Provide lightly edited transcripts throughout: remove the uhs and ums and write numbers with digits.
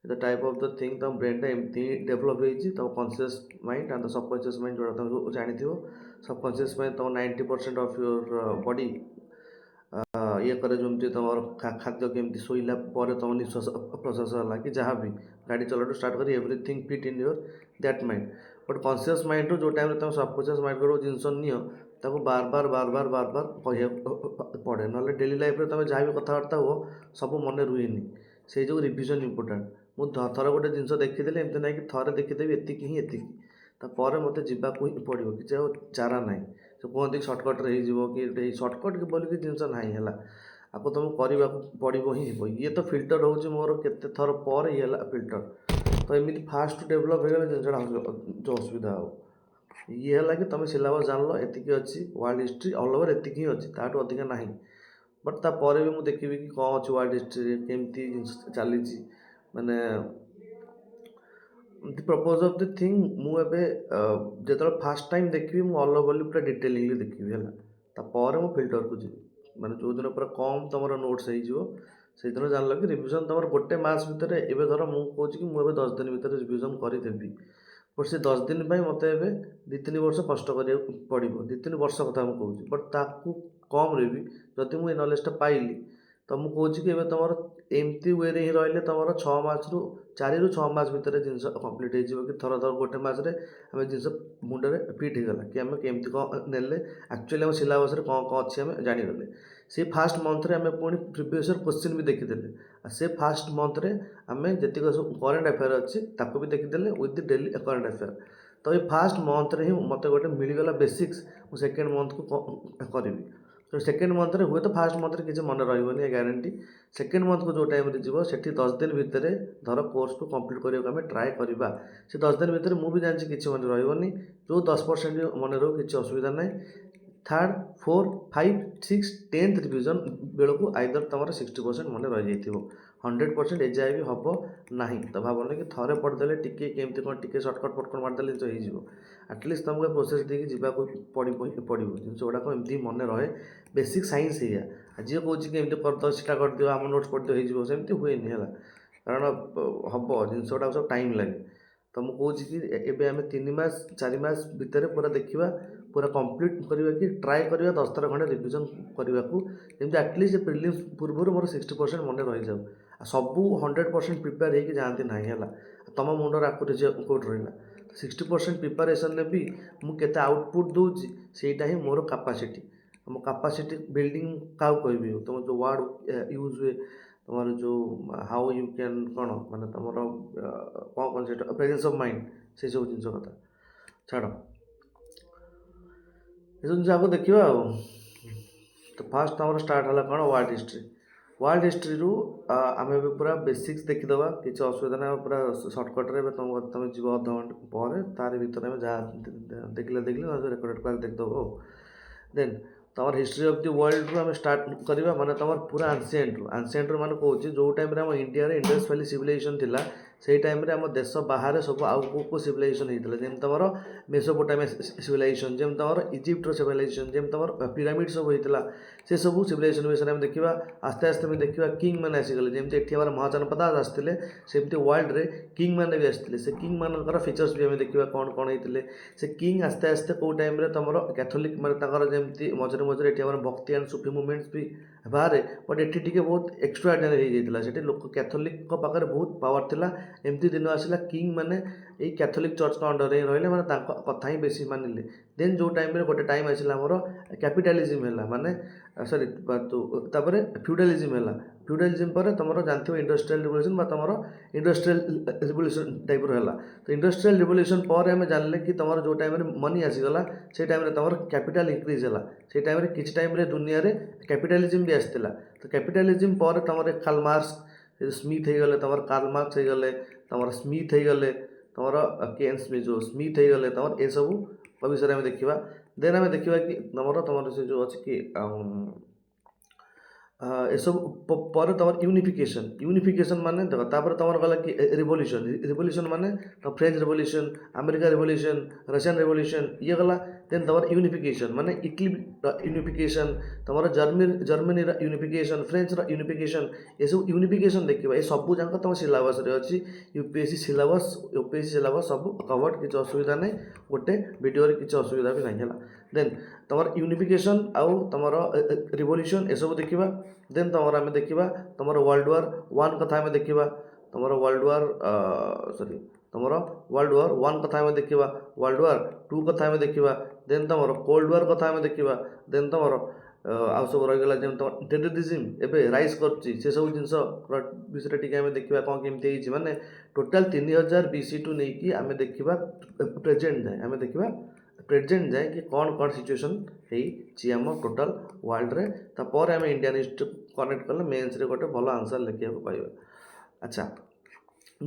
The type of the thing तुम brain एमती develop होती तुम conscious mind and the subconscious mind जो तुम जानी सबकॉन्शियस माइंड तुम 90% ऑफ योर बॉडी ये करे जमी तुम खाद्य केमती शोला तुम निश्वास प्रश्वास है कि जहाँ भी गाड़ी चला स्टार्ट कर everything fit in your that mind but conscious mind जो टाइम तुम सबकॉन्शियस माइंड को जिनस नियो ताको बार बार बार बार बार बार कह पड़े ना डेली लाइफ में तुम जहाँ भी कथबार्ता हो सब मन रुहे से जो रिविजन इंपोर्टाट मुझे थर गोटे जिन देखीदेली एमती ना कि थरे देखीदेवी एतिक ही एतिक तापर मत जावाक ही पड़ो कि चारा ना से कहते सर्टकट्रे हो कि सर्टकट बोलिक जिनस ना है आपको तुम करने पड़ो ही ये तो फिल्टर हो मोर केते थर पर ये फिल्टर तो एमती फास्ट डेभलप हो जिनसा जो असुविधा हो ये है कि तुम सिलेबस जान लो एतिक अच्छी वर्ल्ड हिस्ट्री ऑल ओवर एतिक ही अच्छी ताठू अधिका ना बट तापर भी मुझे देखी कि कौन अच्छी वर्ल्ड हिस्ट्री केमती जिन चली माने the purpose of the thing मुझे जो फास्ट टाइम देखी ऑल ओवरली पूरा डिटेलिंगली देखी है तापर मु फिल्टर को जी माने जो दिन पूरा कम तुम नोट्स हो से दिन जान कि रिविजन तुम गोटे मास भितर एवं धर मुझे कि मुझे 10 दिन भितर रिविजन करदेवी बट से 10 दिन मत ए 2-3 वर्ष कष्ट करा पड़ो 2-3 वर्ष कथा मुझे कहूँ बट ताकू कम भी जदि मुझे नॉलेजटा पाइली तो मुझे कहूँ कि तुम एमती वे ही रही तुम 6 रु 4 ରୁ 6 मास भितर जिनस कम्प्लीट हो कि थर थर गोटे मसरे आम जिनस मुंडे फिट होगला कि आम केमती कौन ने एक्चुअली आम सिलेबस कौन कौन अच्छी आम जानीगले से फास्ट मंथ आम पुणी प्रिवियस ईयर क्वेश्चन भी देखीदे से फास्ट मंथ आम जी सब करेन्ट अफेयर अच्छी ताको भी देखीदे with the daily current affair तो ये फास्ट मंथ ही मत गोटे मिलगला बेसिक्स मुझे सेकेंड मंथ को करी तो सेकेंड मंथ में हुए तो फास्ट मंथ में किसी मन रही ग्यारंटी सेकेंड मंथ को जो टाइम जीव से 10 दिन भितर धर कोर्स को कंप्लीट करने ट्राए करवा से 10 दिन भितर मुझे जानी किसी मन रही जो 10% मन रो कि असुविधा ना 3rd 4th 5th 6th 10th revision बेलू आइदर तुम 60% मन रही 100% एजाए भी हम ना तो भावना कि थरे पढ़ीदे टी केमती कौन टी सर्टकट फटकट मारदे जिन हो आटलिस्ट तुमको प्रोसेस देखिए जावाक पड़ो जिन गुड़ाक एमती मन रहे बेसिक साइंस है जी कौन कि एमती करद सीटा करदि आम नोट्स पढ़ी होमती हुए कारण हम जिन गुड़ा सब टाइम लगे तो मुझे कौच कि एवं आम 3 मास 4 मास भितर पूरा देखा पूरा कंप्लीट करवा कि ट्राए करवा 10 थर खंडे रिविजन करने को जमी आटलिस्ट प्रिलिम्स पूर्व मोर 60% मन रही जाऊ सबू 100% प्रिपेयर होगी जाती ना है तुम मुंडर आकुरेसी कौट रहा 60% प्रिपेरेसन ने भी मुझे आउटपुट दूसरी सेटा ही मोर कैपेसिटी मो कैपेसिटी बिल्डिंग क्या कह तुम जो वर्ड यूज हुए तुम जो हाउ यू कैन कौन माने तुम कौन कौन से प्रेजेंस ऑफ माइंड से सब जिन कथा छाड़ ये जिन आपको देखा तो फास्ट आम स्टार्ट है कौन वर्ल्ड हिस्ट्री रू आम पूरा बेसिक्स देखीदे किसी असुविधा ना पूरा सर्टकट्रे तुम जीव अध घंटे पर तार भर जहाँ देखले रेकर्डेड क्लास देखीदेव देन तुम हिस्ट्री ऑफ द वर्ल्ड रू आम स्टार्ट करवा माने तुम पूरा आंसिएंट माने कौच जो टाइम आम इंडिया रे इंडस वैली सिविलाइजेशन थिला से टाइम आम देश बाहर सब आउ को सिविलाइजेशन होता जमी तुम मेसोपोटामिया सिविलाइजेशन जमी तुम इजिप्टर सिविलाइजेशन जमी तुम पिरामिड सब होता से सब सिविलाइजेशन विषय में देखा आस्ते आस्ते देखा किंग मैंने आसीगले जमी एटी आम महाजनपदा आसते सेमती वर्ल्ड रे किंग मैंने भी आसते से किंग मान फीचर्स भी आम देखा कौन कौन होते से किंग आस्ते आस्ते कौ टाइम तुम कैथोलिक माने जमी मझे मझे ये आम भक्ति एंड सुफी मुवमेंट्स भी बाहर बट ये बहुत एक्सट्राऑर्डिनरी होता लोक कैथोलिक पाखे बहुत पावर थिला एमती दिन आसला किंग मैंने यही कैथोलिक चर्च का अंडर ही रही मैंने कथा ही बेसी मानिले देन जो टाइम गोटे टाइम आसला आमर कैपिटालिज्म है माने सॉरी तापर फ्यूडालिज्म है फ्यूडालिज्म पर तुम जानते इंडस्ट्रियल रिवोल्यूशन तुम इंडस्ट्रियल रिवोल्यूशन टाइप रहा तो इंडस्ट्रियल रिवोल्यूशन पर आम जानले कि तुम जो टाइम मनी आसीगला से टाइम तुम कैपिटाल इंक्रीज है से टाइम किसी टाइम दुनिया रे कैपिटालिज्म भी आसला तो कैपिटालिज्म पर तुम कार्ल मार्क्स स्मिथ हो गले तुम कार्ल मार्क्स हो गले तुम स्मिथ हो गले तुम केन स्मिथ जो स्मिथ हो गले तुम ये सब विषय में देखा देन आम देखा कि तुम से जो अच्छी कि ये सब पर तुम यूनिफिकेशन माने देख तापर तुम गला कि रिवोल्यूशन माने तो French revolution America revolution Russian revolution ये गला ଦେନ୍ ତମର ୟୁନିଫିକେସନ୍ ମାନେ ଇଟଲି ୟୁନିଫିକେସନ୍, ତମର ଜର୍ମାନୀର ୟୁନିଫିକେସନ୍, ଫ୍ରେଞ୍ଚର ୟୁନିଫିକେସନ୍, ଏସବୁ ୟୁନିଫିକେସନ୍ ଦେଖିବା। ଏ ସବୁ ଯାକ ତମ ସିଲାବସ୍ରେ ଅଛି। ୟୁପିଏସ୍ସି ସିଲାବସ୍, ୟୁପିଏସ୍ସି ସିଲାବସ୍ ସବୁ କଭର୍ଡ଼, କିଛି ଅସୁବିଧା ନାହିଁ। ଗୋଟେ ଭିଡ଼ିଓରେ କିଛି ଅସୁବିଧା ବି ନାହିଁ ହେଲା। ଦେନ୍ ତମର ୟୁନିଫିକେସନ୍ ଆଉ ତମର ରିଭଲ୍ୟୁସନ୍ ଏସବୁ ଦେଖିବା। ଦେନ୍ ତମର ଆମେ ଦେଖିବା ତମର ୱାର୍ଲ୍ଡ ୱାର୍ 1 କଥା ଆମେ ଦେଖିବା। ତମର ୱାର୍ଲ୍ଡ ୱାର୍ 1 କଥା ଆମେ ଦେଖିବା। ୱାର୍ଲ୍ଡ ୱାର୍ 2 କଥା ଆମେ ଦେଖିବା। ଦେନ୍ ତମର କୋଲ୍ଡ ୱାର୍ କଥା ଆମେ ଦେଖିବା। ଦେନ୍ ତମର ଆଉ ସବୁ ରହିଗଲା ଯେମିତି ତମର ଟେରରିଜିମ୍ ଏବେ ରାଇଜ୍ କରୁଛି, ସେସବୁ ଜିନିଷ ବିଷୟରେ ଟିକେ ଆମେ ଦେଖିବା କ'ଣ କେମିତି ହେଇଛି। ମାନେ ଟୋଟାଲ୍ 3000 BC ଟୁ ନେଇକି ଆମେ ଦେଖିବା ପ୍ରେଜେଣ୍ଟ ଯାଏ, ଆମେ ଦେଖିବା ପ୍ରେଜେଣ୍ଟ ଯାଏ କି କ'ଣ ସିଚୁଏସନ୍ ହେଇଛି ଆମ ଟୋଟାଲ୍ ୱାର୍ଲଡ଼ରେ। ତାପରେ ଆମେ ଇଣ୍ଡିଆନ୍ ହିଷ୍ଟ୍ରି କନେକ୍ଟ କଲେ ମେନ୍ସରେ ଗୋଟେ ଭଲ ଆନ୍ସର୍ ଲେଖିବାକୁ ପାଇବା। ଆଚ୍ଛା,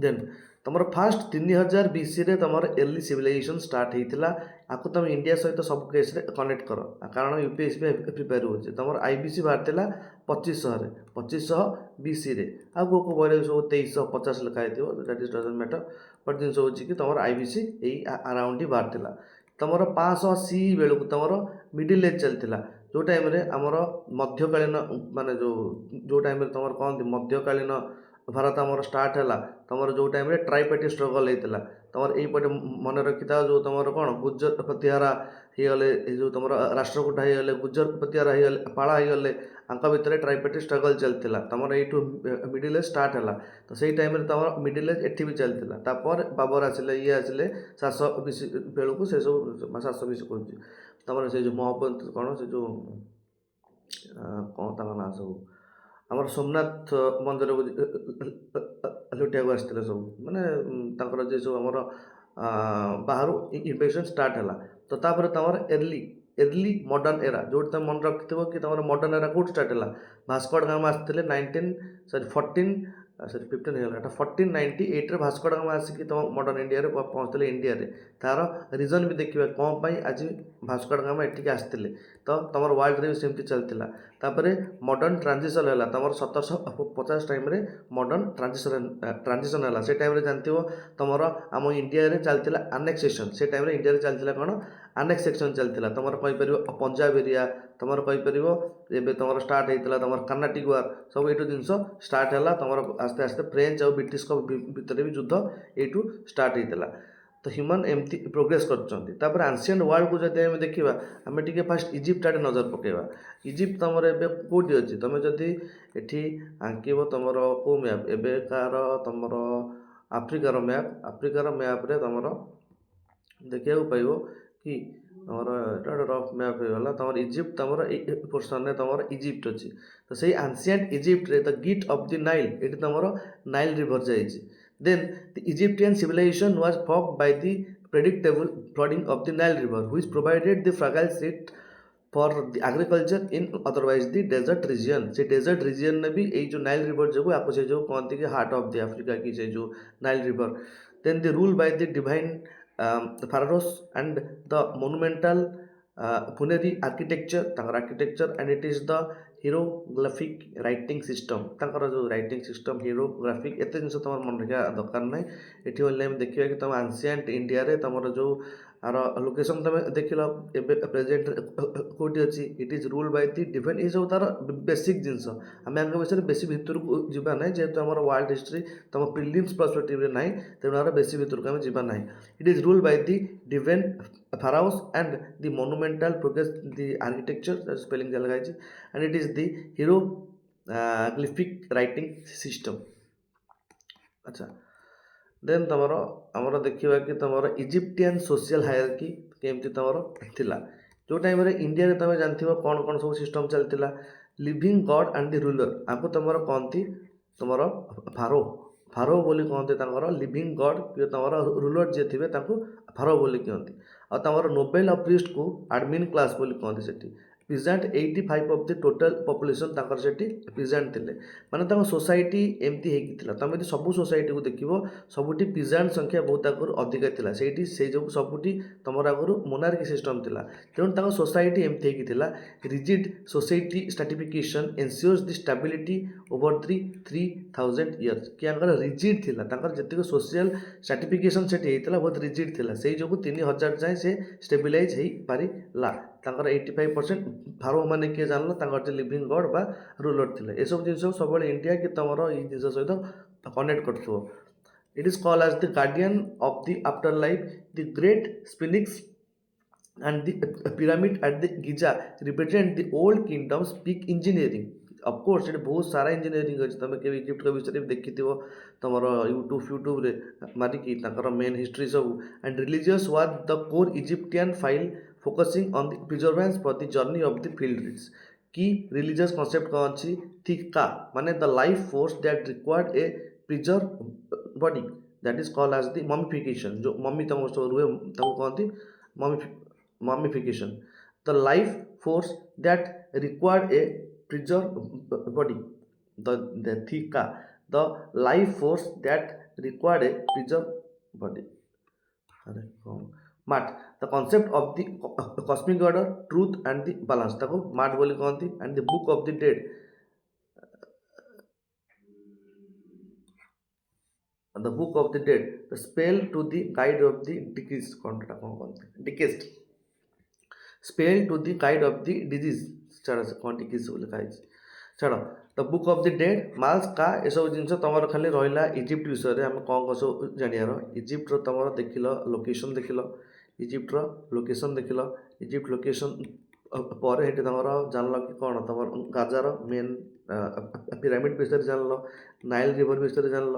ଦେନ୍ ତମର ଫାଷ୍ଟ 3000 BCରେ ତମର ଏର୍ଲି ସିଭିଲାଇଜେସନ୍ ଷ୍ଟାର୍ଟ ହେଇଥିଲା। ଆକୁ ତମେ ଇଣ୍ଡିଆ ସହିତ ସବୁ କେସ୍ରେ କନେକ୍ଟ କର, କାରଣ ୟୁପିଏସ୍ସି ପାଇଁ ପ୍ରିପେୟାର ହେଉଛି। ତମର IBC ବାହାରିଥିଲା 2500 BCରେ। ଆଉ କେଉଁ ବହିରେ ସବୁ 2350 ଲେଖା ହେଇଥିବ, that is doesn't matter. But ଜିନିଷ ହେଉଛି କି ତମର IBC ଏଇ ଆରାଉଣ୍ଡ ହିଁ ବାହାରିଥିଲା। ତମର 500 CE ବେଳକୁ ତମର ମିଡ଼ିଲ୍ ଏଜ୍ ଚାଲିଥିଲା, ଯେଉଁ ଟାଇମ୍ରେ ଆମର ମଧ୍ୟକାଳୀନ ମାନେ ଯେଉଁ ଟାଇମ୍ରେ ତମର କହନ୍ତି ମଧ୍ୟକାଳୀନ ଭାରତ ଆମର ଷ୍ଟାର୍ଟ ହେଲା। ତମର ଯେଉଁ ଟାଇମ୍ରେ ଟ୍ରାଇପାର୍ଟି ଷ୍ଟ୍ରଗଲ୍ ହେଇଥିଲା। ତମର ଏଇପଟେ ମନେ ରଖିଥାଅ, ଯେଉଁ ତମର କ'ଣ ଗୁଜର ପ୍ରତିହାର ହେଇଗଲେ, ଏ ଯେଉଁ ତମର ରାଷ୍ଟ୍ରକୂଟ ହେଇଗଲେ, ଗୁଜର ପ୍ରତିହାର ହେଇଗଲେ, ପାଳ ହେଇଗଲେ, ଆଙ୍କ ଭିତରେ ଟ୍ରାଇପାର୍ଟି ଷ୍ଟ୍ରଗଲ୍ ଚାଲିଥିଲା। ତମର ଏଇଠୁ ମିଡ଼ିଲ୍ ଏଜ୍ ଷ୍ଟାର୍ଟ ହେଲା। ତ ସେଇ ଟାଇମ୍ରେ ତମର ମିଡ଼ିଲ୍ ଏଜ୍ ଏଠି ବି ଚାଲିଥିଲା। ତାପରେ ବାବର ଆସିଲେ, ଆସିଲେ 700 BC ବେଳକୁ, ସେସବୁ 700 BC କହୁଛି। ତମର ସେ ଯେଉଁ ମହାପନ୍ତ କ'ଣ, ସେ ଯେଉଁ କ'ଣ ତାଙ୍କ ନାଁ ସବୁ, ଆମର ସୋମନାଥ ମନ୍ଦିରକୁ ଲୁଟିବାକୁ ଆସିଥିଲେ ସବୁ, ମାନେ ତାଙ୍କର ଯେ ସବୁ ଆମର ବାହାରୁ ଇନଭେସନ୍ ଷ୍ଟାର୍ଟ ହେଲା। ତ ତାପରେ ତମର ଏର୍ଲି ମଡ଼ର୍ଣ୍ଣ ଏରା, ଯେଉଁଠି ତମେ ମନେ ରଖିଥିବ କି ତମର ମଡ଼ର୍ଣ୍ଣ ଏରା କେଉଁଠି ଷ୍ଟାର୍ଟ ହେଲା। ଭାସ୍କୋ ଡା ଗାମା ଆସିଥିଲେ 15 ହେଇଗଲା, ଏଟା 1498ରେ ଭାସ୍କୋ ଡା ଗାମା ଆସିକି ତମ ମଡ଼ର୍ଣ୍ଣ ଇଣ୍ଡିଆରେ ପହଞ୍ଚିଥିଲେ ଇଣ୍ଡିଆରେ। ତା'ର ରିଜନ୍ ବି ଦେଖିବା କ'ଣ ପାଇଁ ଆଜି ଭାସ୍କୋ ଡା ଗାମା ଏଠିକି ଆସିଥିଲେ। ତ ତମର ୱାର୍ଲଡ଼ରେ ବି ସେମିତି ଚାଲିଥିଲା। ତାପରେ ମଡ଼ର୍ଣ୍ଣ ଟ୍ରାଞ୍ଜିସନ୍ ହେଲା ତମର 1750 ଟାଇମ୍ରେ ମଡ଼ର୍ଣ୍ଣ ଟ୍ରାଞ୍ଜିସନ୍ ହେଲା। ସେ ଟାଇମ୍ରେ ଜାଣିଥିବ ତମର ଆମ ଇଣ୍ଡିଆରେ ଚାଲିଥିଲା ଆନେକ୍ସେସନ୍। ସେ ଟାଇମ୍ରେ ଇଣ୍ଡିଆରେ ଚାଲିଥିଲା କ'ଣ ଆନେକ୍ସେସନ୍ ଚାଲିଥିଲା। ତମର କହିପାରିବ ପଞ୍ଜାବ ଏରିଆ, ତମର କହିପାରିବ ଏବେ ତମର ଷ୍ଟାର୍ଟ ହେଇଥିଲା ତମର କର୍ଣ୍ଣାଟିକ୍ ୱାର୍, ସବୁ ଏଇଠୁ ଜିନିଷ ଷ୍ଟାର୍ଟ ହେଲା। ତମର ଆସ୍ତେ ଆସ୍ତେ ଫ୍ରେଞ୍ଚ ଆଉ ବ୍ରିଟିଶଙ୍କ ଭିତରେ ବି ଯୁଦ୍ଧ ଏଇଠୁ ଷ୍ଟାର୍ଟ ହେଇଥିଲା। ତ ହ୍ୟୁମାନ୍ ଏମିତି ପ୍ରୋଗ୍ରେସ୍ କରିଛନ୍ତି। ତାପରେ ଆନ୍ସିଏଣ୍ଟ ୱାର୍ଲଡ଼କୁ ଯଦି ଆମେ ଦେଖିବା, ଆମେ ଟିକେ ଫାଷ୍ଟ ଇଜିପ୍ଟ ଆଡ଼େ ନଜର ପକାଇବା। ଇଜିପ୍ଟ ତମର ଏବେ କେଉଁଠି ଅଛି? ତମେ ଯଦି ଏଠି ଆଙ୍କିବ ତମର କେଉଁ ମ୍ୟାପ୍, ଏବେକାର ତମର ଆଫ୍ରିକାର ମ୍ୟାପ୍ରେ ତମର ଦେଖିବାକୁ ପାଇବ କି ତମର ଏଇଟା ଗୋଟେ ରଫ୍ ମ୍ୟାପ୍ ହେଇଗଲା। ତମର ଇଜିପ୍ଟ ତମର ଏଇ ପୋର୍ସନ୍ରେ ତମର ଇଜିପ୍ଟ ଅଛି। ତ ସେଇ ଆନ୍ସିଏଣ୍ଟ ଇଜିପ୍ଟରେ the gift of the Nile, ଏଠି ତମର ନାଇଲ୍ ରିଭର୍ ଯାଇଛି। Then the Egyptian civilisation was formed by the predictable flooding of the Nile River, which provided the fragile seat for the agriculture in otherwise the desert region। ସେ dessert ରିଜିୟନ୍ରେ ବି ଏଇ ଯେଉଁ Nile river ଯୋଗୁଁ ଆକୁ ସେ ଯେଉଁ କହନ୍ତି କି ହାର୍ଟ ଅଫ୍ ଦି ଆଫ୍ରିକା, କି ସେ ଯେଉଁ Nile river. Then the rule by the divine pharaohs and the monumental funerary architecture, ତାଙ୍କର architecture, and it is the hieroglyphic writing system. ତାଙ୍କର ଯେଉଁ ରାଇଟିଂ ସିଷ୍ଟମ୍ ହିରୋଗ୍ରାଫିକ୍, ଏତେ ଜିନିଷ ତୁମର ମନେ ରଖିବା ଦରକାର ନାହିଁ। ଏଠି ବୋଲି ଆମେ ଦେଖିବା କି ତୁମ ଆନ୍ସିଏଣ୍ଟ ଇଣ୍ଡିଆରେ ତୁମର ଯେଉଁ ଆର ଲୋକେସନ୍ ତୁମେ ଦେଖିଲ ଏବେ ପ୍ରେଜେଣ୍ଟରେ କେଉଁଠି ଅଛି। It is rule by the divine. ଏସବୁ ତା'ର ବେସିକ୍ ଜିନିଷ। ଆମେ ଆଙ୍କ ବିଷୟରେ ବେଶୀ ଭିତରକୁ ଯିବା ନାହିଁ, ଯେହେତୁ ଆମର ୱାର୍ଲଡ଼ ହିଷ୍ଟ୍ରି ତୁମ ପ୍ରିଲିମ୍ସ ପର୍ସପେକ୍ଟିଭରେ ନାହିଁ, ତେଣୁ ଆର ବେଶୀ ଭିତରକୁ ଆମେ ଯିବା ନାହିଁ। It is rule by the divine pharaohs and the monumental progress the architecture, spelling ଯାହା ଲେଖା ହେଇଛି, and it is the hieroglyphic writing system. ଆଚ୍ଛା, ଦେନ୍ ତମର ଆମର ଦେଖିବା କି ତମର ଇଜିପ୍ଟିଆନ୍ ସୋସିଆଲ୍ ହାୟରାର୍କି କେମିତି ତମର ଥିଲା। ଯେଉଁ ଟାଇମ୍ରେ ଇଣ୍ଡିଆରେ ତୁମେ ଜାଣିଥିବ କ'ଣ କ'ଣ ସବୁ ସିଷ୍ଟମ୍ ଚାଲିଥିଲା। Living god and the ruler, ଆକୁ ତମର କହନ୍ତି ତମର ଫାରୋ ବୋଲି କହନ୍ତି। ତାଙ୍କର ଲିଭିଂ ଗଡ୍, ତମର ରୁଲର ଯିଏ ଥିବେ ତାଙ୍କୁ ଫାରୋ ବୋଲି କହନ୍ତି। ଆଉ ତମର ନୋବେଲ୍ ଅଫ୍ ପ୍ରିଷ୍ଟକୁ ଆଡମିନ୍ କ୍ଲାସ୍ ବୋଲି କହନ୍ତି। ସେଠି peasant 85 of the total population ତାଙ୍କର ସେଠି ପିଜାଣ୍ଟ ଥିଲେ, ମାନେ ତାଙ୍କ ସୋସାଇଟି ଏମିତି ହେଇକି ଥିଲା। ତୁମେ ଯଦି ସବୁ ସୋସାଇଟିକୁ ଦେଖିବ ସବୁଠି ପିଜାଣ୍ଟ ସଂଖ୍ୟା ବହୁତ ଆଗରୁ ଅଧିକା ଥିଲା, ସେଇଠି ସେଇ ଯୋଗୁଁ ସବୁଠି ତୁମର ଆଗରୁ ମୋନାର୍କି ସିଷ୍ଟମ୍ ଥିଲା। ତେଣୁ ତାଙ୍କ ସୋସାଇଟି ଏମିତି ହେଇକି ଥିଲା। Rigid society stratification ensures the stability over the 3000 years. କି ତାଙ୍କର ରିଜିଡ୍ ଥିଲା, ତାଙ୍କର ଯେତିକି ସୋସିଆଲ ଷ୍ଟ୍ରାଟିଫିକେସନ୍ ସେଠି ହେଇଥିଲା ବହୁତ ରିଜିଡ୍ ଥିଲା, ସେଇ ଯୋଗୁଁ 3000 ଯାଏଁ ସେ ଷ୍ଟେବିଲାଇଜ୍ ହେଇପାରିଲା। ତାଙ୍କର 85% ଫାରୋ ମାନେ କିଏ ଜାଣିଲ, ତାଙ୍କର ଯେ ଲିଭିଂ ଗଡ୍ ବା ରୁଲର ଥିଲେ। ଏସବୁ ଜିନିଷକୁ ସବୁବେଳେ ଇଣ୍ଡିଆ କି ତମର ଏଇ ଜିନିଷ ସହିତ କନେକ୍ଟ କରୁଥିବ। It is called as the guardian of the after life. The great sphinx and the pyramid at the Giza represent the old kingdom's peak engineering. Of course ସେଠି ବହୁତ ସାରା ଇଞ୍ଜିନିୟରିଂ ଅଛି। ତୁମେ କେବେ ଇଜିପ୍ଟର ବିଷୟରେ ବି ଦେଖିଥିବ ତୁମର ୟୁଟ୍ୟୁବରେ ମାରିକି ତାଙ୍କର ମେନ୍ ହିଷ୍ଟ୍ରି ସବୁ। And religious was the core Egyptian file focusing on the preservance for the journey of the field rites. କି ରିଲିଜିୟସ୍ କନସେପ୍ଟ କ'ଣ ଅଛି? ଥିକା ମାନେ the life force that required a preserve body, that is called as the mummification. ଯେଉଁ mummy ତୁମ ରୁହେ ତାକୁ କହନ୍ତି mummification. The life force that required a preserved body. The thika. The life force that required a preserved body. Mat. The concept of the cosmic order, truth and the balance. ताको mat बोली कहती. And the book of the dead. The book of the dead. The spell to the guide of the deceased. Deceased. Spell to the guide of the disease. ଛାଡ଼ ସେ କ'ଣ ଡିକିସ୍ ବୋଲି ଲେଖା ହେଇଛି, ଛାଡ଼। The book of the dead, ମାଲ୍ସ କା, ଏସବୁ ଜିନିଷ ତୁମର ଖାଲି ରହିଲା ଇଜିପ୍ଟ ବିଷୟରେ। ଆମେ କ'ଣ କ'ଣ ସବୁ ଜାଣିବାର? ଇଜିପ୍ଟର ତୁମର ଦେଖିଲ ଲୋକେସନ୍, ଦେଖିଲ ଇଜିପ୍ଟର ଲୋକେସନ୍, ଦେଖିଲ ଇଜିପ୍ଟ ଲୋକେସନ୍ ପରେ ସେଠି ତୁମର ଜାଣିଲ କି କ'ଣ ତୁମର ଗାଜାର ମେନ୍ ପିରାମିଡ଼ ବିଷୟରେ ଜାଣିଲ, ନାଇଲ୍ ରିଭର ବିଷୟରେ ଜାଣିଲ।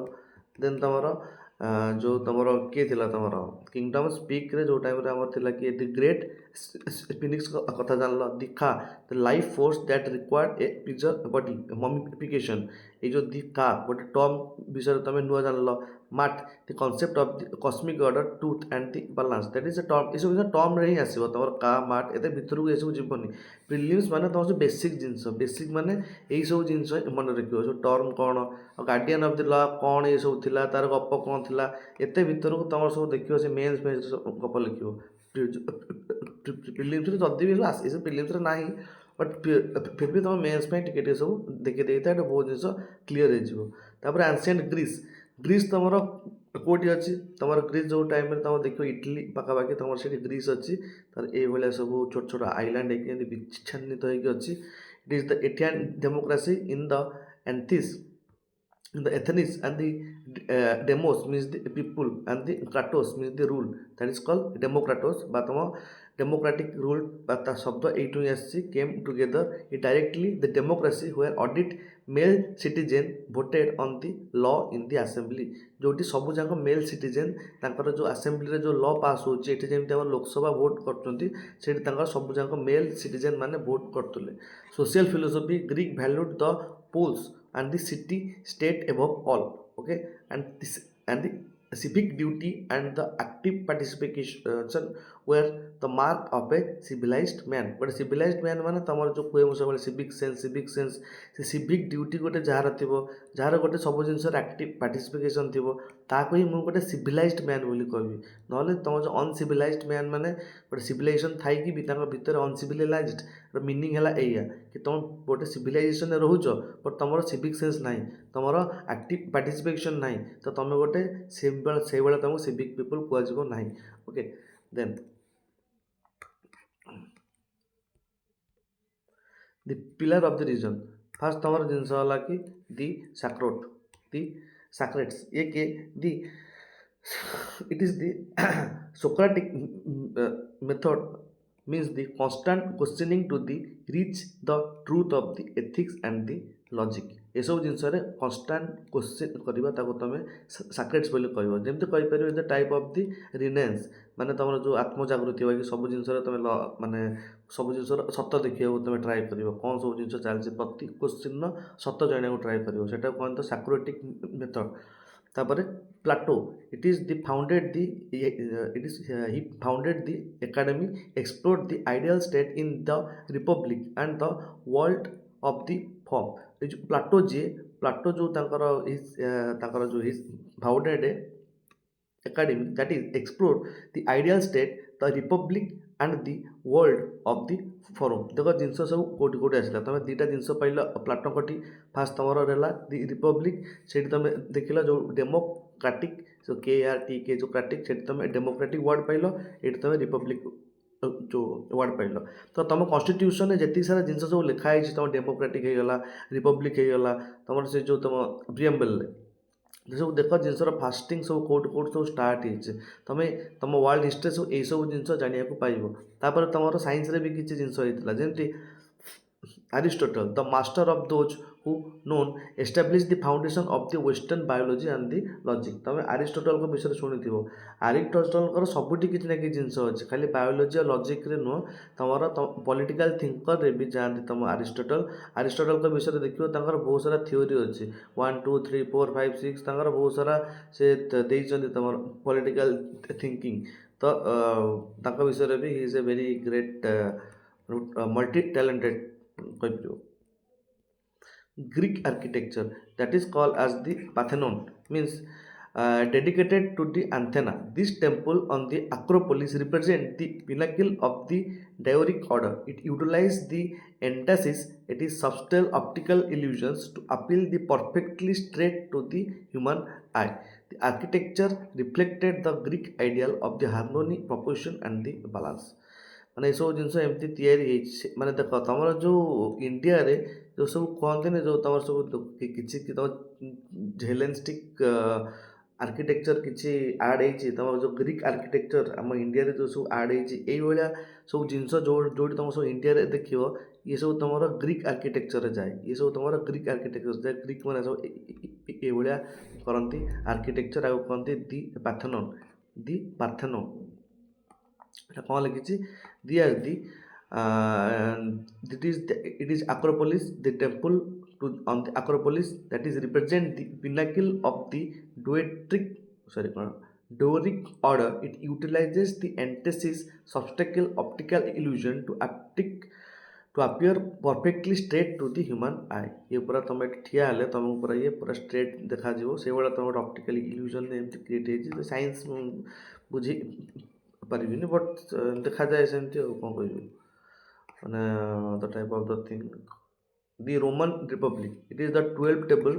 ଦେନ୍ ତୁମର ଯେଉଁ ତୁମର କିଏ ଥିଲା ତୁମର କିଙ୍ଗଡମ୍ ସ୍ପିକ୍ରେ ଯେଉଁ ଟାଇମ୍ରେ ଆମର ଥିଲା କିଏ ଦି ଗ୍ରେଟ୍ ସ୍ପିନିକ୍ସ କଥା ଜାଣିଲ। ଦିଖା the life force that required a preserve body mummification. ଏଇ ଯେଉଁ ଦିଖା ଗୋଟେ ଟର୍ମ ବିଷୟରେ ତୁମେ ନୂଆ ଜାଣିଲ। Maat the concept of the cosmic order, truth and the balance, that is a term. ଏସବୁ ଜିନିଷ ଟର୍ମରେ ହିଁ ଆସିବ ତୁମର କା ମାଟ୍, ଏତେ ଭିତରକୁ ଏସବୁ ଯିବନି। ପ୍ରିଲିମ୍ସ ମାନେ ତୁମର ସବୁ ବେସିକ୍ ଜିନିଷ, ବେସିକ୍ ମାନେ ଏଇସବୁ ଜିନିଷ ମନେ ରଖିବ। ସବୁ ଟର୍ମ କ'ଣ, ଆଉ ଗାର୍ଡିଆନ୍ ଅଫ୍ ଦି ଲ କ'ଣ, ଏସବୁ ଥିଲା ତାର ଗପ କ'ଣ ଥିଲା, ଏତେ ଭିତରକୁ ତୁମର ସବୁ ଦେଖିବ। ସେ ମେନ୍ସ ଫେନ୍ସ ଗପ ଲେଖିବ ପ୍ରିଲିମ୍ସରେ, ଯଦି ବି ଆସେ ଏସବୁ ପ୍ରିଲିମ୍ସରେ ନାହିଁ, ବଟ୍ ଫିର୍ ବି ତୁମ ମେନ୍ସ ପାଇଁ ଟିକେ ଟିକେ ସବୁ ଦେଖି ଦେଇଥାଏ, ଏଇଟା ବହୁତ ଜିନିଷ କ୍ଲିୟର ହେଇଯିବ। ତାପରେ ଆନ୍ସିଏଣ୍ଟ ଗ୍ରୀସ୍। ଗ୍ରୀସ୍ ତୁମର କେଉଁଠି ଅଛି? ତୁମର ଗ୍ରୀସ୍ ଯେଉଁ ଟାଇମ୍ରେ ତୁମର ଦେଖିବ ଇଟାଲୀ ପାଖାପାଖି ତୁମର ସେଠି ଗ୍ରୀସ୍ ଅଛି। ତାର ଏଇଭଳିଆ ସବୁ ଛୋଟ ଛୋଟ ଆଇଲାଣ୍ଡ ହେଇକି ଏମିତି ବିଚ୍ଛନ୍ନିତ ହେଇକି ଅଛି। It is the Athenian democracy in the ଏନ୍ଥିସ୍. The Athens and the demos means the people and the kratos means the rule, that is called democratos বা তোমার democratic rule বা তার শব্দ এইটু আসছে came together directly the democracy where audit male citizen voted on the law in the assembly। ଯେଉଁଠି ସବୁ ଯାକ male citizen ତାଙ୍କର ଯେଉଁ ଆସେମ୍ବ୍ଲିରେ ଯେଉଁ ଲ ପାସ୍ ହେଉଛି, ଏଠି ଯେମିତି ଆମର ଲୋକସଭା ଭୋଟ୍ କରୁଛନ୍ତି ସେଠି ତାଙ୍କର ସବୁ ଯାକ ମେଲ୍ ସିଟିଜେନ୍ ମାନେ ଭୋଟ୍ କରୁଥିଲେ। Social philosophy, Greek valued the poles and the city state above all, okay, and the civic duty and the active participation were the mark of a civilized man। ଗୋଟେ civilized man ମାନେ ତମର ଯେଉଁ କୁହେ ମୁଁ ସବୁବେଳେ civic sense ସେ civic duty ଗୋଟେ ଯାହାର ଥିବ, ଯାହାର ଗୋଟେ ସବୁ ଜିନିଷରେ active participation ଥିବ, ତାକୁ ହିଁ ମୁଁ ଗୋଟେ civilized man ବୋଲି କହିବି। ନହେଲେ ତମ ଯେଉଁ uncivilized man ମାନେ ଗୋଟେ civilization ଥାଇକି ବି ତାଙ୍କ ଭିତରେ uncivilized ର ମିନିଂ ହେଲା ଏଇଆ କି ତୁମ ଗୋଟେ ସିଭିଲାଇଜେସନରେ ରହୁଛ ବଟ୍ ତୁମର ସିଭିକ୍ ସେନ୍ସ ନାହିଁ, ତୁମର ଆକ୍ଟିଭ୍ ପାର୍ଟିସିପେସନ୍ ନାହିଁ, ତ ତୁମେ ଗୋଟେ ସେଇଭଳିଆ ତୁମକୁ ସିଭିକ୍ ପିପୁଲ୍ କୁହାଯିବ ନାହିଁ। ଓକେ, ଦେନ୍ ଦି ପିଲାର ଅଫ୍ ଦି ରିଜନ୍। ଫାର୍ଷ୍ଟ ତୁମର ଜିନିଷ ହେଲା କି ଦି ସାକ୍ରେଟ୍ସ। ଇଏ କିଏ? ଦି it is the Socratic method means the constant questioning to the reach the truth of the ethics and the logic। ଏସବୁ ଜିନିଷରେ କନଷ୍ଟାଣ୍ଟ କ୍ୱେଶ୍ଚିନ୍ କରିବା ତାକୁ ତୁମେ ସାକ୍ରେଟ୍ସ ବୋଲି କହିବ। ଯେମିତି କହିପାରିବ ଦ ଟାଇପ୍ ଅଫ୍ ଦି ରିନେନ୍ସ, ମାନେ ତୁମର ଯେଉଁ ଆତ୍ମଜାଗୃତି ହୁଏ କି ସବୁ ଜିନିଷରେ ତୁମେ ମାନେ ସବୁ ଜିନିଷର ସତ ଦେଖିବାକୁ ତୁମେ ଟ୍ରାଏ କରିବ, କ'ଣ ସବୁ ଜିନିଷ ଚାଲିଛି ପ୍ରତି କ୍ୱେଶ୍ଚିନ୍ର ସତ ଜାଣିବାକୁ ଟ୍ରାଏ କରିବ, ସେଟାକୁ କୁହନ୍ତି ସାକ୍ରେଟିକ୍ ମେଥଡ଼। ତାପରେ Plato, it is the founded the it is he founded the academy, explored the ideal state in the republic and the world of the form। ଏ ଯେଉଁ ପ୍ଲାଟୋ ଯିଏ ପ୍ଲାଟୋ ଯେଉଁ ତାଙ୍କର ଯେଉଁ his founded academy that is explore the ideal state the republic and the world of the forum। ଦେଖ ଜିନିଷ ସବୁ କେଉଁଠି କେଉଁଠି ଆସିଲା, ତୁମେ ଦୁଇଟା ଜିନିଷ ପାଇଲ ପ୍ଲାଟୋଙ୍କଠି। ଫାର୍ଷ୍ଟ ତୁମର ହେଲା ଦି ରିପବ୍ଲିକ୍, ସେଇଠି ତୁମେ ଦେଖିଲ ଯେଉଁ ଡେମୋକ୍ରାଟିକ୍ ଯେଉଁ KRTK ଯେଉଁ କ୍ରାଟିକ୍, ସେଠି ତୁମେ ଡେମୋକ୍ରାଟିକ୍ ୱାର୍ଡ଼ ପାଇଲ, ଏଇଠି ତୁମେ ରିପବ୍ଲିକ୍ ଯେଉଁ ୱାର୍ଡ଼ ପାଇଲ। ତ ତୁମ କନଷ୍ଟିଟ୍ୟୁସନରେ ଯେତିକି ସାରା ଜିନିଷ ସବୁ ଲେଖା ହେଇଛି, ତୁମ ଡେମୋକ୍ରାଟିକ୍ ହେଇଗଲା, ରିପବ୍ଲିକ୍ ହେଇଗଲା, ତୁମର ସେ ଯେଉଁ ତୁମ ପ୍ରିଏମ୍ବଲରେ ସବୁ ଦେଖ ଜିନିଷର ଫାଷ୍ଟିଂ ସବୁ କେଉଁଠି କେଉଁଠି ସବୁ ଷ୍ଟାର୍ଟ ହେଇଛି। ତୁମେ ତୁମ ୱାର୍ଲଡ଼ ହିଷ୍ଟ୍ରି ସବୁ ଏଇସବୁ ଜିନିଷ ଜାଣିବାକୁ ପାଇବ। ତାପରେ ତୁମର ସାଇନ୍ସରେ ବି କିଛି ଜିନିଷ ହେଇଥିଲା, ଯେମିତି Aristotle, the master of those who known, established the foundation of the western biology and the logic। ତମେ ଆରିଷ୍ଟଟଲଙ୍କ ବିଷୟରେ ଶୁଣିଥିବ। ଆରିଷ୍ଟଟଲଙ୍କର ସବୁଠି କିଛି ନା କିଛି ଜିନିଷ ଅଛି, ଖାଲି ବାୟୋଲୋଜି ଆଉ ଲଜିକରେ ନୁହଁ, ତୁମର ପଲିଟିକାଲ ଥିଙ୍କରରେ ବି ଯାଆନ୍ତି ତୁମ ଆରିଷ୍ଟଟଲ। ଆରିଷ୍ଟଟଲଙ୍କ ବିଷୟରେ ଦେଖିବ, ତାଙ୍କର ବହୁତ ସାରା ଥିଓରି ଅଛି, 1 2 3 4 5 6, ତାଙ୍କର ବହୁତ ସାରା ସେ ଦେଇଛନ୍ତି ତୁମର ପଲିଟିକାଲ ଥିଙ୍କିଂ। ତ ତାଙ୍କ ବିଷୟରେ ବି he is a very great multi talented କହିପାରିବ। Greek architecture that is called as the Parthenon means dedicated to the Athena. This temple on the Acropolis represent the pinnacle of the Doric order. It utilized the entasis, it is subtle optical illusions to appeal the perfectly straight to the human eye. The architecture reflected the Greek ideal of the harmony, proportion and the balance। ମାନେ ଏସବୁ ଜିନିଷ ଏମିତି ତିଆରି ହେଇଛି। ମାନେ ଦେଖ ତୁମର ଯେଉଁ ଇଣ୍ଡିଆରେ ଯେଉଁ ସବୁ କୁହନ୍ତିନି, ଯେଉଁ ତୁମର ସବୁ କିଛି ତୁମ ହେଲେନିଷ୍ଟିକ୍ ଆର୍କିଟେକ୍ଚର କିଛି ଆଡ଼୍ ହେଇଛି, ତୁମର ଯେଉଁ ଗ୍ରୀକ୍ ଆର୍କିଟେକ୍ଚର ଆମ ଇଣ୍ଡିଆରେ ଯେଉଁ ସବୁ ଆଡ଼୍ ହେଇଛି, ଏଇଭଳିଆ ସବୁ ଜିନିଷ ଯେଉଁଠି ତୁମ ସବୁ ଇଣ୍ଡିଆରେ ଦେଖିବ, ଇଏ ସବୁ ତୁମର ଗ୍ରୀକ୍ ଆର୍କିଟେକ୍ଚରରେ ଯାଏ। ଇଏ ସବୁ ତୁମର ଗ୍ରୀକ୍ ଆର୍କିଟେକ୍ଚର ଯାଏ। ଗ୍ରୀକ୍ ମାନେ ସବୁ ଏଇଭଳିଆ କରନ୍ତି ଆର୍କିଟେକ୍ଚର। ଆଉ କୁହନ୍ତି ଦି ପାର୍ଥେନନ୍। এটা କ'ଣ ଲେଖିଛି, it is Acropolis, the temple on the Acropolis that is represent the pinnacle of the Doric order. It utilizes the antithesis subtle optical illusion to appear perfectly straight to the human eye। ये पूरा तुम ठिया हेले तुमको पूरा ये पूरा straight देखाଯିବ, ସେଇଭଳିଆ ତୁମ ଗୋଟେ ଅପ୍ଟିକାଲ ଇଲ୍ୟୁଜନ୍ ଏମିତି କ୍ରିଏଟ୍ ହେଇଛି। ସାଇନ୍ସ ବୁଝି ପାରିବିନି, ବଟ୍ ଦେଖାଯାଏ ସେମିତି। ଆଉ କ'ଣ କହିବି, ମାନେ the type of the thing. The Roman republic, it is the 12th table,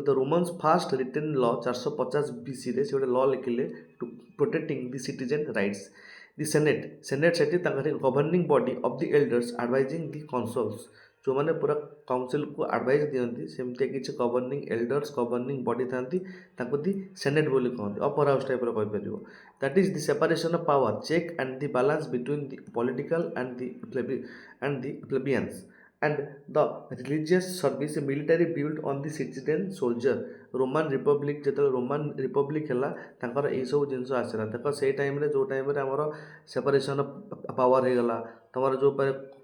the Romans first written law 450 BCରେ ସେ ଗୋଟେ ଲ ଲେଖିଲେ to protecting the citizen rights. The senate ସେଠି ତାଙ୍କର governing body of the elders advising the consuls, ଯେଉଁମାନେ ପୁରା କାଉନସିଲ୍କୁ advice ଦିଅନ୍ତି, ସେମିତି କିଛି ଗଭର୍ଣ୍ଣିଂ ଏଲ୍ଡର୍ସ ଗଭର୍ଣ୍ଣିଂ ବଡି ଥାନ୍ତି, ତାଙ୍କୁ ଦି ସେନେଟ୍ ବୋଲି କହନ୍ତି, ଅପର ହାଉସ୍ ଟାଇପ୍ର କହିପାରିବ। That is the separation of power, check and the balance between the political and the plebeians and the religious service military built on the citizen soldier। Roman Republic ଯେତେବେଳେ Roman Republic ହେଲା, ତାଙ୍କର ଏଇସବୁ ଜିନିଷ ଆସିଲା। ଦେଖ ସେଇ ଟାଇମ୍ରେ ଯେଉଁ ଟାଇମ୍ରେ ଆମର ସେପାରେସନ୍ ଅଫ୍ ପାୱାର ହେଇଗଲା, ତୁମର ଯେଉଁ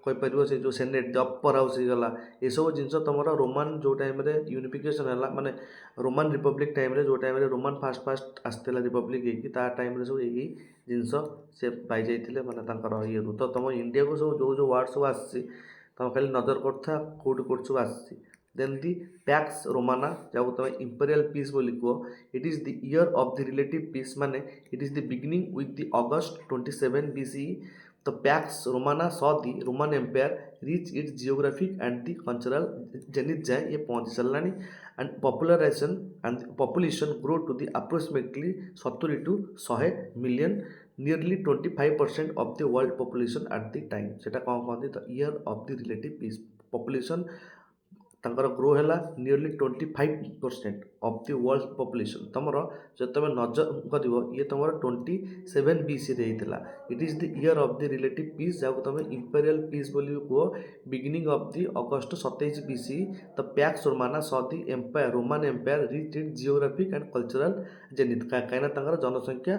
କହିପାରିବ ସେ ଯେଉଁ ସେନେଟ୍ ଅପର ହାଉସ୍ ହେଇଗଲା, ଏସବୁ ଜିନିଷ ତୁମର ରୋମାନ ଯେଉଁ ଟାଇମ୍ରେ ୟୁନିଫିକେସନ୍ ହେଲା, ମାନେ ରୋମାନ ରିପବ୍ଲିକ୍ ଟାଇମ୍ରେ ଯେଉଁ ଟାଇମ୍ରେ ରୋମାନ ଫାଷ୍ଟ ଆସିଥିଲା ରିପବ୍ଲିକ୍ ହେଇକି, ତା ଟାଇମ୍ରେ ସବୁ ଏଇ ଜିନିଷ ସେ ପାଇଯାଇଥିଲେ, ମାନେ ତାଙ୍କର ଇଏରୁ। ତ ତୁମ ଇଣ୍ଡିଆକୁ ସବୁ ଯେଉଁ ୱାର୍ଡ଼ ସବୁ ଆସିଛି, ତୁମେ ଖାଲି ନଜର କରୁଥା କେଉଁଠି ସବୁ ଆସିଛି। ଦେନ୍ ଦି ପ୍ୟାକ୍ସ ରୋମାନା, ଯାହାକୁ ତୁମେ ଇମ୍ପେରିଆଲ ପିସ୍ ବୋଲି କୁହ, it is the year of the relative peace, ମାନେ it is the beginning with the August 27 BCE। The pax Romana as the Roman empire reach its geographic and the cultural zenith ଯାଏ ଇଏ ପହଞ୍ଚି ସାରିଲାଣି। And popularisation and population grow to the approximately 70 to 100 million, nearly 25% of the world population at the time। ସେଟା କ'ଣ କହନ୍ତି, the year of the relative piece. Population ତାଙ୍କର grow ହେଲା nearly 25% of the world population. ତୁମର ଯଦି ତୁମେ ନଜର କରିବ, ଇଏ ତୁମର 27 BCରେ ହେଇଥିଲା। It is the year of the relative peace, ଯାହାକୁ ତୁମେ ଇମ୍ପେରିଆଲ ପିସ୍ ବୋଲି କୁହ। Beginning of the August 27 BCE, the pax Romana as the empire Roman empire reach its geographic and cultural zenith. କାହିଁକିନା ତାଙ୍କର ଜନସଂଖ୍ୟା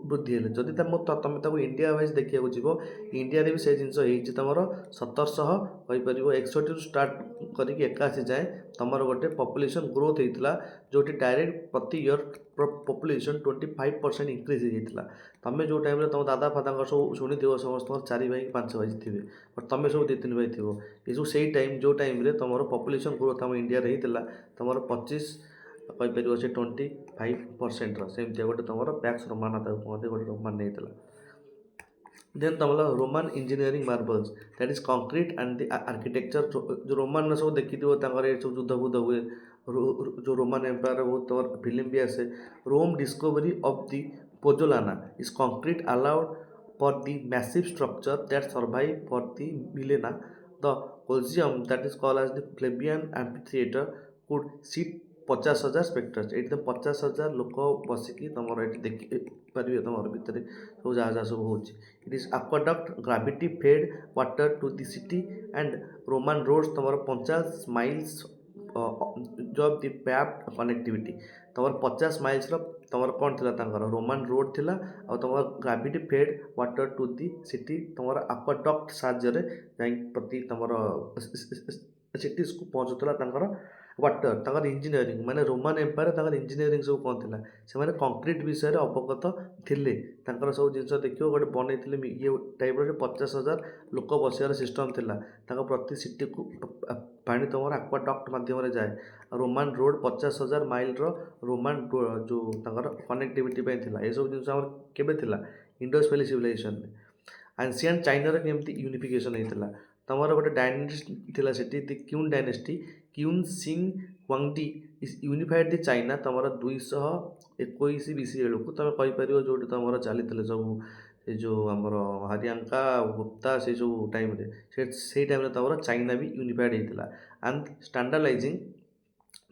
ବୃଦ୍ଧି ହେଲେ। ଯଦି ତୁମେ ତାକୁ ଇଣ୍ଡିଆ ୱାଇଜ୍ ଦେଖିବାକୁ ଯିବ, ଇଣ୍ଡିଆରେ ବି ସେ ଜିନିଷ ହେଇଛି। ତୁମର 1761ରୁ ଷ୍ଟାର୍ଟ କରିକି 81 ଯାଏଁ ତୁମର ଗୋଟେ ପପୁଲେସନ୍ ଗ୍ରୋଥ୍ ହେଇଥିଲା। जोटी डायरेक्ट प्रति ईयर पॉपुलेशन 25% इंक्रीज होता। तुम जो टाइम तुम दादा फादा सब शुणी समस्त 4 भाई 5 भाई थे, बट तुम सब 2-3 भाई थो। ये जो से टाइम जो टाइम तुम पॉपुलेशन ग्रोथ आम इंडिया होता तुम 25 कहीपर से 25% सेमती गोटे तुम पैक्स रोमाना कहते गोटे रोमान नहीं। देन तुम Roman engineering marbles that is concrete and the architecture जो रोमान सब देखी सब युद्ध बुद्ध हुए जो रोमान एम्पायर बहुत तुम फिल्म भी आसे। Rome discovery of the pozzolana is concrete allowed for the massive structure that survive for the millennia. The Colosseum that is called as the plebeian amphitheatre could seat 50,000 spectators. ये तुम 50,000 लोक बसिकी तुम ये देखिपारे तुम भितर सब जहाँ जहाँ सब हो। It is aqueduct gravity fed water to the city and Roman roads तुम 50 माइल्स जो दी पैप्ड कनेक्टिविटी तुम 50 माइल्स तुम कौन थी रोमान रोड थी आ तुम gravity fed water to the city तुम aqueduct साहाଯ୍य प्रति तुम सिटीज को पहुँचुला वाटर तक इंजीनियरिंग माने रोमान एम्पायर इंजीनियरिंग सब कौन थी से कंक्रीट विषय अवगत थिले सब जिन देखिए गोटे बनई ये टाइप 50,000 लोक बसार सिस्टम थिला प्रति सिटी को पानी तुम aqueduct माध्यम जाए। रोमान रोड 50,000 माइल रोमान जो कनेक्टिविटी थी ये सब जिन केवे इंडस वैली सिविलाइजेशन एंशिएंट चाइनार केमती यूनिफिकेशन होता तुम गोटे डायनेस्टी थिला सेठी द क्यून डायनेस्टी क्यून सिंग वांगडी इज यूनिफाइड द चाइना तुम 221 बीसी बेलू तुम कहीपर जो तुम चली सब जो आमर हरियांका गुप्ता से जो टाइम से टाइम तुम चाइना भी यूनिफाइड होता and standardising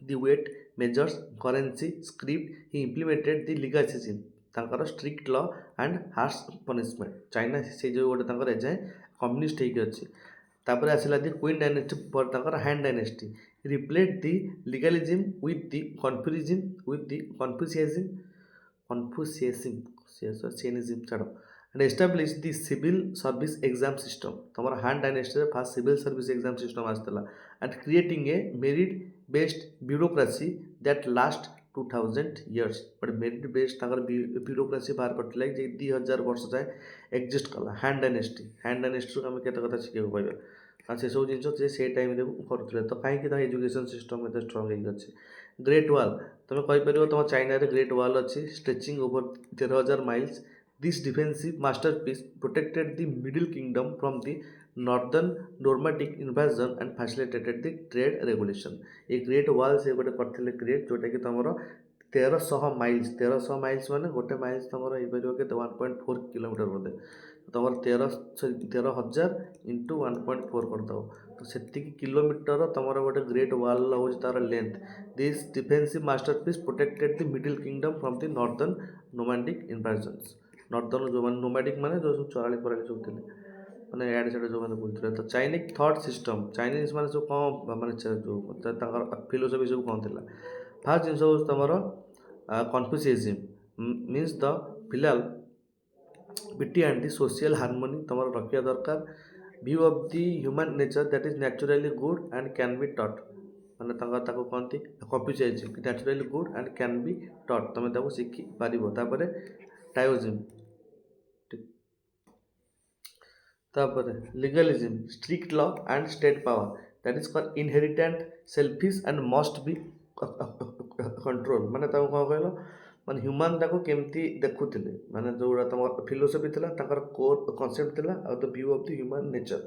the weight measures currency script he implemented the legalism तांकर strict law and harsh punishment China से जो गोटे एजाए कम्युनिस्ट होगी अच्छी। तापर आसला दी क्वीन डायनेस्टी पर तांकर Han dynasty replaced the legalism with the Confucianism with the Confucianism छाड़ and establish the civil service exam system तुम Han dynasty first civil service exam system आसला and creating a merit based bureaucracy that last 2000 years but merit based bureaucracy बाहर करते 2000 वर्ष जाए exist कला। Hand dynasty आम केत कथा शिखा पाइबा से सब जिन से टाइम करुले तो कहीं एजुकेशन सिस्टम एत स्ट्रंग अच्छे। ग्रेट वाल तुम कहीपर तुम चाइना ग्रेट वाल अच्छी stretching over 13,000 miles this defensive masterpiece protected the middle kingdom from the northern nomadic invasion and facilitated the trade regulation. ये ग्रेट वाल से गोटे करते क्रिएट जोटा कि तुम 1300 माइल्स माने गोटे माइल्स तुम हो 1.4 किलोमीटर बोधे तुम 13,000 इंटू 1.4 करदेव तो से किलोमीटर तुम गोटे ग्रेट वाल हूँ तार length. This defensive masterpiece protected the middle kingdom from the northern nomadic invasions. Northern जो मैंने नोमैडिक माने जो सब चराली पराली सब थे मैंने इे से जो मैंने बोलते तो चाइनिक थॉट सिस्टम चाइनीज मैंने सब कौन मैंने जो फिलोसफी सब कौन थी फास्ट जिन तुम कन्फ्यूसियज्म means the filial piety and the social harmony तुम रखा दरकार। View of the human nature that is naturally good and can be taught मैंने कहती Confucianism naturally good and can be taught तुम शिखी पार। Taoism legalism strict law and state power that is called inherent selfish and must be control माने कौन कहल माने human केमती देखुले माने जो तुम फिलोसफी था कोर कनसेप्ट था the view of the human nature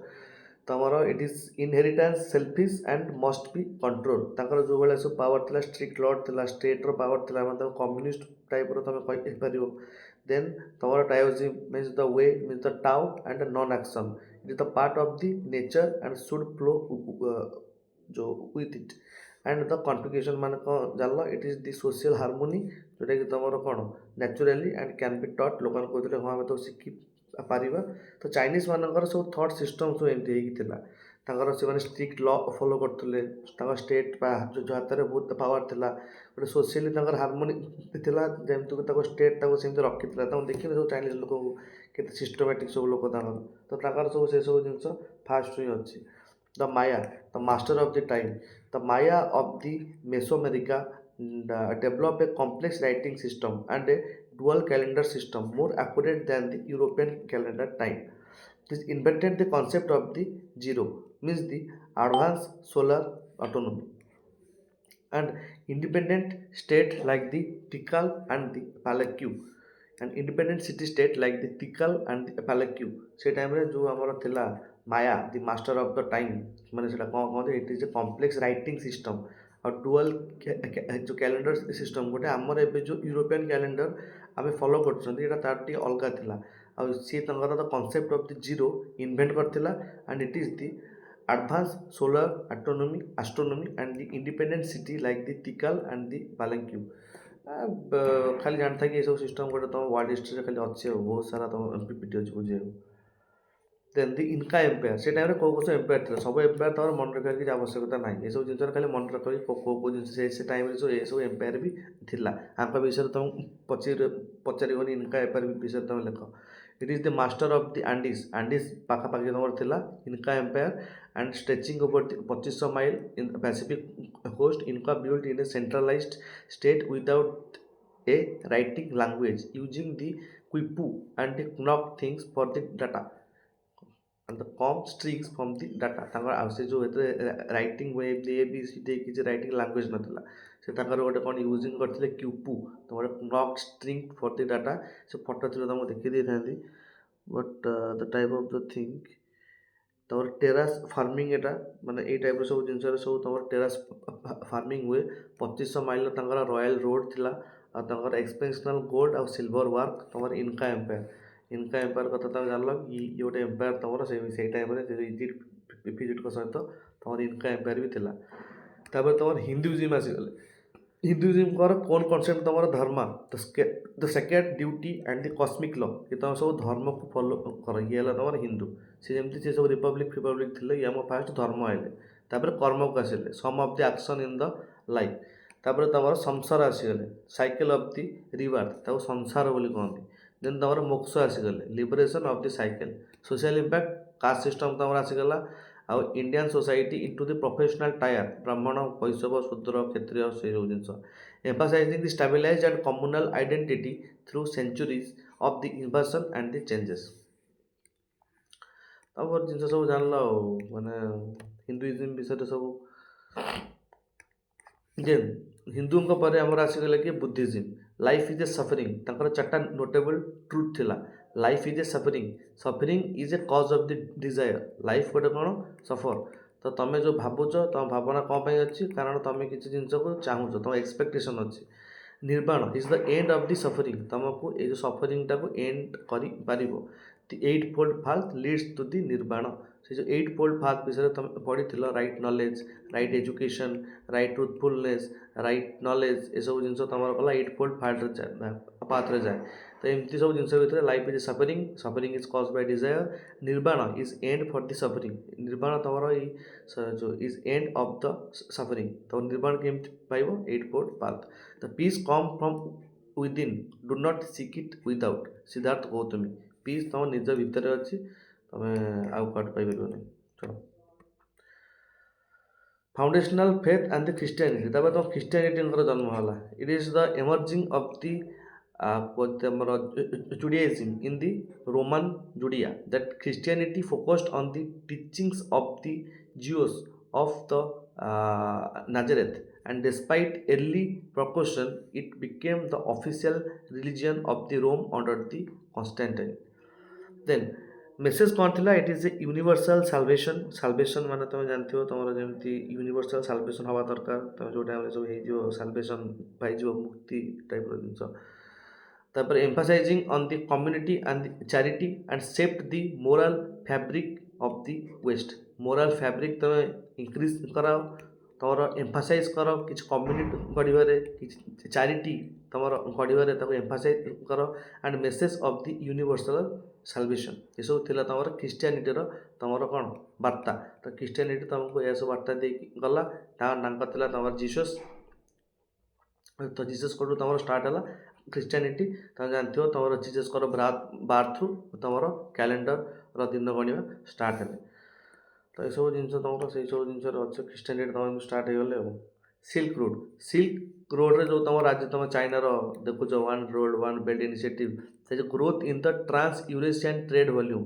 तुम it is inheritance selfish and must be control तांकर जो भाई सब पावर था स्ट्रिक्ट लॉ था स्टेट्र पावर था कम्युनिस्ट टाइप तुम कहीपर। देन तुम Taoism means the way means the Tao and non action it is the part of the nature and should flow जो with it and the contribution मान कौन जान it is the social harmony जोटा कि तुम कौन नेचुराली and can be taught लोक कहते हाँ आम तो शिखी पार। तो चाइनीज मानकर सब थॉट सिस्टम सब एमती से स्ट्रिक्ट लॉ फॉलो करते स्टेट जो हाथ में बहुत पावर था गोटे सोशली हार्मोनी जमीक स्टेट सेमती रखी देखिए सब चाइनीज लोक के सिस्टमेटिक सब लोक तो सब से सब जिन फास्ट ही अच्छी। The Maya the master of the time the Maya of the Mesoamerica develop a complex writing system and a dual calendar system more accurate than the European calendar time. This invented the concept of the zero, means the advanced solar autonomy, and independent state like the Tikal and the Palacu, and independent city state like the Tikal and the Palacu. से time रे जो हमर थिला Maya the master of the time माने सेटा कोन कोन it is a complex writing system और डुअल जो कैलेंडर सिस्टम गोटे हमर एबे जो यूरोपियन कैलेंडर आमे फॉलो करछन एटा तारटी अलगा थिला और सी तंगर the concept of the zero invent करथिला and it is the advanced solar astronomy and the independent city like the Tikal and the Palanque खाली जानता कि ये सब सिस्टम गोटे तुम वर्ल्ड हिस्ट्री खाली अच्छे हो बहुत सारा तुम पीपीटी अच्छे बुझे देन दी इनका एम्पायर से टाइम कौ कौ एम्पायर था सब एम्पायर तो मन रखा कि आवश्यकता ना ये सब जिन खाली मन रख कौ जिन से टाइम ये सब एम्पायर भी थिला आंका विषय तुम पचार इनका एम्पायर विषय तुम लेख it is the master of the Andes पाखापाखि तुम थिला Inca empire and stretching over the 2500 mile in the Pacific coast. Inca built in a centralized state without a writing language, using the quipu and the knock things for the data and the com streaks from the data. ତାଙ୍କର ଆଉ ସେ ଯେଉଁ ଏଥିରେ writing we A B C D କିଛି writing language ନଥିଲା ସେ ତାଙ୍କର ଗୋଟେ କ'ଣ ୟୁଜିଂ କରିଥିଲେ କ୍ୟୁପୁ ତ ଗୋଟେ knock string for the data ସେ ଫଟୋ ଥିଲେ ତୁମକୁ ଦେଖି ଦେଇଥାନ୍ତି but the type of the thing तमर टेरास फार्मिंग एटा माने ए टाइप सब जिनस सब तमर टेरास फार्मिंग हुए 2500 माइल तंगर रॉयल रोड थिला आ तंगर एक्सपेंशनल गोल्ड आ सिल्वर वर्क तमर इनका एम्पायर कथा तुम जानल ये गोटे एम्पायर तमर से टाइम इजिप्ट फिजिट को सहित तमर इनका एम्पायर भी थिला तापर तमर हिंदुइज्म आसीगले हिंदुइज्म कौन कॉन्सेप्ट तुम धर्म the second duty and the cosmic law कि तुम सब धर्म को फॉलो कर ये तुम हिंदू सी जमी से सब रिपब्लिक फिपब्लिक थे ये फास्ट धर्म आइले तापर कर्म को आसिले sum of the action in the life तापर तुम संसार आसीगले cycle of the rebirth samsara बोली कहते देन तुम मोक्ष आसीगले liberation of the cycle social impact caste system तुम आसीगला आउ Indian society into the professional tier Brahmin Vaishya Shudra Kshatriya से सब जिन emphasising the stabilised and communal identity through centuries of the inversion and the changes तब जिन सब जान माने हिंदुइज्म विषय सब देन हिंदू पर आमर आसीगला कि Buddhism life is a suffering तंकर चार्टा नोटेबल ट्रुथ थिला life is a suffering is a cause of the desire life गोटे कौन सफर तो तुम जो भावुच तुम भावना कौन पर अच्छी कारण तुम किसी जिन को चाहूच तुम एक्सपेक्टेशन अच्छी nirvana is the end of the suffering तुमको ये सफरिंग टाक एंड कर the 8 fold path leads to the nirvana से जो 8 फोल्ड पाथ विषय तुम पढ़ी right knowledge right education right truthfulness right knowledge ये सब जिन तुम गला 8 फोल्ड पाथ्रे जाए तो एमती सब जिन भर life is suffering is cause by desire nirvana is end for the suffering nirvana तुम जो is end of the suffering तो निर्वाण केमती पाइब 8 fold path the peace come from within do not seek it without Siddhartha गौतमी पीस तुम निज भितर अच्छी तुम आउ काट पाइबे चलो foundational faith and the Christianity तब तुम क्रिश्चियनिटी जन्म है it is the emerging of the जुडियाइज्म in the Roman Judea that Christianity focused on the teachings of the Jews of the Nazareth, and despite early precaution, it became the official religion of the Rome under the Constantine. Then message कौन थिला it is a universal salvation माने तुम जानथियो तुम जमती universal solvation हवा दरकार तुम जो टाइम सब हे साल्वेशन पाई मुक्ति टाइप जिनस तापर emphasising on the community and charity and shaped the moral fabric of the west moral fabric तुम इंक्रीज कराओ तुम एम्फासाइज कर कि कम्युनिटी गढ़वे कि चैरिटी तुम गढ़वे एम्फासाइज कर and message of the universal salvation ये सब थिला तुम क्रिश्चियनिटीर तुम कौन वार्ता तो क्रिश्चियनिटी तुमको यह सब वार्ता दे गला ना तुम जीसस तो जीसस को तुम स्टार्ट है क्रिश्चियनिटी तुम जानते हो तुम जीसस को बार्थ तुम कैलेंडर दिन गणवा स्टार्ट है तो ये सब जिन तुम से सब जिन अच्छे क्रिश्चियनिटी तुम स्टार्ट हो गले सिल्क ରୋଡ଼ରେ ଯେଉଁ ତୁମ ରାଜ୍ୟ ତୁମ ଚାଇନାର ଦେଖୁଛ one road one belt initiative, ସେ ଯେଉଁ growth in the trans Eurasian trade volume,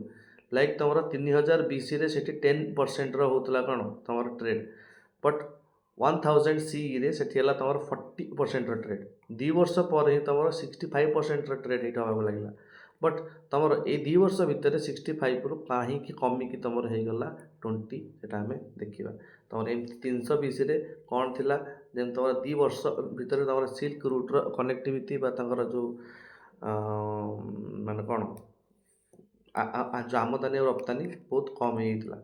like ତୁମର 3000 BCରେ ସେଠି 10%ର ହେଉଥିଲା କ'ଣ ତୁମର ଟ୍ରେଡ୍, ବଟ୍ 1000 CEରେ ସେଠି ହେଲା ତୁମର 40%ର ଟ୍ରେଡ୍। 2 ବର୍ଷ ପରେ ହିଁ ତୁମର 65%ର ଟ୍ରେଡ୍ ଏଇଟା ହେବାକୁ ଲାଗିଲା। ବଟ୍ ତୁମର ଏଇ 2 ବର୍ଷ ଭିତରେ 65ରୁ କାହିଁକି କମିକି ତୁମର ହେଇଗଲା 20, ସେଟା ଆମେ ଦେଖିବା। ତୁମର ଏମିତି 300 BCରେ କ'ଣ ଥିଲା, ଯେମିତି ତୁମର 2 ବର୍ଷ ଭିତରେ ତୁମର ସିଲ୍କ ରୁଟ୍ର କନେକ୍ଟିଭିଟି ବା ତାଙ୍କର ଯେଉଁ ମାନେ କ'ଣ ଯେଉଁ ଆମଦାନୀ ଆଉ ରପ୍ତାନି ବହୁତ କମ୍ ହେଇଯାଇଥିଲା।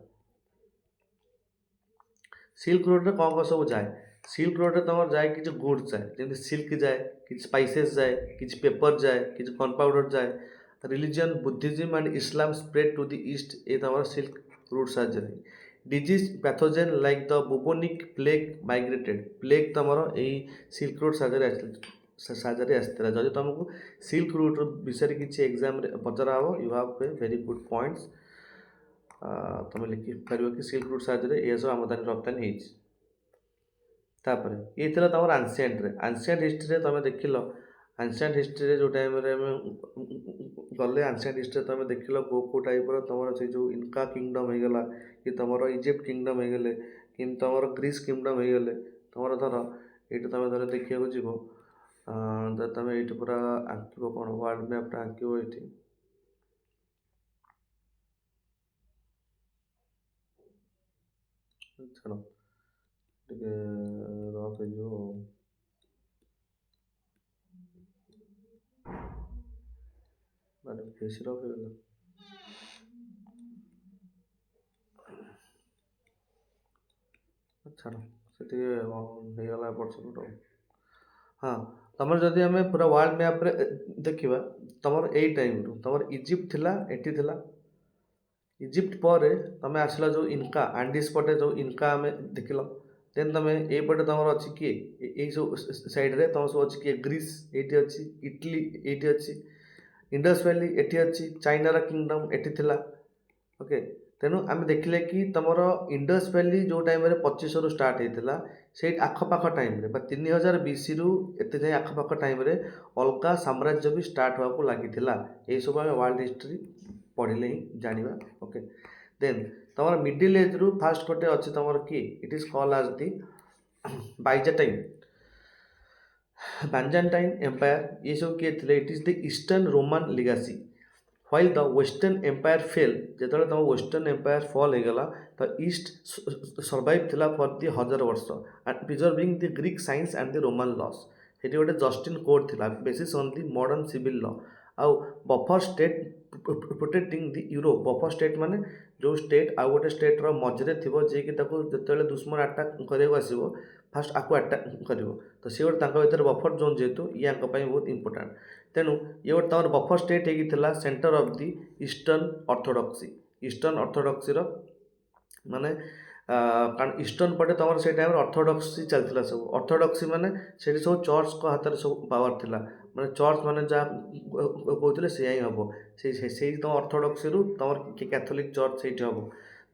ସିଲ୍କ ରୋଡ଼ରେ କ'ଣ କ'ଣ ସବୁ ଯାଏ? ସିଲ୍କ ରୋଡ଼ରେ ତୁମର ଯାଏ କିଛି ଗୁଡ୍ସ ଯାଏ, ଯେମିତି ସିଲ୍କ ଯାଏ, କିଛି ସ୍ପାଇସେସ୍ ଯାଏ, କିଛି ପେପର ଯାଏ, କିଛି କନପାଉଡ଼ର ଯାଏ। Religion Buddhism and Islam spread to the east, ଏ ତୁମର ସିଲ୍କ ରୁଟ୍ ସାହାଯ୍ୟରେ। Disease pathogen like the bubonic plague migrated, plague ତୁମର ଏଇ ସିଲ୍କ ରୁଟ୍ ସାହାଯ୍ୟରେ ଆସିଥିଲା। ଯଦି ତୁମକୁ ସିଲ୍କ ରୁଟ୍ ବିଷୟରେ କିଛି ଏକ୍ଜାମ୍ରେ ପଚରା ହେବ, you have a very good points, ତୁମେ ଲେଖିପାରିବ କି ସିଲ୍କ ରୁଟ୍ ସାହାଯ୍ୟରେ ଏସବୁ ଆମଦାନୀ ରପ୍ତାନି ହେଇଛି। ତାପରେ ଇଏ ଥିଲା ତୁମର ଆନ୍ସିଏଣ୍ଟରେ। ଆନ୍ସିଏଣ୍ଟ ହିଷ୍ଟ୍ରିରେ ତୁମେ ଦେଖିଲ, ଆନ୍ସିଏଣ୍ଟ ହିଷ୍ଟ୍ରିରେ ଯେଉଁ ଟାଇମ୍ରେ ଆମେ ଗଲେ, ଆନ୍ସିଏଣ୍ଟ ହିଷ୍ଟ୍ରିରେ ତୁମେ ଦେଖିଲ କେଉଁ ଟାଇପ୍ର ତୁମର ସେ ଯେଉଁ ଇନକା କିଙ୍ଗଡ଼ମ୍ ହେଇଗଲା, କି ତୁମର ଇଜିପ୍ଟ କିଙ୍ଗଡ଼ମ୍ ହେଇଗଲେ, କି ତୁମର ଗ୍ରୀସ୍ କିଙ୍ଗଡ଼ମ୍ ହେଇଗଲେ। ତୁମର ଧର ଏଇଠି ତୁମେ ଧର ଦେଖିବାକୁ ଯିବ, ତୁମେ ଏଇଠି ପୁରା ଆଙ୍କିବ କ'ଣ ୱାର୍ଲଡ଼ ମ୍ୟାପ୍ଟା ଆଙ୍କିବ ଏଇଠି। ଛାଡ଼ ଟିକେ ରଫ୍ ହେଇଯିବ, ମାନେ ବେଶୀ ରଫ୍ ହେଇଗଲା। ଛାଡ଼ ସେ ଟିକେ ହେଇଗଲା ଏପଟ ସେପଟ। ହଁ, ତୁମର ଯଦି ଆମେ ପୁରା ୱାର୍ଲଡ଼ ମ୍ୟାପ୍ରେ ଦେଖିବା, ତୁମର ଏଇ ଟାଇମ୍ରୁ ତୁମର ଇଜିପ୍ଟ ଥିଲା, ଏଠି ଥିଲା। ଇଜିପ୍ଟ ପରେ ତୁମେ ଆସିଲା ଯେଉଁ ଇନକା, ଆଣ୍ଡିସ୍ ପଟେ ଯେଉଁ ଇନକା ଆମେ ଦେଖିଲ। ଦେନ୍ ତୁମେ ଏଇପଟେ ତୁମର ଅଛି କିଏ, ଏଇ ସବୁ ସାଇଡ଼୍ରେ ତୁମର ସବୁ ଅଛି କିଏ, ଗ୍ରୀସ୍ ଏଇଠି ଅଛି, ଇଟାଲୀ ଏଇଠି ଅଛି, ଇଣ୍ଡସ୍ ଭ୍ୟାଲି ଏଠି ଅଛି, ଚାଇନାର କିଙ୍ଗଡ଼ମ୍ ଏଠି ଥିଲା। ଓକେ, ତେଣୁ ଆମେ ଦେଖିଲେ କି ତୁମର ଇଣ୍ଡସ୍ ଭ୍ୟାଲି ଯେଉଁ ଟାଇମ୍ରେ 2500ରୁ ଷ୍ଟାର୍ଟ ହେଇଥିଲା, ସେଇ ଆଖପାଖ ଟାଇମ୍ରେ ବା 3000 BCରୁ ଏତେ ଯାଏଁ ଆଖପାଖ ଟାଇମ୍ରେ ଅଲଗା ସାମ୍ରାଜ୍ୟ ବି ଷ୍ଟାର୍ଟ ହେବାକୁ ଲାଗିଥିଲା। ଏଇସବୁ ଆମେ ୱାର୍ଲଡ଼ ହିଷ୍ଟ୍ରି ପଢ଼ିଲେ ହିଁ ଜାଣିବା। ଓକେ, ଦେନ୍ ତୁମର ମିଡ଼ିଲ୍ ଏଜ୍ରୁ ଫାଷ୍ଟ ଗୋଟେ ଅଛି ତୁମର କିଏ, it is call as the Byzantine empire. ଏସବୁ କିଏ ଥିଲେ, it is the eastern Roman legacy. While the western empire fell, ଯେତେବେଳେ ତୁମ ୱେଷ୍ଟର୍ନ ଏମ୍ପାୟାର ଫଲ୍ ହେଇଗଲା, ତ ଇଷ୍ଟ ସର୍ଭାଇଭ୍ ଥିଲା ଫର୍ ଦି 1000 ବର୍ଷ, and preserving the Greek science and the Roman laws. ସେଠି ଗୋଟେ ଜଷ୍ଟିନ୍ କୋଡ୍ ଥିଲା basis on the modern civil law. ଆଉ buffer state protecting the Europe. Buffer state ମାନେ ଯେଉଁ ଷ୍ଟେଟ୍ ଆଉ ଗୋଟେ ଷ୍ଟେଟ୍ର ମଝିରେ ଥିବ, ଯିଏକି ତାକୁ ଯେତେବେଳେ ଦୁଶ୍ମନ ଆଟାକ୍ କରିବାକୁ ଆସିବ, ଫାଷ୍ଟ ଆକୁ ଆଟାକ୍ କରିବ। ତ ସିଏ ଗୋଟେ ତାଙ୍କ ଭିତରେ ବଫର ଜୋନ୍, ଯେହେତୁ ଇଏ ଆଙ୍କ ପାଇଁ ବହୁତ ଇମ୍ପୋର୍ଟାଣ୍ଟ। ତେଣୁ ଇଏ ଗୋଟେ ତୁମର ବଫର ଷ୍ଟେଟ୍ ହେଇକି ଥିଲା centre of the eastern orthodoxy. Eastern ଅର୍ଥୋଡକ୍ସିର ମାନେ କାରଣ ଇଷ୍ଟର୍ନ ପଟେ ତୁମର ସେଇ ଟାଇମ୍ରେ ଅର୍ଥୋଡକ୍ସି ଚାଲିଥିଲା ସବୁ। ଅର୍ଥୋଡକ୍ସି ମାନେ ସେଠି ସବୁ ଚର୍ଚ୍ଚଙ୍କ ହାତରେ ସବୁ ପାୱାର ଥିଲା, ମାନେ ଚର୍ଚ୍ଚ ମାନେ ଯାହା କହୁଥିଲେ ସେଇଆ ହିଁ ହେବ। ସେଇ ତୁମ ଅର୍ଥୋଡକ୍ସିରୁ ତୁମର କ୍ୟାଥୋଲିକ୍ ଚର୍ଚ୍ଚ ସେଇଠି ହେବ।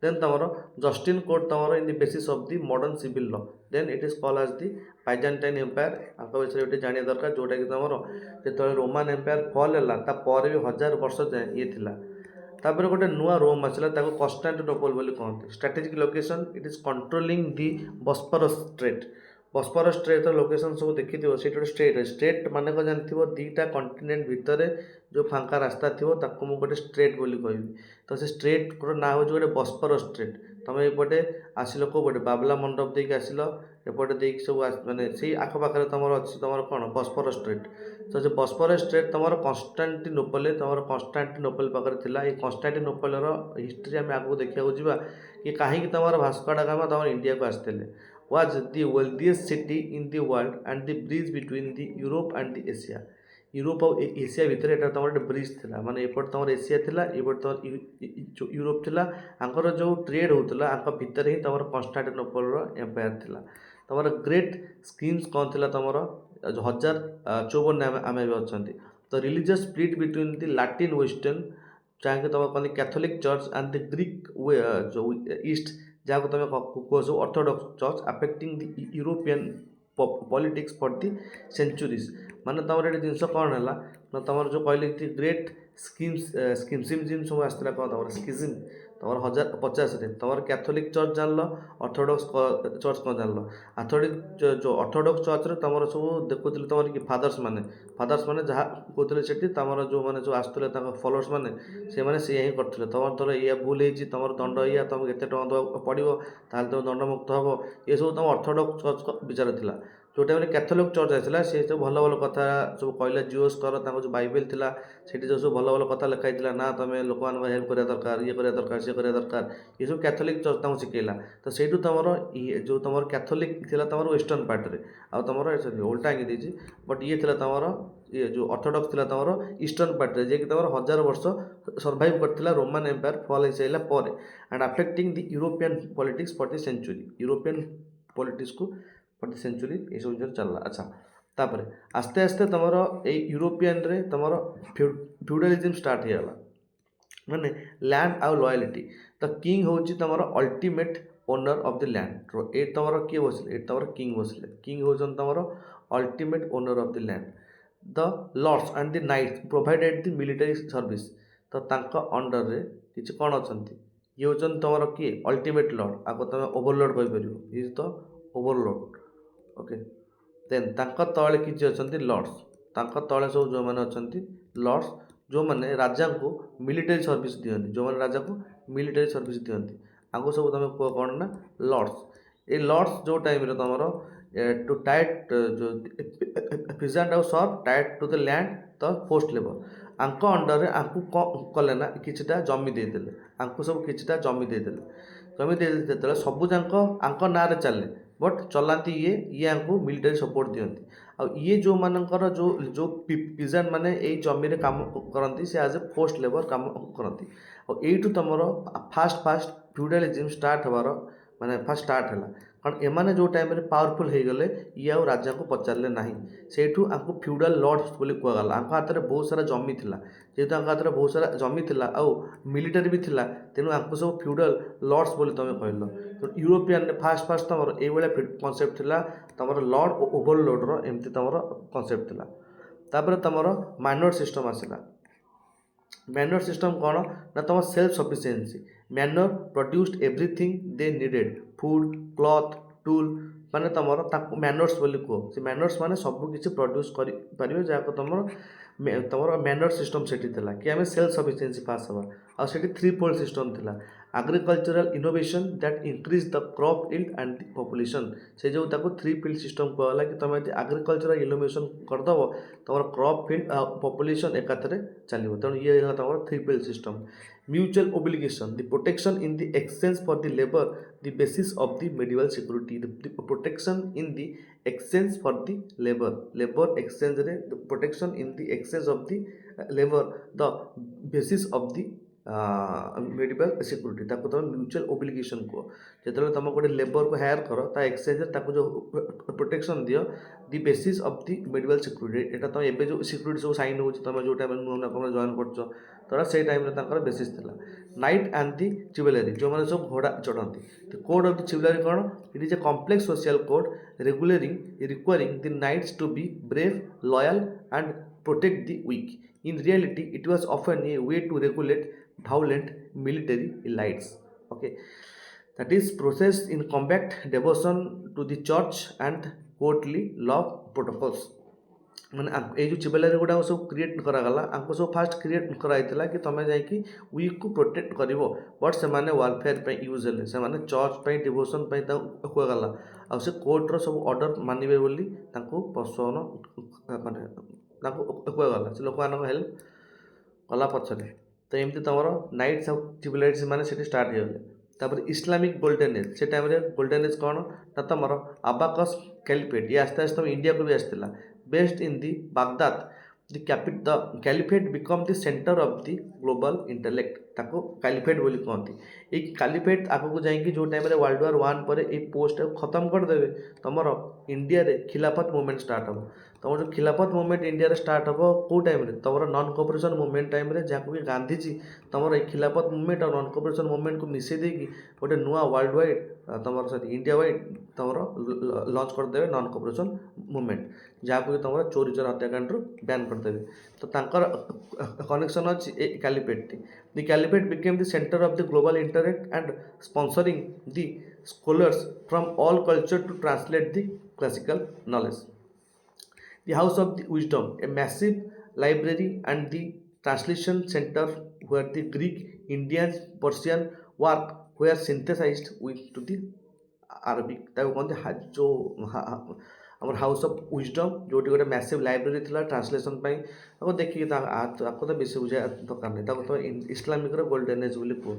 ଦେନ୍ ତୁମର ଜଷ୍ଟିନ୍ କୋଡ୍ ତୁମର in the basis of the modern civil law. Then it is call as the Byzantine empire. ଆଙ୍କ ବିଷୟରେ ଗୋଟେ ଜାଣିବା ଦରକାର, ଯେଉଁଟାକି ତୁମର ଯେତେବେଳେ ରୋମାନ ଏମ୍ପାୟାର ଫଲ୍ ହେଲା, ତାପରେ ବି 1000 ବର୍ଷ ଯାଏଁ ଇଏ ଥିଲା। ତାପରେ ଗୋଟେ ନୂଆ ରୋମ୍ ଆସିଲା, ତାକୁ କନଷ୍ଟାଣ୍ଟିନୋପଲ୍ ବୋଲି କହନ୍ତି। Strategic location, it is controlling the Bosphorus strait. Bosphorus ଷ୍ଟ୍ରେଟ୍ର ଲୋକେସନ୍ ସବୁ ଦେଖିଥିବ, ସେଇଠି ଗୋଟେ ଷ୍ଟ୍ରେଟ୍ ମାନେ କ'ଣ ଜାଣିଥିବ, ଦୁଇଟା କଣ୍ଟିନେଣ୍ଟ ଭିତରେ ଯେଉଁ ଫାଙ୍କା ରାସ୍ତା ଥିବ, ତାକୁ ମୁଁ ଗୋଟେ ଷ୍ଟ୍ରେଟ୍ ବୋଲି କହିବି। ତ ସେ ଷ୍ଟ୍ରେଟ୍ର ନାଁ ହେଉଛି ଗୋଟେ ବସ୍ଫରସ୍ ଷ୍ଟ୍ରେଟ୍। ତୁମେ ଏପଟେ ଆସିଲ କେଉଁ ପଟେ, ବାବଲା ମଣ୍ଡପ ଦେଇକି ଆସିଲ, ଏପଟେ ଦେଇକି ସବୁ ମାନେ ସେଇ ଆଖପାଖରେ ତୁମର ଅଛି ତୁମର କ'ଣ ବସ୍ଫରସ୍ ଷ୍ଟ୍ରେଟ୍। ତ ସେ ବସ୍ଫରସ୍ ଷ୍ଟ୍ରେଟ୍ ତୁମର କନଷ୍ଟାଣ୍ଟିନୋପଲ୍ ପାଖରେ ଥିଲା। ଏଇ କନଷ୍ଟାଣ୍ଟିନୋପଲ୍ର ହିଷ୍ଟ୍ରି ଆମେ ଆଗକୁ ଦେଖିବାକୁ ଯିବା, କି କାହିଁକି ତୁମର ଭାସ୍କୋ ଡା ଗାମା ତୁମର ଇଣ୍ଡିଆକୁ ଆସିଥିଲେ। Was the wealthiest city in the world and the bridge between the Europe and the Asia. Europe ଆଉ ଏସିଆ ଭିତରେ ଏଇଟା ତୁମର ଗୋଟେ ବ୍ରିଜ୍ ଥିଲା, ମାନେ ଏପଟେ ତୁମର ଏସିଆ ଥିଲା, ଏପଟେ ତୁମର ୟୁରୋପ ଥିଲା। ଆଙ୍କର ଯେଉଁ ଟ୍ରେଡ୍ ହେଉଥିଲା, ଆଙ୍କ ଭିତରେ ହିଁ ତୁମର କନଷ୍ଟାଣ୍ଟିନୋପଲ୍ର ଏମ୍ପାୟାର ଥିଲା। ତୁମର ଗ୍ରେଟ୍ ସ୍କିମ୍ସ କ'ଣ ଥିଲା, ତୁମର 1054 ଆମେ ଏବେ ଅଛନ୍ତି। ତ religious split between the Latin western, ଯାହାକି ତୁମେ କହନ୍ତି Catholic church, and the Greek ଯେଉଁ ଇଷ୍ଟ, ଯାହାକୁ ତୁମେ କୁହ ସବୁ Orthodox church, affecting the European politics for the centuries माने तमर ये जिनस कौन है ना तमर जो कहले ग्रेट स्किम्स जिन सब आसला कौन तमर स्किज्म तमर 1050 तमर कैथोलिक चर्च जान ऑर्थोडॉक्स चर्च कौन जान जो ऑर्थोडॉक्स चर्च रे तमर सब देखुले तमर कि फादर्स माने जहाँ कहते सेठी तमर जो माने जो आसुले फॉलोअर्स माने से माने से ही करथिले तमर धर या भूल होईची तमर दंड या तुमको केते टଙ୍କା दवा पड़िबो ताल तुम दंडमुक्त हबो ये सब तुम ऑर्थोडॉक्स चर्च को विचार थिला जो टाइम कैथोलिक चर्च आसला से सब भल भल कथा सब कहला जिओस कर जो बाइबल थिला सेठी जो सब भल भल कथा लिखाई ना तुम लोक मान हेल्प करा दरकार ये करा दरकार से करा दरकार ये सब कैथोलिक चर्च तुमको शिखेला तो सेठू तुम जो तुम कैथोलिक थिला तुम वेस्टर्न पार्ट रे आ तुम उल्टा आंगी देछि बट ये थिला तुम ये जो ऑर्थोडॉक्स थिला तुम ईस्टर्न पार्ट रे जे कि तुम 1000 वर्ष सर्वाइव करथिला रोमन एम्पायर फॉल हो साइला पर and affecting the European politics for the century European politics को फॉर द सेंचुरी ये सब जिन चलला अच्छा तापर आस्ते आस्ते तुम यूरोपियन रे तुम फ्यूडलिज्म स्टार्ट हो गला माने लैंड आउ लॉयल्टी तो किंग होची तुम ultimate owner of the land ए तुम किए बसले ये तुम किंग होचन तुम ultimate owner of the land the lords and the knights provided the military service तो तांका अंडर रे किछि कोन अछंती ये होचन तुम किए अल्टीमेट लॉर्ड आको तुम ओवरलॉर्ड कहि परियो is the overlord okay then तांका तळे किछि अछंती लॉर्ड्स तांका तळे सब जो माने अछंती लॉर्ड्स जो माने राजा को मिलिटरी सर्विस दियंती जो माने राजा को मिलिटरी सर्विस दियंती आगो सब तुम कौन ना लॉर्ड्स ये लॉर्ड्स जो टाइम रे तुमरो टू टाइट जो फिजेंट आउ serf tied to the land the post level आंको अंडर रे आंको कले ना किछटा जमी दे देले आंको सब किछटा जमी दे देले जमी दे देते सबू जांको आंको ना रे चले बट चलाती ये आंको मिलिटरी सपोर्ट दियंती आ ये जो मानकर जो पिजेंट माने ए जमी रे काम करंती से एज ए पोस्ट लेवल काम करंती और एठू तुमरो फास्ट फ्यूडलिज्म स्टार्ट हबार माने फास्ट स्टार्ट है कारण एमाने जो टाइम रे पावरफुल हो गले ये आ राजा को पचारे ना सेठू आंको फ्यूडल लॉर्ड्स बोली कहगला आंको हाथ में बहुत सारा जमी थिला जेहेतु आंको हाथ में बहुत सारा जमी थिला आउ मिलिटरी भी थिला तेणु आंको सब फ्यूडल लॉर्ड्स बोली तुम कहल तो यूरोपियन फास्ट तुम ये कनसेप्ट थिला तुम लॉर्ड और ओवरलॉर्ड रो एमती तुम कनसेप्ट थिला तापर तुम माइनर सिस्टम आसला मैनर सिस्टम कौन ना तुम self sufficiency manner produced everything they needed food cloth tool माने तुम मैनर्स बोली कह से मैनर्स माने सब किसी प्रोड्यूस कर जहाँ तुम मैनर सिस्टम से कि आम सेल्फ सफिशिएंसी पास हवा आ थ्री फोल्ड सिस्टम थिला agricultural innovation that increase the crop yield and the population से जो थ्री फील्ड सिस्टम कहला कि तुम एग्रीकल्चरल इनोवेशन करदेव तुम क्रॉप फील्ड पॉपुलेशन एकाथरे चलो तेणु ये तुम three field system mutual obligation the protection in the exchange for the labour the basis of the medieval security the protection in the exchange for the labour exchange रे the protection in the exchange of the labour the basis of the medieval security ताको तुम mutual obligation कह जो तुम गोटे labour को higher कर ता एक्सचेंज जो प्रोटेक्शन दियो the basis of the medieval security एटा तुम एबे जो सिक्योरिटी सब साइन हो तुम जो टाइम नुआ जॉइन कर तो से टाइम बेसिस था नाइट एंड दि चिवेलरी जो मैंने सब घोड़ा चढ़ती कोड ऑफ द चिवेलरी कौन it is a complex social code regulating requiring the knights to be brave loyal and protect the weak in reality it was often a way to regulate violent military elites okay that is processed in combat devotion to the church and courtly law protocols माने ये जो चिवेलरी गुड़ा सब create करागला आंको सब fast create कराइला कि तुम जाकि week को प्रोटेक्ट कर बट से वालफेयर यूज हेले से चर्च डिवोशन कहगला आ से कोर्टर सब ऑर्डर मानवे बोली प्रोत्साहन माने कहगला से लोक मान हेल्प कला पछरे तो एमती तुम नाइट्स चिविलाइजेशन माने से स्टार्ट हो गले तापर इस्लामिक गोल्डन एज से टाइम गोल्डन एज कौन ना तुम अबाकस कैलिफेट ये आस्ते आस्ते इंडिया को भी आसला based in the Baghdad the caliphate become the centre of the global intellect ତାକୁ କାଲିଫେଟ୍ ବୋଲି କହନ୍ତି। ଏଇ କାଲିଫେଟ୍ ଆଗକୁ ଯାଇକି ଯେଉଁ ଟାଇମ୍ରେ World War I ପରେ ଏଇ ପୋଷ୍ଟଟାକୁ ଖତମ କରିଦେବେ, ତମର ଇଣ୍ଡିଆରେ ଖିଲାଫତ ମୁଭମେଣ୍ଟ ଷ୍ଟାର୍ଟ ହେବ। ତମର ଯେଉଁ ଖିଲାଫତ ମୁଭମେଣ୍ଟ ଇଣ୍ଡିଆରେ ଷ୍ଟାର୍ଟ ହେବ କେଉଁ ଟାଇମ୍ରେ, ତମର ନନ୍ କୋପରେସନ୍ ମୁଭମେଣ୍ଟ ଟାଇମ୍ରେ, ଯାହାକୁ କି ଗାନ୍ଧିଜୀ ତମର ଏଇ ଖିଲାଫତ ମୁଭମେଣ୍ଟ ଆଉ ନନ୍ କୋପରେସନ୍ ମୁଭମେଣ୍ଟକୁ ମିଶାଇ ଦେଇକି ଗୋଟେ ନୂଆ ୱାର୍ଲଡ ୱାଇଡ୍ ତମର ଇଣ୍ଡିଆ ୱାଇଡ୍ ତମର ଲଞ୍ଚ କରିଦେବେ ନନ୍ କୋପରେସନ୍ ମୁଭମେଣ୍ଟ, ଯାହାକୁ କି ତମର ଚୋରି ଚୋର ହତ୍ୟାକାଣ୍ଡରୁ ବ୍ୟାନ୍ କରିଦେବେ। ତ ତାଙ୍କର କନେକ୍ସନ୍ ଅଛି ଏ କାଲିଫେଟ୍ଟି। ଦି କାଲିଫେଟ୍ became the center of the global interact and sponsoring the scholars from all culture to translate the classical knowledge. The House of the Wisdom, a massive library and the translation center where the Greek, Indian, Persian work were synthesized into the Arabic। ତାକୁ କହନ୍ତି ଯେଉଁ ଆମର house of ୱିଜଡ଼ମ୍, ଯେଉଁଠି ଗୋଟେ ମ୍ୟାସିଭ୍ library ଥିଲା translation ପାଇଁ। ତାକୁ ଦେଖିକି ତାକୁ ତ ବେଶୀ ବୁଝିବା ଦରକାର ନାହିଁ, ତାକୁ ତ ଇସଲାମିକର ଗୋଲ୍ଡେନ୍ ଏଜ୍ ବୋଲି କୁହ।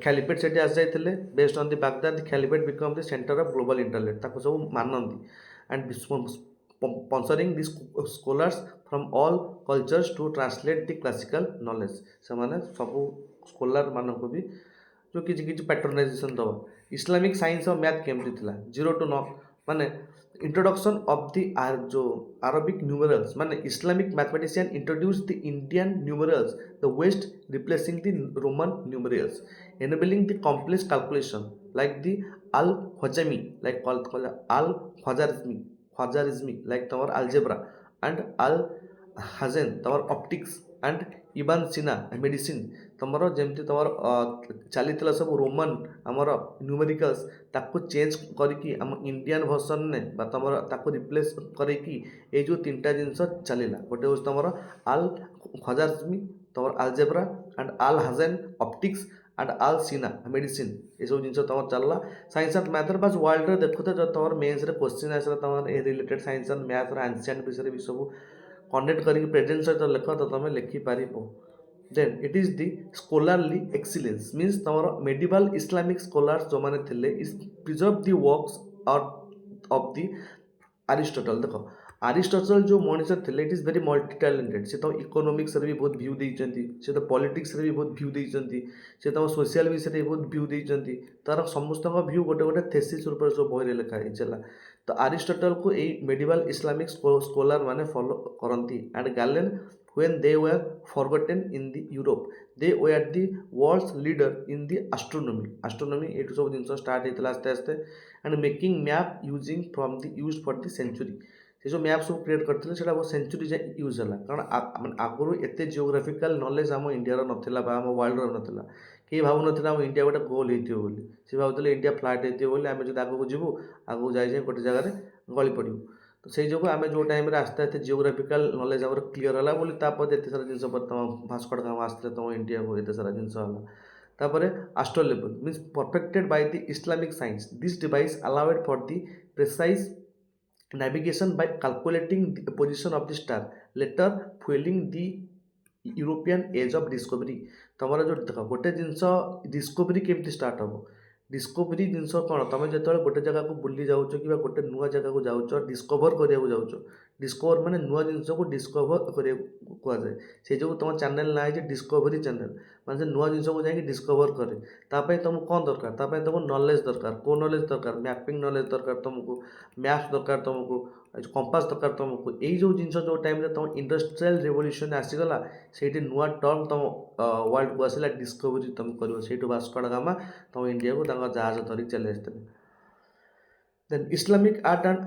ଖ୍ୟାଲିଫେଟ୍ ସେଠି ଆସିଯାଇଥିଲେ, based on the Baghdad the caliphate become the centre of global internet, ତାକୁ ସବୁ ମାନନ୍ତି। And sponsoring the scholars from all cultures to translate the classical knowledge. ସେମାନେ ସବୁ ସ୍କୋଲାର ମାନଙ୍କୁ ବି ଯେଉଁ କିଛି କିଛି ପାଟ୍ରୋନାଇଜେସନ୍ ଦେବ। ଇସଲାମିକ୍ ସାଇନ୍ସ ଆଉ ମ୍ୟାଥ୍ କେମିତି ଥିଲା, 0 to 9 ମାନେ introduction of the Arabic numerals, ମାନେ Islamic mathematician introduced the Indian numerals, the West replacing the Roman numerals, enabling the complex calculation like the al-Khwarizmi, like called al-Khwarizmi like our algebra, and al-Hazen our optics, and Ibn Sina medicine। ତମର ଯେମିତି ତମର ଚାଲିଥିଲା ସବୁ Roman ଆମର ନ୍ୟୁମେରିକାଲ୍ସ, ତାକୁ change କରିକି ଆମ Indian ଭର୍ସନରେ ବା ତମର ତାକୁ ରିପ୍ଲେସ୍ କରିକି ଏଇ ଯେଉଁ ତିନିଟା ଜିନିଷ ଚାଲିଲା, ଗୋଟେ ହେଉଛି ତମର ଆଲ୍ ଖୱାରିଜ୍ମି, ତମର algebra, and al Hazen optics, and al Sina medicine. ଏସବୁ ଜିନିଷ ତମର ଚାଲିଲା ସାଇନ୍ସ ଆଣ୍ଡ ମ୍ୟାଥର। ବାସ୍ ୱାର୍ଲଡରେ ଦେଖୁଛ ଯଦି ତମର ମେନ୍ସରେ କ୍ୱେଶ୍ଚିନ୍ ଆସିଲା ତମର ଏ ରିଲେଟେଡ୍ ସାଇନ୍ସ ଆଣ୍ଡ ମ୍ୟାଥର ଆନ୍ସିଏଣ୍ଟ ବିଷୟରେ ବି ସବୁ କନେକ୍ଟ କରିକି ପ୍ରେଜେଣ୍ଟ ସହିତ ଲେଖ ତ ତମେ ଲେଖିପାରିବ। Then it is the scholarly excellence, means ତମର ମେଡିଭାଲ ଇସଲାମିକ ସ୍କୋଲାର୍ସ ଯେଉଁମାନେ ଥିଲେ is preserve the works of the Aristotle. ଦେଖ ଆରିଷ୍ଟଟଲ ଯେଉଁ ମଣିଷ ଥିଲେ it is very multi talented. ସେ ତ ଇକୋନୋମିକ୍ସରେ ବି ବହୁତ ଭ୍ୟୁ ଦେଇଛନ୍ତି, ସେ ତ ପଲିଟିକ୍ସରେ ବି ବହୁତ ଭ୍ୟୁ ଦେଇଛନ୍ତି, ସେ ତମ ସୋସିଆଲ ବିଷୟରେ ବି ବହୁତ ଭ୍ୟୁ ଦେଇଛନ୍ତି। ତାର ସମସ୍ତଙ୍କ ଭ୍ୟୁ ଗୋଟେ ଗୋଟେ ଥେସିସ୍ ରୂପରେ ସବୁ ବହିରେ ଲେଖା ହେଇଛି ହେଲା। ତ ଆରିଷ୍ଟଟଲକୁ ଏଇ ମେଡିଭାଲ ଇସଲାମିକ ସ୍କୋଲାର ମାନେ ଫଲୋ କରନ୍ତି। And Galen when they were forgotten in the Europe, they were the world's leader in the astronomy ଏଠୁ ସବୁ ଜିନିଷ ଷ୍ଟାର୍ଟ ହେଇଥିଲା ଆସ୍ତେ ଆସ୍ତେ। and making map using from the used for the century, ସେ ଯେଉଁ ମ୍ୟାପ୍ ସବୁ କ୍ରିଏଟ୍ କରିଥିଲେ ସେଇଟା ବହୁତ ସେଞ୍ଚୁରୀ ଯାଏ ୟୁଜ୍ ହେଲା। କାରଣ ମାନେ ଆଗରୁ ଏତେ ଜିଓଗ୍ରାଫିକାଲ ନଲେଜ ଆମ ଇଣ୍ଡିଆର ନଥିଲା ବା ଆମ ୱାର୍ଲଡର ନଥିଲା। କେହି ଭାବୁନଥିଲେ ଆମ ଇଣ୍ଡିଆ ଗୋଟେ ଗୋଲ୍ ହେଇଥିବ ବୋଲି, ସେ ଭାବୁଥିଲେ ଇଣ୍ଡିଆ ଫ୍ଲାଟ୍ ହେଇଥିବ ବୋଲି, ଆମେ ଯଦି ଆଗକୁ ଯିବୁ ଆଗକୁ ଯାଇ ଗୋଟେ ଜାଗାରେ ଗଳି ପଡ଼ିବୁ। ତ ସେଇ ଯୋଗୁଁ ଆମେ ଯେଉଁ ଟାଇମ୍ରେ ଆସ୍ତେ ଆସ୍ତେ ଜିଓଗ୍ରାଫିକାଲ ନଲେଜ ଆମର କ୍ଲିୟର ହେଲା ବୋଲି ତାପରେ ଏତେ ସାରା ଜିନିଷ ପରେ ତମ ଭାସ୍କୋ ଡା ଗାମା ଆସିଥିଲେ ତମ ଇଣ୍ଡିଆକୁ, ଏତେ ସାରା ଜିନିଷ ହେଲା। ତାପରେ astrolabe means perfected by the Islamic science, this device allowed for the precise navigation by calculating the position of the star, later fueling the European age of Discovery. ତମର ଯେଉଁ ଦେଖ ଗୋଟେ ଜିନିଷ ଡିସ୍କୋଭରି କେମିତି ଷ୍ଟାର୍ଟ ହେବ, ଡିସ୍କୋଭରି ଜିନିଷ କ'ଣ, ତମେ ଯେତେବେଳେ ଗୋଟେ ଜାଗାକୁ ବୁଲି ଯାଉଛ କିମ୍ବା ଗୋଟେ ନୂଆ ଜାଗାକୁ ଯାଉଛ, ଡିସ୍କଭର କରିବାକୁ ଯାଉଛ, ଡିସ୍କଭର ମାନେ ନୂଆ ଜିନିଷକୁ ଡିସ୍କଭର କରିବାକୁ କୁହାଯାଏ। ସେଇ ଯୋଗୁଁ ତମ ଚ୍ୟାନେଲ୍ ନାଁ ହେଇଛି ଡିସ୍କଭରି ଚ୍ୟାନେଲ୍, ମାନେ ସେ ନୂଆ ଜିନିଷକୁ ଯାଇକି ଡିସ୍କଭର କରେ। ତା ପାଇଁ ତମକୁ କ'ଣ ଦରକାର, ତା ପାଇଁ ତମକୁ ନଲେଜ ଦରକାର। କେଉଁ ନଲେଜ ଦରକାର, ମ୍ୟାପିଂ ନଲେଜ ଦରକାର ତମକୁ, ମ୍ୟାପ୍ସ ଦରକାର ତମକୁ, କମ୍ପାସ ଦରକାର ତମକୁ। ଏଇ ଯେଉଁ ଜିନିଷ ଯେଉଁ ଟାଇମ୍ରେ ତମ ଇଣ୍ଡଷ୍ଟ୍ରିଆଲ ରେଭଲ୍ୟୁସନ୍ ଆସିଗଲା, ସେଇଠି ନୂଆ ଟର୍ମ ତମ ୱାର୍ଲଡକୁ ଆସିଲା, ଡିସ୍କଭରି ତମେ କରିବ। ସେଇଠୁ ଭାସ୍କୋ ଡା ଗାମା ତମ ଇଣ୍ଡିଆକୁ ତାଙ୍କ ଜାହାଜ ଧରିକି ଚାଲି ଆସିଥିଲେ। Then Islamic art and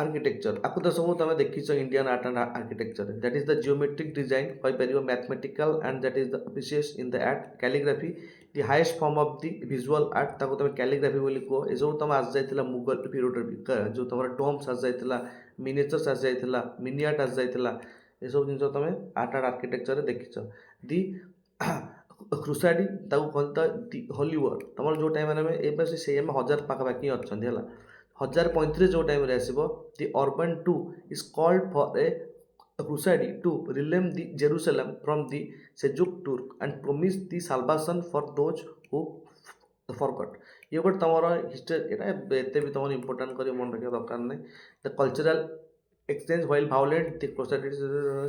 architecture, ଆକୁ ତ ସବୁ ତମେ ଦେଖିଛ Indian art and architecture. That is the geometric design କହିପାରିବ, mathematical and that is the officious in the art, calligraphy the highest form of the visual art, ତାକୁ ତମେ calligraphy ବୋଲି କୁହ। ଏସବୁ ତମେ ଆସିଯାଇଥିଲା ମୁଗଲ ପିରିୟଡ଼ରେ ବି, ଯେଉଁ ତମର ଟୋମ୍ସ ଆସିଯାଇଥିଲା, ମିନିଏଚର୍ସ ଆସିଯାଇଥିଲା, ମିନି ଆର୍ଟ ଆସିଯାଇଥିଲା। ଏସବୁ ଜିନିଷ ତମେ ଆର୍ଟ ଆଣ୍ଡ ଆର୍କିଟେକ୍ଚରରେ ଦେଖିଛ। ଦି କ୍ରୁସାଡି, ତାକୁ କହନ୍ତି ତ ଦି ହୋଲି ୱାର। ତମର ଯେଉଁ ଟାଇମ୍ରେ ଆମେ ଏବେ ସେଇ ଆମେ 1000 ପାଖାପାଖି ଅଛନ୍ତି ହେଲା। 1035 ଯେଉଁ ଟାଇମ୍ରେ ଆସିବ, the Urban two is called for a crusade to reclaim the Jerusalem from the Seljuk Turk and promise the salvation for those who forgot। ଇଏ ଗୋଟେ ତମର ହିଷ୍ଟ୍ରି, ଏଇଟା ଏତେ ବି ତମର ଇମ୍ପୋର୍ଟାଣ୍ଟ କରି ମନେ ରଖିବା ଦରକାର ନାହିଁ। ଦ କଲଚରାଲ ଏକ୍ସଚେଞ୍ଜ ହ୍ୱାଇଲ୍ ଭାଉଲେଣ୍ଟ ଦି କ୍ରୁସାଡେଡ୍,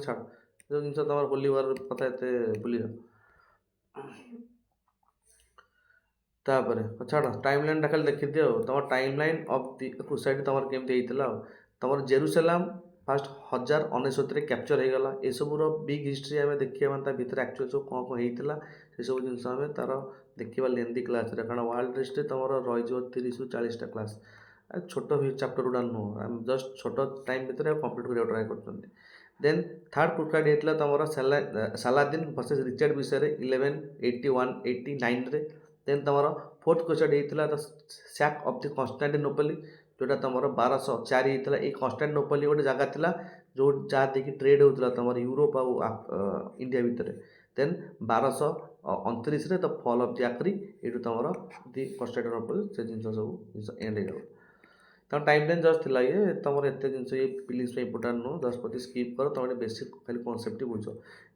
ଛାଡ଼ ଯେଉଁ ଜିନିଷ ତମର ହୋଲି ୱାର କଥା ଏତେ ଭୁଲିଯାଅ। ତାପରେ ଛାଡ଼ ଟାଇମ୍ ଲାଇନ୍ଟା ଖାଲି ଦେଖିଦିଅ ଆଉ ତମ ଟାଇମ୍ ଲାଇନ୍ ଅଫ୍ ଦି କ୍ରୁସାଇଡ୍ ତମର କେମିତି ହେଇଥିଲା ଆଉ ତମର ଜେରୁସାଲାମ୍ ଫାଷ୍ଟ 1099ରେ କ୍ୟାପଚର୍ ହେଇଗଲା ଏସବୁର ବିଗ୍ ହିଷ୍ଟ୍ରି ଆମେ ଦେଖିବା ମାନେ ତା ଭିତରେ ଆକ୍ଚୁଆଲି ସବୁ କ'ଣ କ'ଣ ହେଇଥିଲା ସେସବୁ ଜିନିଷ ଆମେ ତାର ଦେଖିବା ଲେନ୍ଦି କ୍ଲାସ୍ରେ କାରଣ ୱାର୍ଲଡ଼ ହିଷ୍ଟ୍ରି ତମର ରହିଯିବ 30ରୁ 40ଟା କ୍ଲାସ୍ ଛୋଟ ଚାପ୍ଟର ଗୁଡ଼ା ନୁହଁ ଆମେ ଜଷ୍ଟ ଛୋଟ ଟାଇମ୍ ଭିତରେ କମ୍ପ୍ଲିଟ୍ କରିବାକୁ ଟ୍ରାଏ କରୁଛନ୍ତି ଦେନ୍ ଥାର୍ଡ଼ କ୍ରୁସାଇଡ୍ ହେଇଥିଲା ତମର ସାଲାଦିନ୍ ଭର୍ସେସ୍ ରିଚାର୍ଡ ବିଷୟରେ 1181-89ରେ ଦେନ୍ ତମର ଫୋର୍ଥ କ୍ରୁସାଇଡ୍ ହେଇଥିଲା ଦ ସ୍ୟାକ୍ ଅଫ୍ ଦି କନଷ୍ଟାଣ୍ଟିନୋପଲି ଯେଉଁଟା ତମର 1204 ହେଇଥିଲା ଏଇ କନଷ୍ଟାଣ୍ଟିନୋପଲି ଗୋଟେ ଜାଗା ଥିଲା ଯେଉଁ ଯାହା ଦେଇକି ଟ୍ରେଡ୍ ହେଉଥିଲା ତମର ୟୁରୋପ ଆଉ ଇଣ୍ଡିଆ ଭିତରେ ଦେନ୍ 1229ରେ ଦ ଫଲ୍ ଅଫ୍ ଦି ଆକ୍ରି ଏଇଠୁ ତମର ଦି କନଷ୍ଟାଣ୍ଟିନୋପଲି ସେ ଜିନିଷ ସବୁ ଏଣ୍ଡ ହେଇଗଲା ତମ ଟାଇମ୍ ଲାଇନ୍ ଜଷ୍ଟ ଥିଲା ଇଏ ତମର ଏତେ ଜିନିଷ ଇଏ ଫିଲିଂସ୍ ପାଇଁ ଇମ୍ପୋର୍ଟାଣ୍ଟ ନୁହଁ ଜଷ୍ଟ ପ୍ରତି ସ୍କିପ୍ କର ତମେ ବେସିକ୍ ଖାଲି କନସେପ୍ଟ ବୁଝ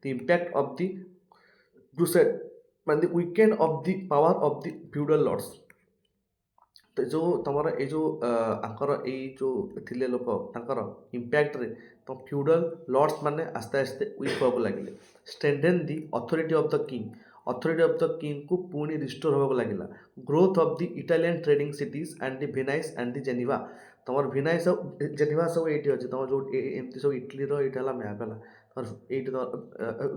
ଦି ଇମ୍ପାକ୍ଟ ଅଫ୍ ଦି କ୍ରୁସେଡ୍ ମାନେ the weakened of the power of the feudal lords ତ ଯେଉଁ ତମର ଏଇ ଯେଉଁ ଆଙ୍କର ଏଇ ଯେଉଁ ଥିଲେ ଲୋକ ତାଙ୍କର ଇମ୍ପାକ୍ଟରେ ତ ଫ୍ୟୁଡାଲ ଲର୍ଡସ୍ ମାନେ ଆସ୍ତେ ଆସ୍ତେ ୱିକ୍ ହେବାକୁ ଲାଗିଲେ strengthen the authority of the king authority of the କିଙ୍ଗକୁ ପୁଣି ରିଷ୍ଟୋର ହେବାକୁ ଲାଗିଲା growth of the Italian trading cities and the Venice and the Geneva ତମର ଭିନାଇସ୍ ଆଉ ଜେନିଭା ସବୁ ଏଇଠି ଅଛି ତମର ଯେଉଁ ଏମିତି ସବୁ ଇଟାଲୀର ଏଇଟା ହେଲା ମ୍ୟାପ୍ ହେଲା ତମର ଏଇଠି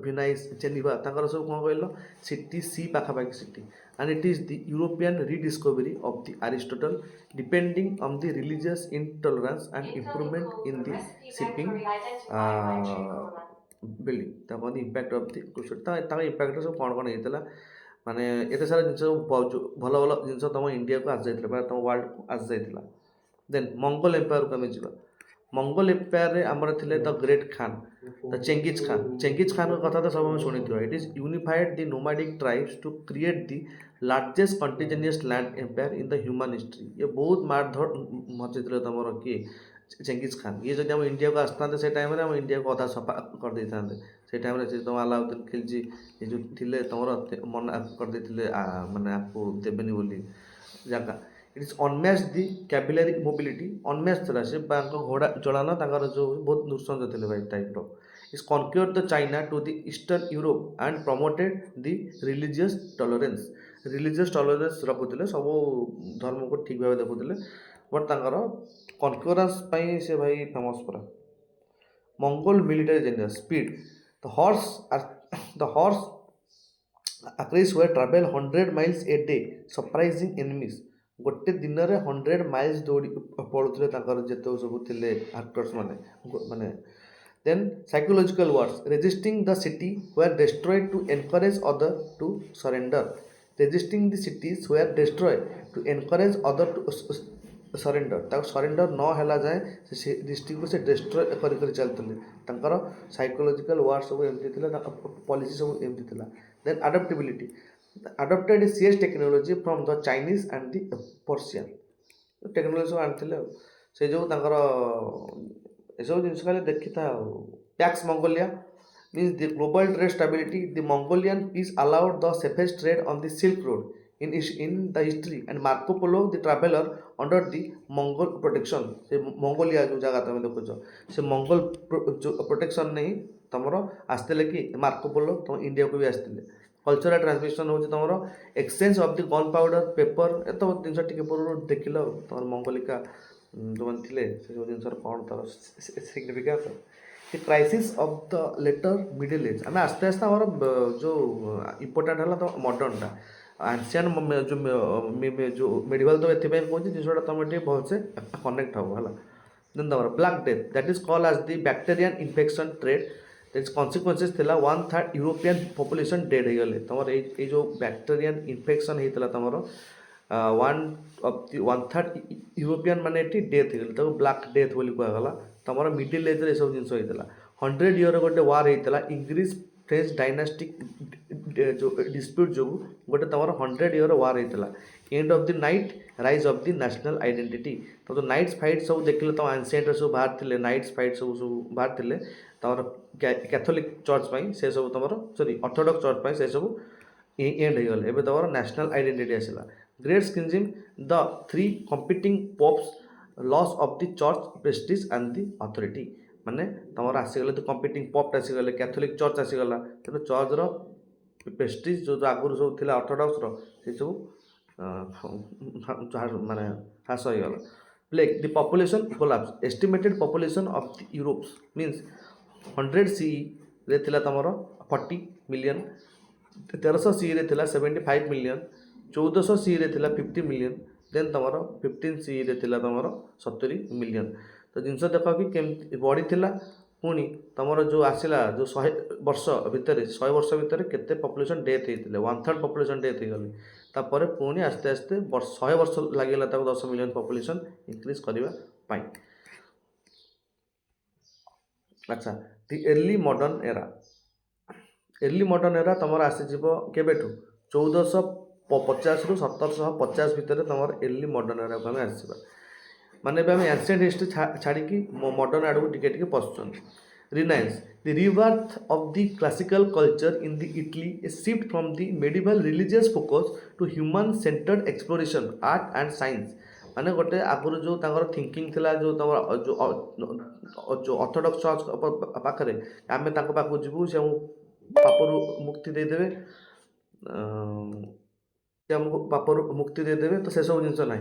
ଭିନାଇସ୍ ଜେନିଭା ତାଙ୍କର ସବୁ କ'ଣ କହିଲ ସିଟି ସି ପାଖାପାଖି city and it is the European rediscovery of the Aristotle depending on the religious intolerance and improvement in the shipping building ତାପରେ ଇମ୍ପାକ୍ଟ ଅଫ୍ ଦି କ୍ରୁସେଡ୍ ତାଙ୍କ ଇମ୍ପାକ୍ଟରେ ସବୁ କ'ଣ କ'ଣ ହେଇଥିଲା ମାନେ ଏତେ ସାରା ଜିନିଷ ଭଲ ଭଲ ଜିନିଷ ତମ ଇଣ୍ଡିଆକୁ ଆସିଯାଇଥିଲା ବା ତମ ୱାର୍ଲଡ଼କୁ ଆସିଯାଇଥିଲା ଦେନ୍ ମଙ୍ଗୋଲ ଏମ୍ପାୟାରକୁ ଆମେ ଯିବା ମଙ୍ଗୋଲ ଏମ୍ପାୟାରରେ ଆମର ଥିଲେ the great Khan the Genghis ଖାନଙ୍କ କଥା ତ ସବୁ ଆମେ ଶୁଣିଥିବା it is unified the nomadic tribes to create the largest contiguous land empire in the human history ଇଏ ବହୁତ ମାରଧର ମଚିଥିଲେ ତମର କିଏ ଚେଙ୍ଗିଜ୍ ଖାନ୍ ଇଏ ଯଦି ଆମ ଇଣ୍ଡିଆକୁ ଆସିଥାନ୍ତେ ସେ ଟାଇମ୍ରେ ଆମ ଇଣ୍ଡିଆକୁ ଅଧା ସଫା କରିଦେଇଥାନ୍ତେ ସେ ଟାଇମ୍ରେ ସେ ତମ ଆଲାଉଦ୍ଦିନ ଖିଲଜି ଏ ଯେଉଁ ଥିଲେ ତମର ମନା କରିଦେଇଥିଲେ ମାନେ ଆକୁ ଦେବେନି ବୋଲି ଜାଗା ଇଟ୍ ଇଜ୍ ଅନମ୍ୟାଚ୍ ଦି କ୍ୟାଭିଲାରୀ ମୋବିଲିଟି ଅନମ୍ୟାଚ୍ ଥିଲା ସେ ତାଙ୍କ ଘୋଡ଼ା ଚଳାନ ତାଙ୍କର ଯେଉଁ ବହୁତ ନୃଶଂସ ଥିଲେ ଭାଇ ଟାଇପ୍ର is conquered the China to the eastern Europe and promoted the religious tolerance ରଖୁଥିଲେ ସବୁ ଧର୍ମକୁ ଠିକ୍ ଭାବେ ଦେଖୁଥିଲେ ବଟ୍ ତାଙ୍କର କନକ୍ୟୁରାନ୍ସ ପାଇଁ ସେ ଭାଇ ଫେମସ୍ ପୁରା Mongol military genius speed the horse across way travel 100 miles a day surprising enemies ଗୋଟେ ଦିନରେ 100 miles ଦୌଡ଼ି ପଡ଼ୁଥିଲେ ତାଙ୍କର ଯେତେ ସବୁ ଥିଲେ ଆକ୍ଟର୍ସ ମାନେ then psychological wars resisting the city were destroyed to encourage other to surrender resisting the cities were destroyed to encourage other to surrender ତାକୁ surrender ନ ହେଲା ଯାଏଁ ସେ ଡିଷ୍ଟ୍ରିକ୍ଟକୁ ସେ ଡେଷ୍ଟ୍ରୟ କରି ଚାଲିଥିଲେ ତାଙ୍କର ସାଇକୋଲୋଜିକାଲ ୱାର୍ଡ ସବୁ ଏମିତି ଥିଲା ତାଙ୍କ ପଲିସି ସବୁ ଏମିତି ଥିଲା ଦେନ୍ adopted CS technology from the Chinese and the Persian technology ସବୁ ଆଣିଥିଲେ ଆଉ ସେ ଯେଉଁ ତାଙ୍କର ଏସବୁ ଜିନିଷ ଖାଲି ଦେଖିଥା ଆଉ Pax Mongolia means the global trade stability the Mongolian peace allowed the safest trade on the Silk Road in the history and Marco Polo the traveler under the Mongol protection ସେ ମଙ୍ଗୋଲିଆ ଯେଉଁ ଜାଗା ତୁମେ ଦେଖୁଛ ସେ Mongol protection ନେଇ ତୁମର ଆସିଥିଲେ କି ମାର୍କୋ ପୋଲୋ ତୁମ ଇଣ୍ଡିଆକୁ ବି ଆସିଥିଲେ କଲଚରାଲ ଟ୍ରାନ୍ସମିଶନ୍ ହେଉଛି ତୁମର exchange of the gun powder paper ଏସବୁ ଜିନିଷ ଟିକେ ପୂର୍ବରୁ ଦେଖିଲ ତୁମର ମଙ୍ଗୋଲିକା ଯେଉଁମାନେ ଥିଲେ ସେସବୁ ଜିନିଷର କ'ଣ ତା'ର significance the crisis of the letter middle age ଆମେ ଆସ୍ତେ ଆସ୍ତେ ଆମର ଯେଉଁ ଇମ୍ପୋର୍ଟାଣ୍ଟ ହେଲା ତ ମଡ଼ର୍ଣ୍ଣଟା ଆନ୍ସିଆନ୍ ଯେଉଁ ମେଡ଼ିଭାଲ୍ ତ ଏଥିପାଇଁ କହୁଛି ଜିନିଷଟା ତୁମେ ଟିକେ ଭଲସେ କନେକ୍ଟ ହେବ ହେଲା ଦେନ୍ ତୁମର black death that is call as the bacterial infection trade consequences ଥିଲା 1/3 ୟୁରୋପିଆନ୍ ପପୁଲେସନ୍ ଡେଡ୍ ହେଇଗଲେ ତୁମର ଏଇ ଯେଉଁ ବ୍ୟାକ୍ଟେରିଆନ୍ ଇନଫେକ୍ସନ୍ ହେଇଥିଲା ତୁମର 1/3 ୟୁରୋପିଆନ୍ ମାନେ ଏଠି ଡେଥ୍ ହେଇଗଲେ ତାକୁ ବ୍ଲାକ୍ ଡେଥ୍ ବୋଲି କୁହାଗଲା ତୁମର ମିଡ଼ିଲ୍ ଏଜ୍ରେ ଏସବୁ ଜିନିଷ ହେଇଥିଲା 100 ଇୟର ଗୋଟେ ୱାର୍ ହେଇଥିଲା ଇଂଲିଶ ଫ୍ରେଞ୍ଚ ଡାଇନାଷ୍ଟିକ୍ ଯେଉଁ ଡିସ୍ପ୍ୟୁଟ୍ ଯୋଗୁଁ ଗୋଟେ ତୁମର 100 ଇୟର ୱାର୍ ହେଇଥିଲା end of the knight rise of the national identity ତ ନାଇଟ୍ସ ଫାଇଟ୍ ସବୁ ଦେଖିଲେ ତୁମ ଆନ୍ସିଏଣ୍ଟରେ ସବୁ ବାହାରିଥିଲେ ନାଇଟ୍ସ ଫାଇଟ୍ ସବୁ ବାହାରିଥିଲେ ତୁମର କ୍ୟାଥୋଲିକ୍ ଚର୍ଚ୍ଚ ପାଇଁ ସେସବୁ ତୁମର ଅର୍ଥୋଡକ୍ସ ଚର୍ଚ୍ଚ ପାଇଁ ସେସବୁ ଏଣ୍ଡ ହେଇଗଲେ ଏବେ ତୁମର ନ୍ୟାସନାଲ୍ ଆଇଡେଣ୍ଟିଟି ଆସିଲା great schism the 3 competing popes loss of the church prestige and the authority ମାନେ ତୁମର ଆସିଗଲେ ତ କମ୍ପିଟିଂ ପପ୍ ଆସିଗଲେ କ୍ୟାଥୋଲିକ୍ ଚର୍ଚ୍ଚ ଆସିଗଲା ତେଣୁ ଚର୍ଚ୍ଚର ପ୍ରେଷ୍ଟିଜ୍ जो आगुरी सब थिला ऑर्थोडॉक्स रो से सब माने ह्रास होइगला। Plague the population collapse estimated population of the Europe's means 100 सी रे थिला तमरो 40 मिलियन, 1300 सी रे थिला 75 मिलियन, 1400 सी रे थिला 50 मिलियन, देन तमरो 15 सी रे थिला तमरो 70 मिलियन। तो जिनस देख कि केमती बड़ी थिला पुणी तमर जो आसला जो 100 वर्ष भितर 100 वर्ष भितर केते पॉपुलेशन डेथ होते 1/3 पॉपुलेशन डेथ हो गले तापर पुणी आस्ते आस्ते 100 वर्ष लगे 10 मिलियन पॉपुलेशन इंक्रीज करने। अच्छा दि अर्ली मॉडर्न एरा तुम आसीज केबेठू 1450 रु 1750 भितर तुम अर्ली मॉडर्न एरा को आसवा माने आम एंशिएंट हिस्ट्री छाड़ी मॉडर्न आड़ को टिके पशुन। Renaissance the rebirth of the classical culture in the Italy a shift from the medieval religious focus to human centred exploration art and science माने गोटे आगुरी जो थिंकिंग थिला जो तम जो ऑर्थोडॉक्स चर्च पाखरे आम पाखु जीवु से पापरू मुक्ति देदेवे आमको पापरू मुक्ति देदेवे तो से सब जिनस ना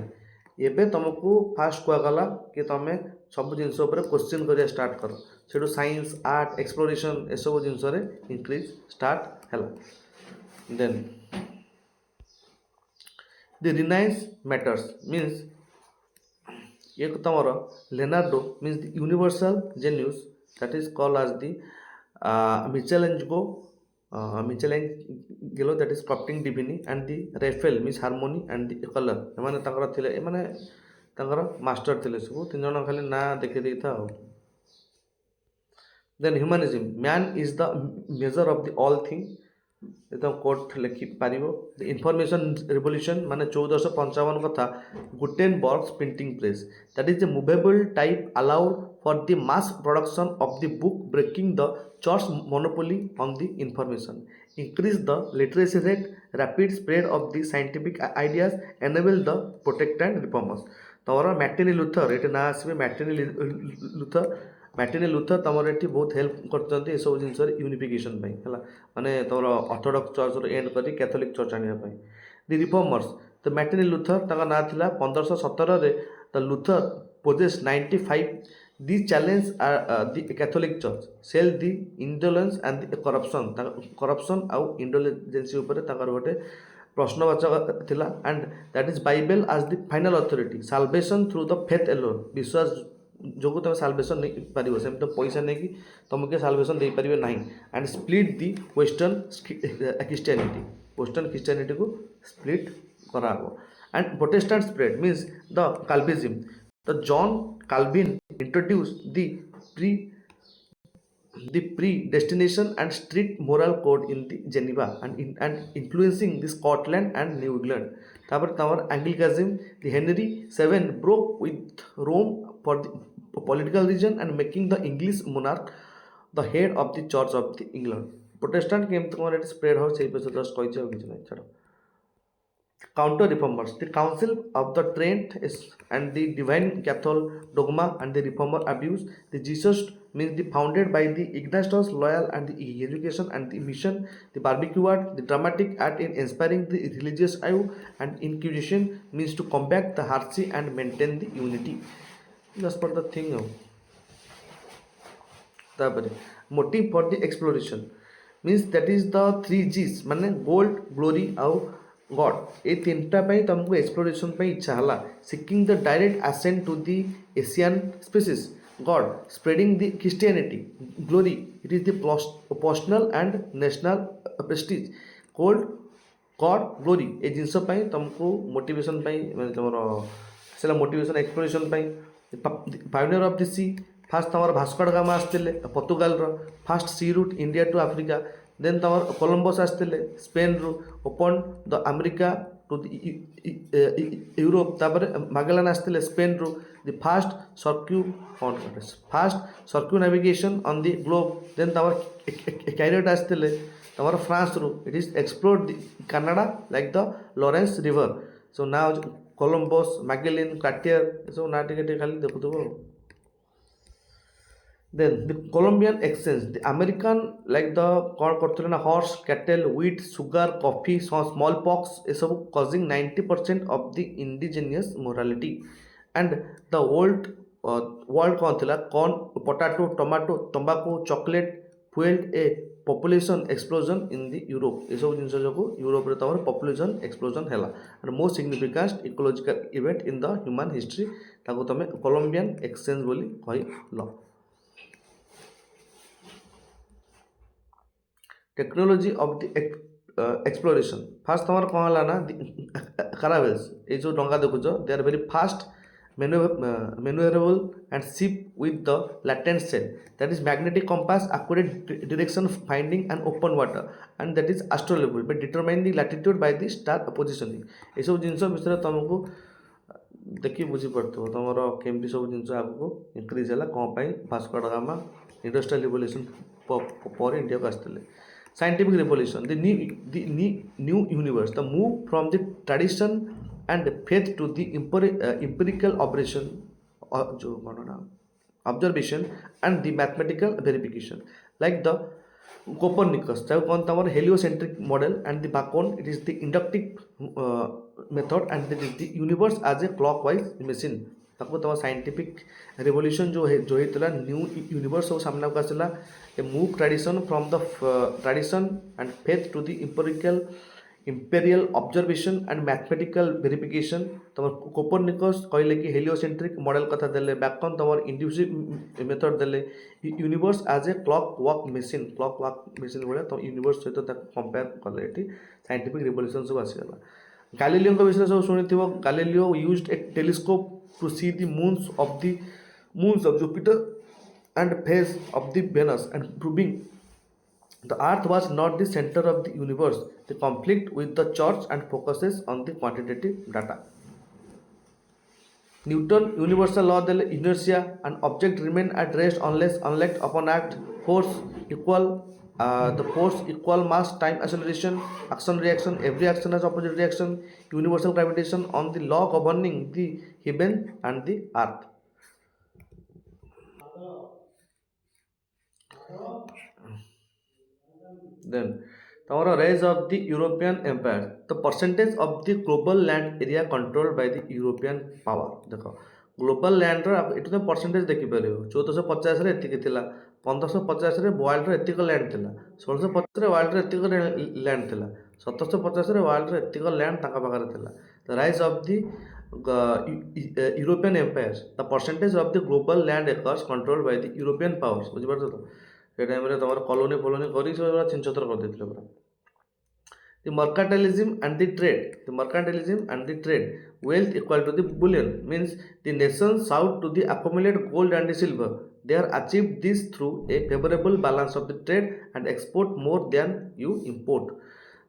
एबे तुमको फास्ट कहगला कि तुम सब जिनस क्वेश्चन करिया स्टार्ट कर से साइंस आर्ट एक्सप्लोरेशन ए सब जिनस इंक्रीज स्टार्ट है। Then the renaissance masters means ये तुम Leonardo means the universal genius that is called as the Michelangelo that is sculpting divinity and the Raphael means harmony and the colour एमाने तांकर थिले एमाने तांकर मास्टर थिले सब तीन जन खाली ना देखि देई था। Then humanism man is the measure of the all thing एकदम कोट लिखि पारिबो। द इनफॉरमेशन रिवोल्यूशन माने 1455 कथा Gutenberg's printing press that is the movable type allowed for the mass production of the book breaking the church monopoly on the information increase the literacy rate rapid spread of the scientific ideas enable the protect and reformers। तमर matinee Luther ये ना आसवे matinee Luther तमर ये बहुत help कर सब जिन unification है माने तुम ऑर्थोडॉक्स चर्च एंड कर कैथोलिक चर्च आने द रिफॉर्मर्स तो मैटिनी लूथर ना था 1517 the Luther poses 95 the challenge the Catholic church sale the indolence and the corruption आउ इंडोलेंसी गोटे प्रश्नवाचक थिला and that is Bible as the final authority salvation through the faith alone विश्वास जो तुम साल्वेशन नहीं पार से तो पैसा नहीं कि तुमके साल्वेशन दे पारे ना and split the western Christianity को स्प्लिट करा and Protestant spread means the Calvinism the John Calvin introduced the predestination and strict moral code in the Geneva and influencing the Scotland and New England. तापर Anglicanism, the Henry VII broke with Rome for the political reason and making the English monarch the head of the Church of the England. Protestant came to spread house just counter reformers the council of the Trent and the divine catholic dogma and the reformer abuse the Jesus means the founded by the Ignatius loyal and the education and the mission the barbecue art the dramatic art in inspiring the religious awe and inquisition means to combat the heresy and maintain the unity just for the thing motive for the exploration means that is the 3 G's माने gold glory आउ God ये तीनटा तुमको exploration इच्छा है seeking the direct ascent to the Asian species God spreading the Christianity glory it is the personal and national prestige called God glory ये जिनस तुमको मोटिवेशन तुम से motivation exploration pioneer of the sea first तुम Vasco da Gama आसते Portugal first sea route India to Africa then तुम Columbus आसते Spain रु open the America to Europe तापर मागेलान आसते स्पेन रु the fast सर्क्यू navigation on the globe then तुम Cartier आसते तुम फ्रांस रु it is explore the Canada like the Lawrence river so ना कोलंबस मैगेलिन कार्टियर सब ना टे खाली देखुव Then the Colombian exchange, the American like the କ'ଣ କରୁଥିଲେ ନା horse, cattle, wheat, sugar, coffee, smallpox ଏସବୁ causing 90% of the indigenous mortality and the world କ'ଣ ଥିଲା corn, potato, tomato, tobacco, chocolate fueled a population explosion in the Europe ଏସବୁ ଜିନିଷ ଯୋଗୁଁ ୟୁରୋପରେ ତମର population explosion ହେଲା and most significant ecological event in the human history ତାକୁ ତମେ Colombian exchange ବୋଲି କହିଲ। Technology of the exploration fast तुम कौन है ना कारावेल्स ये जो डंगा देखुच they are very fast manoeuvrable and ship with the lateen sail that is magnetic compass accurate direction finding and open water and that is astrolabe but determine the latitude by the star positioning ये सब जिन विषय तुमको देखिए बुझीपड़ तुम केमती सब जिन आगे increase है कौन Vasco da Gama industrial revolution per India को आसते scientific revolution the new universe the move from the tradition and faith to the empirical operation जो गणना observation and the mathematical verification like the Copernicus that one our heliocentric model and the Bacon it is the inductive method and it is the universe as a clockwise machine ताको तम scientific revolution जो होता new universe सब सामना को आसला a move tradition from the tradition and faith to the empirical observation and mathematical verification तुम Copernicus कहले कि हेलियोसेंट्रिक मॉडल कथा देले बैकन तुम इंड्यूसिव मेथड देले universe as a clockwork machine भाया तुम यूनिवर्स सहित कंपेयर कले ये साइंटिफिक रिवोल्यूशन सब आसीगला गालिलियो विषय सब शुणी Galileo used a telescope to see the moons of Jupiter and phase of the Venus and proving the earth was not the center of the universe. The conflict with the church and focuses on the quantitative data. Newton universal law del inertia an object remain at rest unless upon act force equal the force equal mass time acceleration action reaction every action has opposite reaction universal gravitation on the law governing the heaven and the earth. Then our rise of the European empire the percentage of the global land area controlled by the European power देखो global land ये तुम percentage देखिपर 1450 एतिक थिला 1550 world एतिक land थिला 1650 world एतिक land थिला 1750 world एतिक land ताका पाखरे थिला the rise of the European empire the percentage of the global land acres controlled by the European powers बुझी पारछ तो ये टाइम रे तमर कॉलोनी करी छिनछतर कर देथिले पूरा the mercantilism and the trade wealth equal to the bullion means the nations sought to the accumulate gold and the silver they are achieved this through a favorable balance of the trade and export more than you import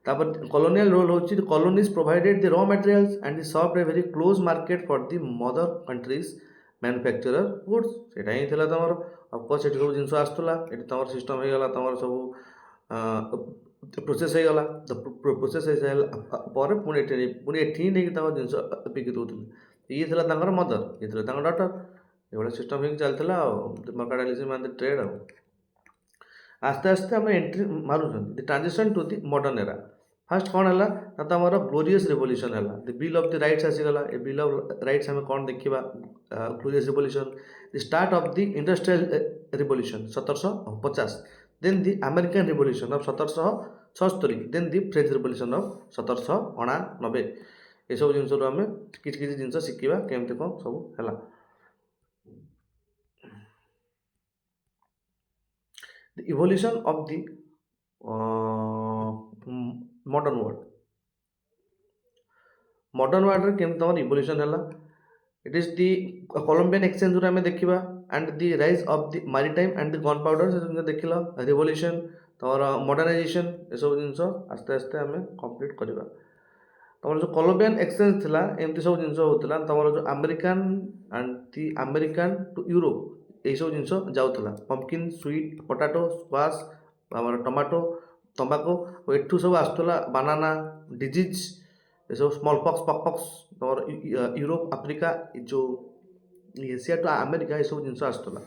तापर colonial role होची the colonies provided the raw materials and they served a very close market for the mother countries manufacturer goods सेटा ही थिला तमर of course eighty सब जिंस आस्तला eighty तमर system हे गला तमर सब प्रोसेस हो गला प्रोसेस पर पुणी एठी नहीं जिन बिकी दूसरे ये मदर ये डटर ये सिस्टम हो चलता मर्काटाइजेशन एंड ट्रेड आस्ते आस्ते आम एंट्री मारूँ the transition to the modern era fast कौन है तो आम ग्लोरियस रिवोल्यूशन है the bill of the rights आसीगला ए बिल ऑफ राइट्स आम कौन देखा glorious revolution the start of the industrial revolution 1750 then the American Revolution of 1776 then the French Revolution of 1799 ये सब जिन आम कि जिन शिखा केमती कौन सब है the evolution of the modern world रे केमती तमर इवोल्यूशन है it is the Colombian exchange जो आम देखा and the rise of the maritime and the gunpowder से देखिल revolution तमर modernization ये सब जिन आस्ते आस्ते आम कंप्लीट करवा तुम जो कोलम्बियन एक्सचेंज थिला एमती सब जिन होता तुम जो American and the American to Europe ये सब जिन जाऊला pumpkin sweet potato squash tomato तंबाकू एठू सब आसूला बानाना डिजीज ये सब स्मॉल पॉक्स तुम यूरोप आफ्रिका जो एशिया टू अमेरिका ये सब जिन आसूला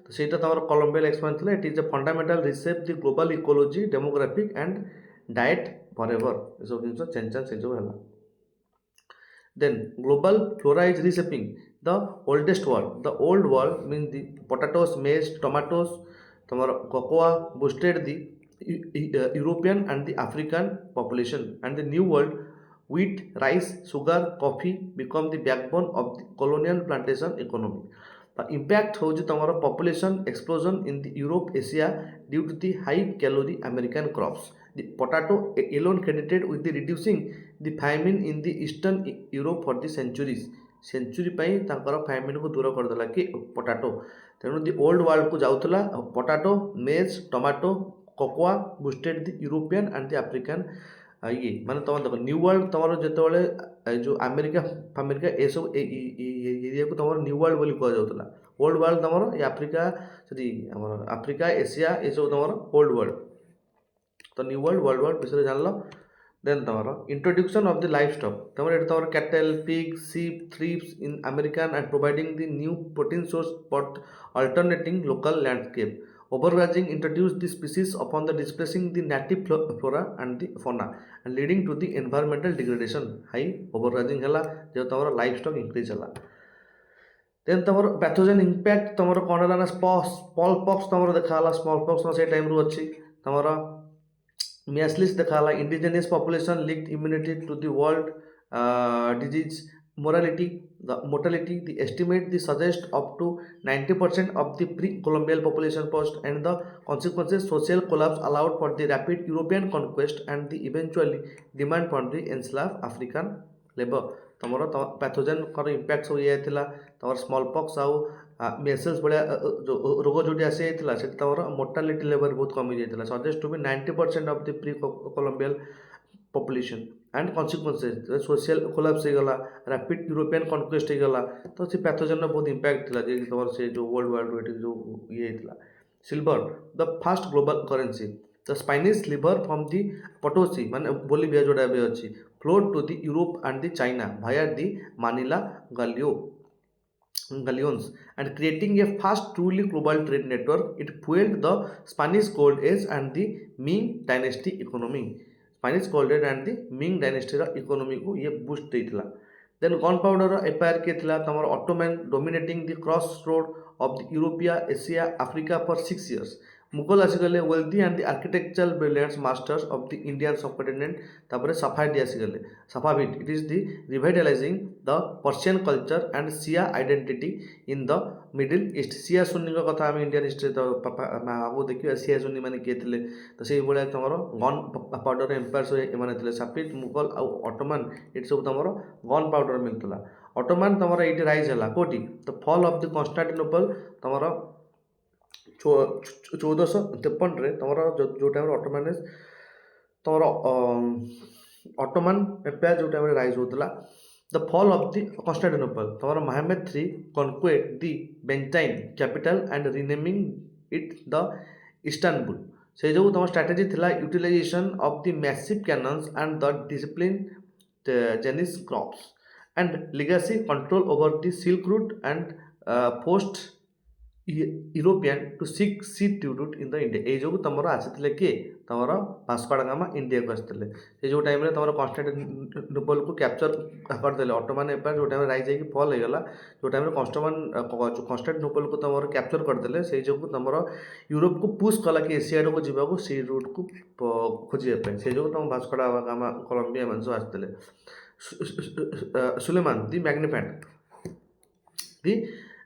तो ସେଇଟା ତମର କଲମ୍ବିଆରେ ଏକ୍ସପାନ୍ସ ଥିଲା। It is the fundamental reshape the global ecology demographic and diet forever ଏସବୁ ଜିନିଷ ଚେଞ୍ଜ ଚାଞ୍ଜ ସେଇ ସବୁ ହେଲା। Then global flora is reshaping the oldest world. The old world means the potatoes, maize, tomatoes, tomorrow cocoa boosted the European and the African population, and the new world wheat, rice, sugar, coffee become the backbone of the colonial plantation economy. The impact ହେଉଛି ତମର population explosion in the Europe, Asia due to the high calorie American crops. The potato alone credited with the reducing the famine in the eastern Europe for the centuries. Century ପାଇଁ ତାଙ୍କର ଫ୍ୟାମିନକୁ ଦୂର କରିଦେଲା କି potato. ତେଣୁ ଦି old ୱାର୍ଲଡକୁ ଯାଉଥିଲା potato, maize, tomato, cocoa boosted the European and the African ଇଏ ମାନେ ତମର ଦେଖ ନ୍ୟୁ ୱାର୍ଲଡ ତମର ଯେତେବେଳେ ଯେଉଁ ଆମେରିକା ଫାମେରିକା ଏସବୁ ଏରିଆକୁ ତମର ନ୍ୟୁ ୱାର୍ଲଡ ବୋଲି କୁହାଯାଉଥିଲା। ଓଲ୍ଡ ୱାର୍ଲଡ ତମର ଏ ଆଫ୍ରିକା ସେଠି ଆମର ଆଫ୍ରିକା ଏସିଆ ଏସବୁ ତମର ଓଲ୍ଡ ୱାର୍ଲଡ। ତ ନ୍ୟୁ ୱାର୍ଲଡ ୱାର୍ଲଡ ୱାର୍ଲଡ ବିଷୟରେ ଜାଣିଲ। ଦେନ୍ ତମର introduction of the livestock ତମର ଏଠି ତମର cattle, pig, sheep thrives in American and providing the new protein source but alternating local landscape. Overgrazing introduced the species upon the displacing the native flora and the fauna and leading to the environmental degradation. High overgrazing hela जो तमरो livestock increase हला। Then तमरो pathogen impact तमरो कौन हला ना small pox तमरो देखा हला। Small pox से time रु अच्छी तमरो मियास्लिस देखा हला। Indigenous population linked immunity to the world disease morality the mortality the estimate the suggest up to 90% of the pre-columbian population post and the consequences social collapse allowed for the rapid European conquest and the eventually demand for the enslaved African labor। ତମର ପ୍ୟାଥୋଜେନ୍ impact ସବୁ ଇଏ ଥିଲା ତମର small pox ଆଉ ମେସେଲ୍ସ ଭଳିଆ ରୋଗ ଯେଉଁଠି ଆସିଯାଇଥିଲା ସେଠି ତମର ମୋର୍ଟାଲିଟି ଲେଭେଲ୍ ବହୁତ କମିଯାଇଥିଲା। Suggest to be 90% of the pre Columbian population and consequences social collapse ହେଇଗଲା, ରାପିଡ୍ ୟୁରୋପିଆନ୍ କନକ୍ୱେଷ୍ଟ ହେଇଗଲା। ତ ସେ ପ୍ୟାଥୋଜେନ୍ର ବହୁତ ଇମ୍ପାକ୍ଟ ଥିଲା ଯେ ତମର ସେ ଯେଉଁ ୱାର୍ଲଡ ଏଠି ଯେଉଁ ଇଏ ହେଇଥିଲା। Silver the first global currency the Spanish silver from the Potosi ମାନେ ବୋଲିଭିଆ ଯେଉଁଟା ଏବେ ଅଛି flowed to the Europe and the China via the Manila galleons and creating a fast truly global trade network. It fueled the Spanish Gold Age and the Ming Dynasty economy. Spanish Gold Age and the Ming Dynasty economy को ये boost देइथिला। Then gunpowder empire के थिला तमर Ottoman dominating the crossroad of the Europea, Asia, Africa for 6 years. Mughal आसीगले wealthy and the architectural brilliance masters of the Indian subcontinent तापरे Safavid आसीगले। Safavid it is the revitalizing the Persian culture and Shia identity in the Middle East। Shia Sunni का कथा हम Indian history तो आगो देखियो Shia Sunni माने के थिले तो सेही भलिया तमरो गन पाउडर एम्पायर सो एमाने थिले साफिद मुगल आ ऑटोमन इट सब तमरो गन पाउडर मिलतला। ऑटोमन तमरो एटी राइज हला कोटी the fall of the Constantinople तमरो 1453 रे तमरो जो टाइम ऑटोमन तमरो ऑटोमन एम्पायर जो टाइम राइज होतला। The fall of the Constantinople तमरो Mohammed III conquered the Byzantine capital and renaming it the Istanbul. से जो तम स्ट्रैटेजी थिला utilisation of the massive cannons and the discipline जेनिस crops and legacy control over the silk route and post European to seek sea route in the India. ये जो तुम आसी किए तुम भास्को दा गामा इंडिया को आसते से जो टाइम तुम कॉन्स्टेंटिनोपल को कैप्चर करदे ऑटोमन एम्पायर जो टाइम राइज होगी फॉल होगा जो टाइम कॉन्स्टेंटिनोपल को तुम कैप्चर करदे से जो तुम यूरोप को पुश कला कि एशिया को जीवा को सी रूट को खोजापी से जो तुम भास्को दा गामा कोलंबिया मान सब आसते। सुलेमान दी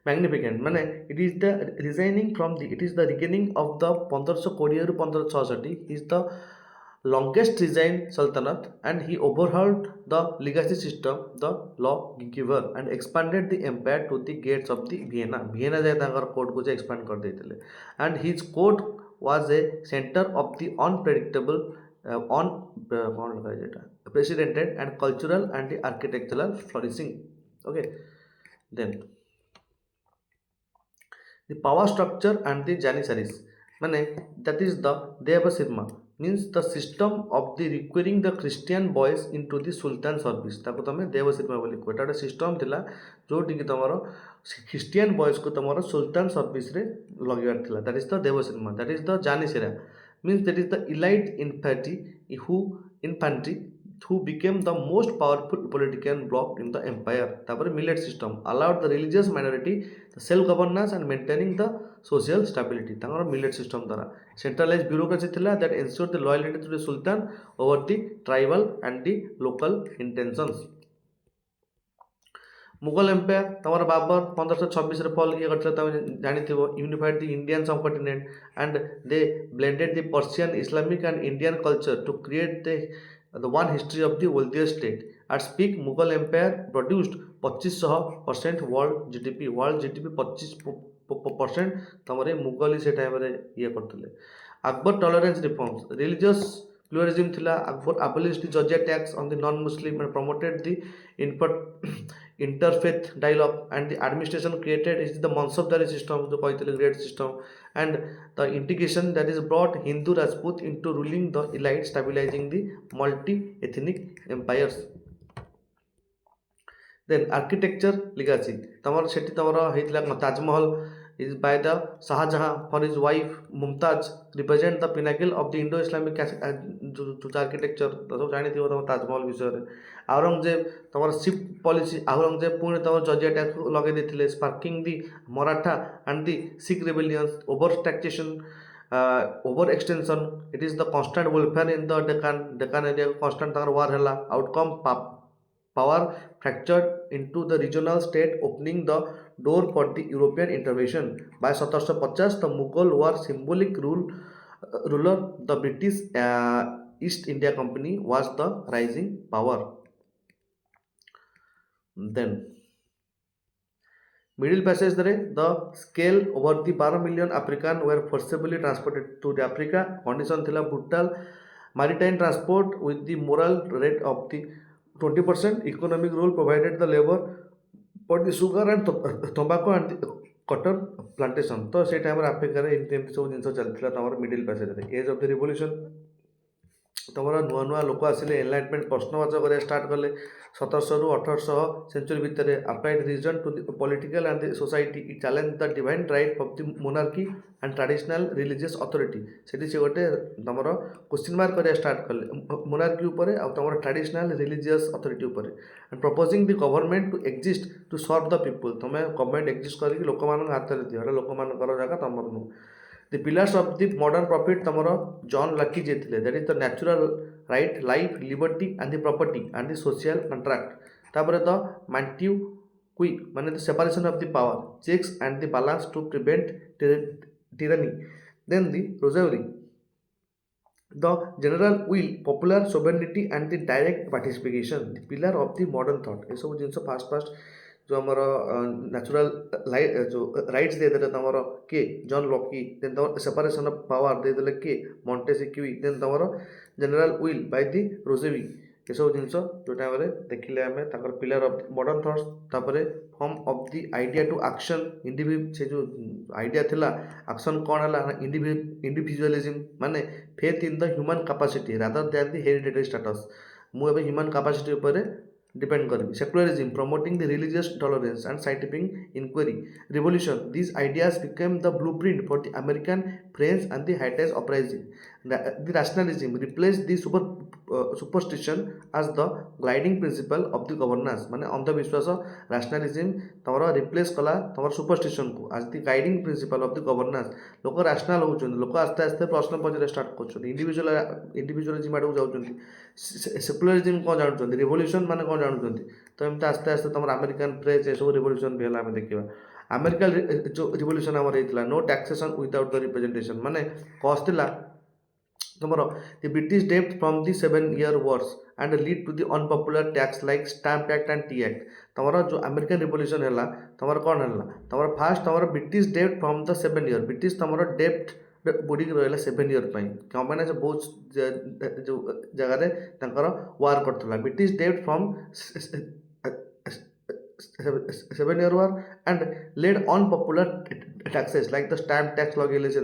मैग्निफिकेंट माने it is the resigning from the it is the regaining of the 1520 रु 1566 is the longest reign sultanate and he overhauled the legacy system the law giver and expanded the empire to the gates of the Vienna जाय तांकर court को expand कर देथिले and his court was a center of the unpredictable unprecedented and cultural and the architectural flourishing। Okay, then the power structure and the janissaries माने that is the देवसिम्हा means the system of the requiring the Christian boys into the Sultan service ତାକୁ ତମେ ଦେବଶିର୍ମା ବୋଲି କୁହ। ଏଟା ଗୋଟେ system ଥିଲା ଯେଉଁଠିକି ତମର ଖ୍ରୀଷ୍ଟିଆନ ବଏଜକୁ ତମର ସୁଲତାନ ସର୍ଭିସରେ ଲଗେଇବାର ଥିଲା। That is the devshirme, that is the Janissary, means that is the elite infantry who became the most powerful political bloc in the empire। ତାପରେ millet system allowed the religious minority the self governance and maintaining the social stability। ତାଙ୍କର millet system ଦ୍ୱାରା centralized bureaucracy ଥିଲା that ensured the loyalty to the sultan over the tribal and the local intentions। Mughal empire तमर बाबर 1526 रे fall किए करथिले तमे जानिथिबो। Unified the Indian subcontinent and they blended the Persian Islamic and Indian culture to create the one history of the oldest state. At its peak Mughal empire produced 2500% world GDP. World GDP 25% तमरे मुगल ही से time रे ये करथिले। Akbar tolerance reforms religious pluralism थिला। Akbar abolished the jizya tax on the non-Muslim and promoted the interfaith dialogue, and the administration created is the Mansabdari system, the कहते great system, and the integration that is brought Hindu Rajput into ruling the elite, stabilizing the multi-ethnic empires। Then architecture legacy तमर सेठी तमर हेतिला Taj Mahal is by the Shah Jahan for his wife Mumtaz represent the pinnacle of the Indo-Islamic architecture। तो सब जानी थी तम ताजमहल विषय रे। औरंगजेब तमर शिफ्ट पॉलिसी औरंगजेब पुणे तमर जजिया टैक्स लगे देथिले sparking the Maratha and the Sikh rebellions. Over taxation over extension it is the constant warfare in the Deccan area constant तमर वार हला। Outcome power fractured into the regional state, opening the door for the European intervention। By 1750 the Mughal were symbolic ruler, the British East India Company was the rising power। Then Middle Passage the scale over the 12 million African were forcibly transported to the Africa। Condition thila brutal maritime transport with the moral rate of the 20%। economic rule provided the labor for the sugar and tobacco and the cotton plantation। तो से time Africa रे एमती सब जिन चलता तमर middle passage. Age of the revolution तमर नुआ नुआ लोक आसिले एनलाइटमेंट प्रश्नवाचक करिया स्टार्ट कले 1700 रु 1800 सेंचुरी भितर। Applied reason to the political and the society it challenge the divine right of the monarchy and traditional religious authority. सेठी से गोटे तमर क्वेश्चन मार्क करिया स्टार्ट कले मोनार्की ऊपर आ तमर ट्रेडिशनल रिलीजियस अथॉरिटी ऊपर। And proposing the government to exist to serve the people. तमे गवर्नमेंट एक्जिस्ट करके लोक मान हाथ रे दियो लोक मानकर जगह तमर नु। The pillars of the modern prophet तमर जॉन लकी जे थिले that is the natural right, life, liberty and the property and the social contract। तापर the Montesquieu माने the separation of the power, checks and the balance to prevent tyranny। Then the Rousseau the general will, popular sovereignty and the direct participation, the pillar of the modern thought। ये सब जिनस fast जो आमर natural जो rights दे देले तमर के John लॉकी। Then तमर सेपरेशन ऑफ पावर दे देले के मॉन्टेस्क्यू। देन तमर general will by the Rousseau. ये सब जिनस जो टाइम रे देखिले आमे ताकर पिलर ऑफ मॉडर्न थॉट्स। तापरे form of the idea to action individual से जो आइडिया थिला एक्शन कोन हला इंडिविजुअलिज्म माने faith in the human capacity rather than the hereditary status. मु एबे ह्यूमन कैपेसिटी ऊपर डिपेंड करी। Secularism promoting the religious tolerance and scientific inquiry. Revolution these ideas became the blueprint for the American, French and the Heritage uprising। The rationalism replaced the superstition as the guiding principle of the governance। माने अंधविश्वास rationalism तमरा replace कला तमर superstition को as the guiding principle of the governance। लोक rational होउछन लोक आस्ते आस्ते प्रश्न पचरे स्टार्ट करछन इंडिविजुअलिज्म आडू जाउछन। सेक्युलरिज्म कोन जानछन रिवॉल्यूशन माने कोन जानछन। तो एमते आस्ते आस्ते तमर अमेरिकन फ्रेंच ए सब रिवॉल्यूशन भेला हम देखिबा। अमेरिकन जो रिवॉल्यूशन हमर हेतला no taxation without the representation माने कॉस्ट थिला तमर द ब्रिटिश डेप्ट from the 7 year wars and lead to the unpopular tax like stamp act and tea act. तमर जो अमेरिकन रिवॉल्यूशन हैला तमर कोन हैला तमर फास्ट तमर ब्रिटिश डेप्ट फ्रॉम द 7 year ब्रिटिश तमर डेप्ट बुड़ी रहा 7 year क्या मैंने बहुत जो जगह वार करता। ब्रिटिश डेप्ट from 7 year war and laid unpopular taxes like the stamp tax लगे से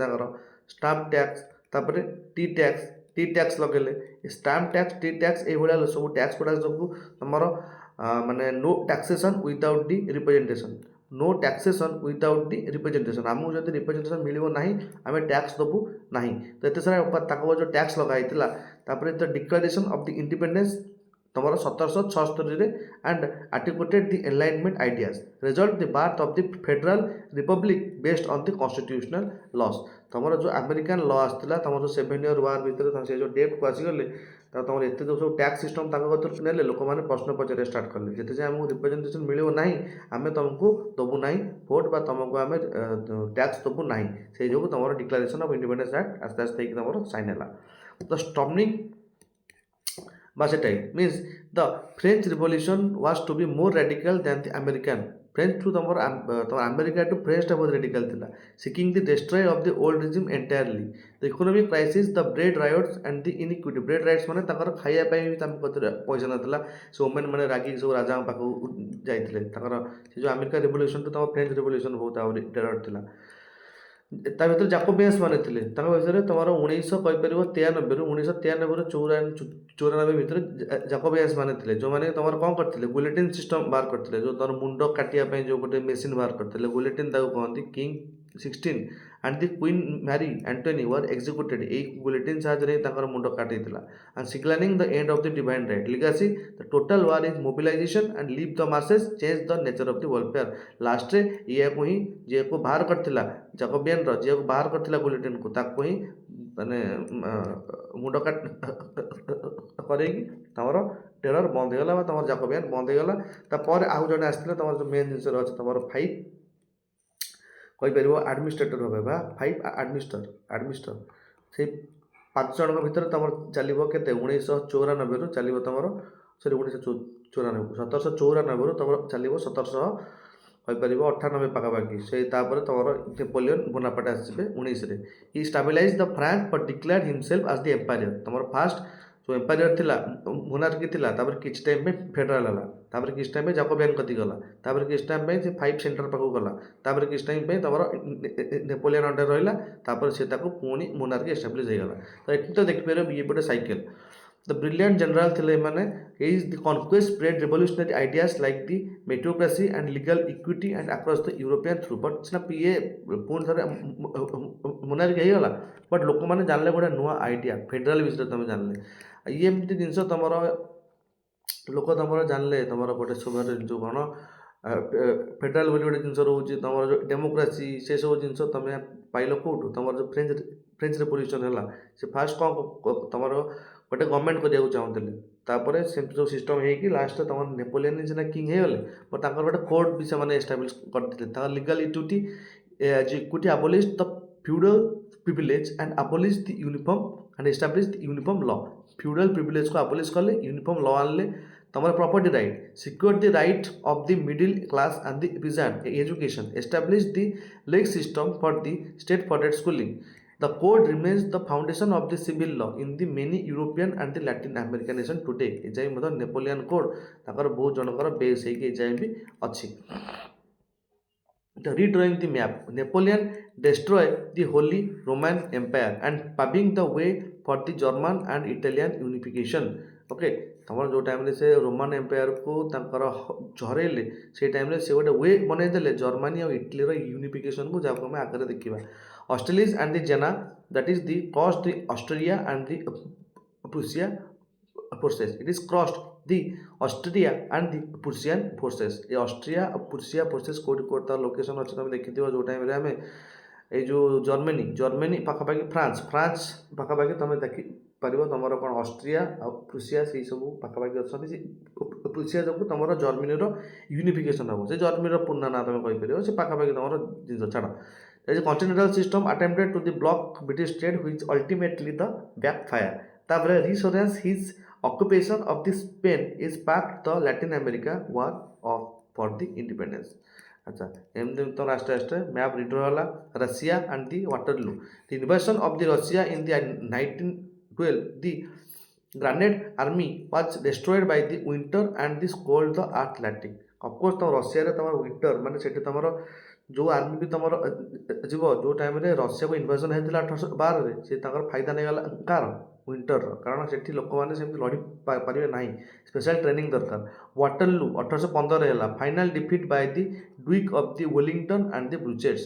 स्टाम्प टैक्स तापर टी टैक्स टी टैक्स लगेले स्टाम्प टैक्स टी टैक्स ये सब टैक्स गुड़ा सब तुम माने no taxation without the representation no taxation without the representation आमको जब रिप्रेजेंटेशन मिल ना आम टैक्स दबू ना तो एत सारा जो टैक्स लगाई the declaration of the independence तुम 1776 and articulated the enlightenment ideas result the birth of the federal republic based on the constitutional laws तुम जो अमेरिकन लॉ आसाला तुम जो 7 ईयर वार भितर से जो डेट को आसीगले तुम एत जो सब टैक्स सिस्टम ने लोक मैंने प्रश्न पचारे स्टार्ट कले जिते जाए आमको रिप्रेजेंटेशन मिल ना आम तुमको दबू ना भोट बा तुमको आम टैक्स दबू ना से जो तुम डिक्लारेशन ऑफ इंडिपेंडेंस एक्ट आस्ते आस्ते तुम साइन है the स्टर्मिंग means the French Revolution was to be more radical than the American. French to तुम America to French टा बहुत radical थिला seeking the destroy of the old regime entirely. The economic crisis, the bread riots and the inequity. Bread riots माने ताकर खाया पाई भी ताम कतरे पैसा नथिला so women माने रागी सब राजा पाखु जाइथिले ताकर से जो अमेरिका रिवोल्यूशन टू तम फ्रेंच रिवोल्यूशन बहुत आउरी टेरर थिला ता भर जाकोबियंस माने थे विषय तुम 1993 रु 1993 94 भितर जाकोबियंस माने थे जो मैंने तुम कौन करते बुलेटिन सिस्टम बाहर करते जो तुम मुंड काटिया जो गोटे मेसीन बाहर करते बुलेटिन कहते king 16 and the queen Marie Antoinette were executed a bulletin साहाय्य मुंड काटी and signalling the end of the divine right legacy the total war is mobilisation and leave the masses change the nature of the welfare last ये ही जी को बाहर करथिला Jacobian जी को बाहर करथिला bulletin को ताको ही माने मुंड काट करेगी तमर टेरर बंद होगा तुम जाकोबियन बंद होगा तापर आउ जड़े आसते तुम जो मेन जिन अच्छे तुम 5 कहीपर आडमिनिस्ट्रेटर हे बा 5 आडमिनिस्टर से 5 जन भितर तुम चलो के 1994 रु चलो तुम सरी 1994 1794 रु तुम चलो 1700 कहीपर 98 पाखापाखि से तुम नेपोलियन बोनापार्ट आसवे 19 he stabilise the France but declare himself as the empire तुम फास्ट जो एम्पायर थिला मोनार्की थिला तापर किछ टाइम में फेडरल हला तापर किछ टाइम में जाकोबियन कति गला तापर किछ टाइम में से 5 सेंटर पाखु गला तापर किछ टाइम में तमरो नेपोलियन अंडर रहिला तापर से ताको पुनी मोनार्की एस्टैब्लिश हो गला तो एठी तो देखि परबे ये बडे साइकिल द ब्रिलियंट जनरल थिले माने is the conquest spread revolutionary ideas like the meritocracy and legal equity and across the European through but सिना पीए पुन थरे मोनार्की हो गला बट लोक माने जानले गोटे नुआ आइडिया फेडरल विषय तुम जानले ये एमती जिनस तुम लोक तुम जानले तुम गोटे सब जो कौन फेडरल गोटे जिन रोचे तुम जो डेमोक्रेसी से सब जिन तुम पाइल कौटू तुम जो फ्रेंच रिवोल्यूशन है से फास्ट कौन तुम गोटे गवर्नमेंट करने चाहते से जो सिस्टम है लास्ट तुम नेपोलियन सीना किंग होगले बट गोटे कोर्ट भी से एस्टाब्लिश करते legal equity abolish the feudal privilege and abolish the uniform and establish the uniform law feudal privilege को अबोलिश कले यूनिफॉर्म लॉ आनले तुम property right secure the right of the middle class and the peasant education establish the leg system for the state forward schooling the code remains the foundation of the civil law in the many European and the Latin American nation today एजाए Napoleon code ताकर बहुत जनकर base होगी एजाए भी अच्छी redrawing the map Napoleon destroy the Holy Roman Empire and paving the way for the German and Italian unification okay तुम जो time से Roman empire को झरेले से टाइम से गोटे वे बनईदे जर्मनी और इटली यूनिफिकेशन को जहाँ आम आगे देखा ऑस्ट्रेलिया एंड द जेना that is the cross the Australia and the Prussia forces it is crossed the Australia and the Prussian forces ये ऑस्ट्रिया और प्रूसिया फोर्सेस कोड कोड तार लोकेशन अच्छे तुम देखी जो टाइम आम जो जर्मनी पाखापाखि फ्रांस पाखापाखि तुम देखी पार तुम कौन ऑस्ट्रिया और प्रूसिया से सब पाखापाखि अच्छा प्रूसिया जो तुम जर्मनी यूनिफिकेशन हम से जर्मनी पूर्ण ना तुम कहीपर से पाखापाखि तुम जिन छाड़ continental system attempted to the block British state which ultimately the back fire तापर resistance his occupation of the Spain is part the Latin America war of for the independence अच्छा एमती तो लास्ट लास्ट मैप रिड्र होला Russia and the Waterloo the invasion of the Russia in the 1912 the Grande army was destroyed by the winter and this cold the Atlantic of course तुम Russia रे तुम winter माने सेठी तुम जो army भी तुम जीव जो टाइम रे रशिया को इन्वेशन होता 1812 से फायदा नहीं गला कार ୱିଣ୍ଟରର, କାରଣ ସେଠି ଲୋକମାନେ ସେମିତି ଲଢ଼ି ପାରିବେ ନାହିଁ, ସ୍ପେଶାଲ ଟ୍ରେନିଂ ଦରକାର। ୱାଟରଲୁ 1815 ହେଲା, final defeat by the duke of the Wellington and the Blucher's.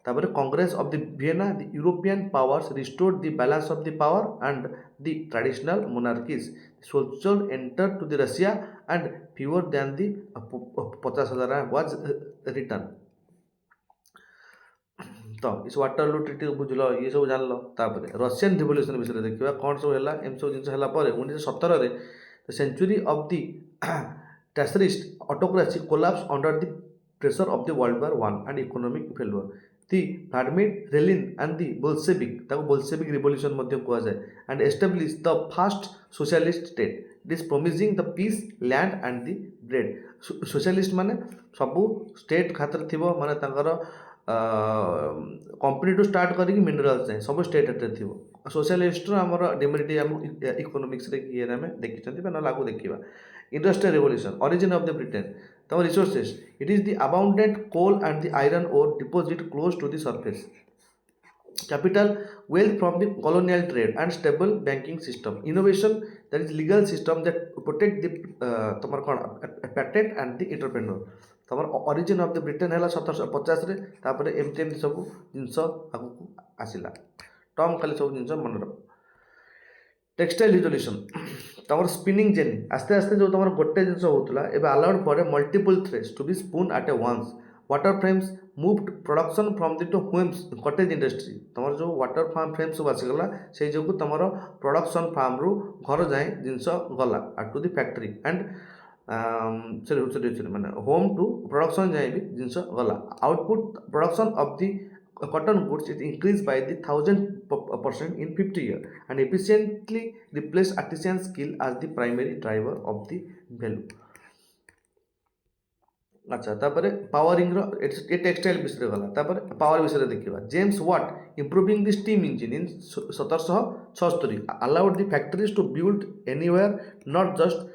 ତାପରେ Congress of the Vienna, the European powers restored the balance of the power and the traditional monarchies. Soldier enter to the Russia and fewer than the 50,000 was return. ତ is Waterloo treaty ବୁଝିଲ, ଇଏ ସବୁ ଜାଣିଲ। ତାପରେ Russian revolution ବିଷୟରେ ଦେଖିବା କ'ଣ ସବୁ ହେଲା। ଏମିତି ସବୁ ଜିନିଷ ହେଲା ପରେ 1917ରେ century of the tsarist autocracy collapse under the pressure of the world war one and economic failure. The Vladimir Lenin and the Bolshevik, ତାକୁ ବୋଲସେଭିକ୍ ରିଭଲ୍ୟୁସନ୍ ମଧ୍ୟ କୁହାଯାଏ, and establish the first socialist state this promising the peace land and the bread. Socialist ମାନେ ସବୁ state ଖାତରେ ଥିବ, ମାନେ ତାଙ୍କର କମ୍ପାନୀଠୁ start କରିକି minerals ଯାଏଁ ସବୁ ଷ୍ଟେଟ୍ ହାତରେ ଥିବ। ସୋସିଆଲିଷ୍ଟର ଆମର ଡିମେରିଟି ଆମ ଇକୋନୋମିକ୍ସରେ ଇଏରେ ଆମେ ଦେଖିଛନ୍ତି ବା ନହେଲେ ଆଗକୁ ଦେଖିବା। Industrial revolution origin of the Britain. ତମ resources it is the abundant coal and the iron ore deposit close to the surface. Capital wealth from the colonial trade and stable banking system. Innovation, that is legal system that protect the तमर कौन patent and the entrepreneur. तमर origin of the Britain है 1750 रे, तापरे एमती एमती सब जिनस आगु आसिला। टर्म खाली सब जिनस मन रख। टेक्सटाइल रिजोल्यूशन तमर स्पिनिंग जेनी आस्ते आस्ते जो तमर गोटे जिनस होतला एबे allowed for a multiple threads to be spun at a once. Water frames moved production from the to homes cottage industry. तुम जो वाटर फार्म फ्रेम सब आसीगला से जो तुम प्रोडक्शन फार्म रु घर जाए जिनस गला टू द फैक्ट्री एंड माने होम टू प्रोडक्शन जाए भी जिनस गला। Output production of the cotton goods is increased by the 1000% in 50 years and efficiently replaced artisan skill as the primary driver of the value। अच्छा तापर powering a textile विषय गला। तापर power विषय देखा James Watt improving the steam engine in 1776 allowed the factories to build anywhere not just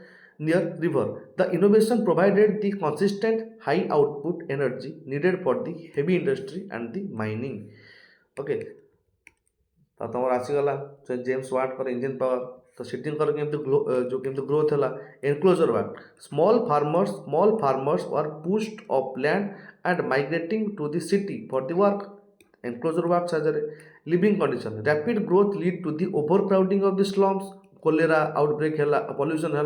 near river. The innovation provided the consistent high output energy needed for the heavy industry and the mining. Okay तो तुम आसीगला James Watt कर engine power. तो sitting कर जो केमती growth है। Enclosure work small farmers are pushed off land and migrating to the city for the work. Enclosure work साहाଯ୍ୟରେ living condition rapid growth lead to the over crowding of the slums. Cholera outbreak है, pollution है,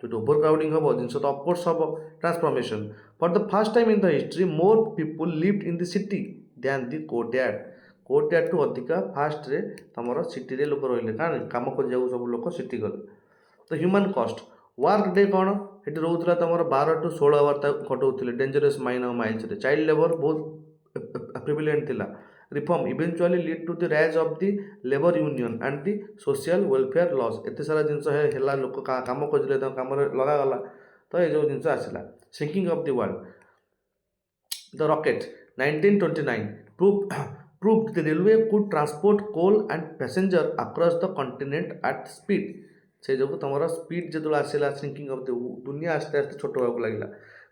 जो over crowding हम जिन तो of course हम। Transformation for the first time in the history more people lived in the city than the courtyard. Courtyard टू अधिका fast रे तुम सिटी रे लोक रही कारण कम खोजा सब लोक सिटी गले। तो ह्यूमन कॉस्ट वर्क डे कौन ये रोला तुम 12 to 16 आवर खटाऊे डेंजरस माइन और माइल्स रे। चाइल्ड लेबर बहुत प्रिविलेंट थिला। Reform eventually lead to the rise of the labour union and the social welfare laws. एत सारा जिनस है लोक कम खोजिले कम लगागला तो ये जो जिनस आसला। Sinking of the world the rocket 1929 proved the railway could transport coal and passenger across the continent at speed। से जो तुम स्पीड जो आसला सिंकिंग ऑफ द दुनिया आस्ते आस्ते छोट होगा लगे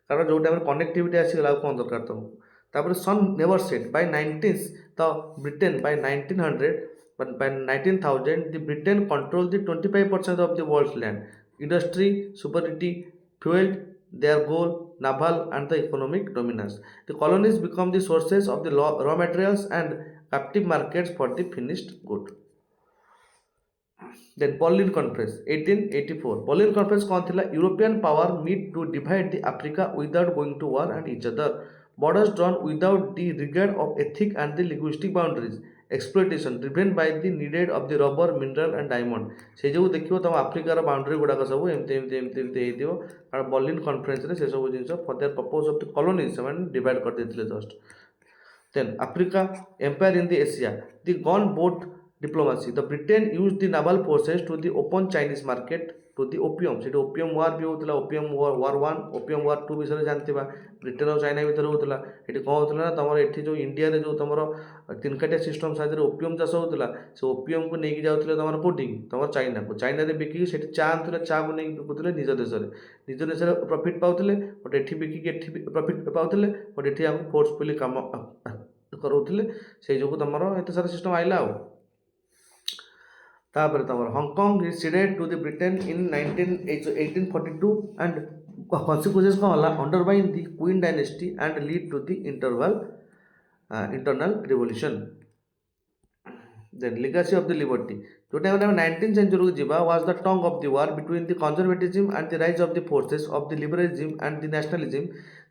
कारण जो टाइम कनेक्टिविटी आसीगला कौन दरकार तुमको। तापर sun never set by 19th the Britain by 1900 by 19,000 the Britain controlled the 25% of the world's land। Industry superiority fueled their goal naval and the economic dominance। The colonies become the sources of the raw materials and captive markets for the finished good। Then Berlin Conference 1884 Berlin Conference कौन थिला European power meet to divide the Africa without going to war and each other. Borders drawn without the regard of ethic and the linguistic boundaries. Exploitation driven by the needed of the rubber mineral and diamond. से जो देखिए तुम आफ्रिकार boundary गुड़ाक सब एमती एमती एमती एमती हो कारण बर्लिन कन्फरेन्स रे से सब जिन for their purpose of the colonies से डिवाइड कर देते just. Then Africa empire in the Asia the gun boat diplomacy the Britain use the naval forces to the open Chinese market to the opium. से opium war भी होता opium वार 1 opium वार 2 विषय जानते Britain और China भितर होता ये कौन होता ना तुम ये जो इंडिया जो तुम तीनकाटिया सिस्टम साहय ओपियम चाष होता से ओपियम को लेकिन जाते तुम कौटी तुम चाइना को चाइना बिकिकी से चा आनुले चा को नहीं बिकुले निज देश में प्रॉफिट पाते बट ये बिकिकी प्रॉफिट पाते बट ये आम फोर्सफुली कम करोले से जो तुम एत सारा सिस्टम आइला। ତାପରେ ତମର Hong Kong is ceded to the Britain in 1842 and consequences କ'ଣ ହେଲା undermine the Queen dynasty and lead to the internal revolution. Then legacy of the liberty. जो टाइम में 19th century को ଯିବା was the tongue of the war between the conservatism and the rise of the forces of the liberalism and the nationalism.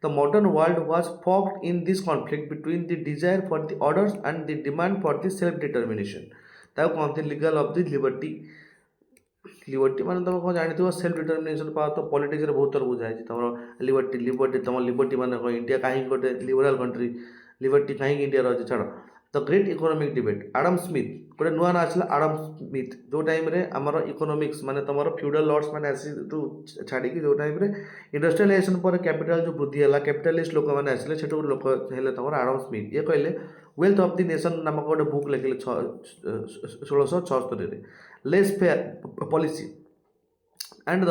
The modern world was fogged in this conflict between the desire for the orders and the demand for the self-determination. ତାକୁ କହନ୍ତି legal of the liberty. Liberty ମାନେ ତୁମେ କ'ଣ ଜାଣିଥିବ self determination power ତ ପଲିଟିକ୍ସରେ ବହୁତ ଥର ବୁଝା ହେଇଛି ତୁମର ଲିବର୍ଟି ତୁମ ଲିବର୍ଟି ମାନେ କ'ଣ ଇଣ୍ଡିଆ କାହିଁକି ଗୋଟେ ଲିବରାଲ୍ କଣ୍ଟ୍ରି ଲିବର୍ଟି କାହିଁକି ଇଣ୍ଡିଆର ଅଛି ଛାଡ଼ the great economic debate Adam Smith ଗୋଟେ ନୂଆ ନାଁ ଆସିଲା ଆଡ଼ମ୍ ସ୍ମିଥ୍ ଯେଉଁ ଟାଇମ୍ରେ ଆମର ଇକୋନୋମିକ୍ସ ମାନେ ତୁମର ଫ୍ୟୁଡାଲ୍ ଲର୍ଡ଼ସ୍ ମାନେ ଆସିଠୁ ଛାଡ଼ିକି ଯେଉଁ ଟାଇମ୍ରେ ଇଣ୍ଡଷ୍ଟ୍ରିଆଲାଇଜେସନ୍ ପରେ କ୍ୟାପିଟାଲ୍ ଯେଉଁ ବୃଦ୍ଧି ହେଲା କ୍ୟାପିଟାଲିଷ୍ଟ ଲୋକମାନେ ଆସିଲେ ସେଠୁ ଗୋଟେ ଲୋକ ହେଲେ ତୁମର ଆଡ଼ମ୍ ସ୍ମିଥ୍ ଇଏ କହିଲେ ୱେଲ୍ଥ ଅଫ୍ ଦି ନେସନ୍ ନାମକ ଗୋଟେ ବୁକ୍ ଲେଖିଲେ 1676ରେ laissez faire policy and the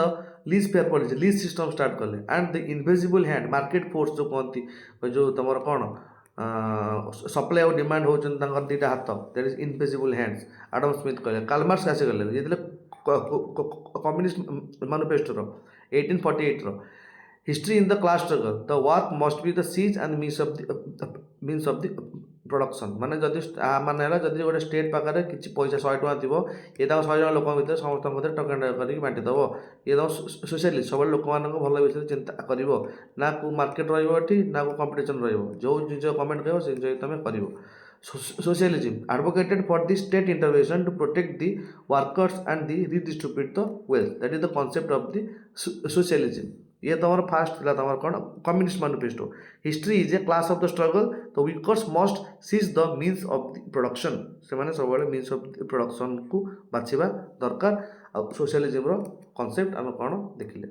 laissez faire policy laissez system start कले and the invisible hand market force जो कहती जो तुम कौन सप्लाई और डिमांड होती दीटा हाथ that is invisible hands Adam Smith कहले कार्ल मार्क्स आसीगले ये कम्युनिस्ट मैनिफेस्टोर 1848 history in the class struggle the work must be the seize and means of the production माने जदि माने जदि गोटे स्टेट पाखे किसी पैसा 100 टଙ୍କା थी ये 100 जन लोक भर समस्त मध्य टका करके बांटीदेव ये सोशलिस्ट सब लोक भल विषय चिंता कर ना को मार्केट रही ना को कंपिटिशन रो जिन गवर्नमेंट कह से तुम कर socialism advocated for the state intervention to protect the workers and the redistribute the wealth that is the concept of the socialism ये तुम फास्ट था तुम कौन communist manifesto history is a class of the struggle the workers must seize the means of the production से सब means of the production को बाछिबा दरकार आ socialism रो concept आम कौन देखिले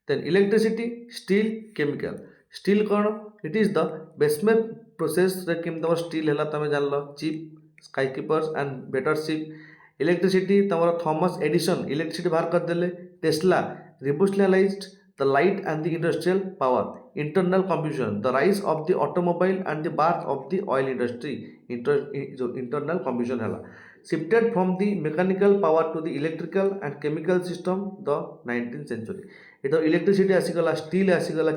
then electricity steel chemical steel कौन it is the basement process रे केम तुम स्टील है तुम जान लो cheap skyscrapers and better ship electricity तुम थॉमस एडिसन इलेक्ट्रिसिटी बाहर करदे Tesla revolutionised the light and the industrial power internal combustion the rise of the automobile and the birth of the oil industry जो internal combustion है shifted from the mechanical power to the electrical and chemical system the 19th century ये तो electricity आसीगला steel आसीगला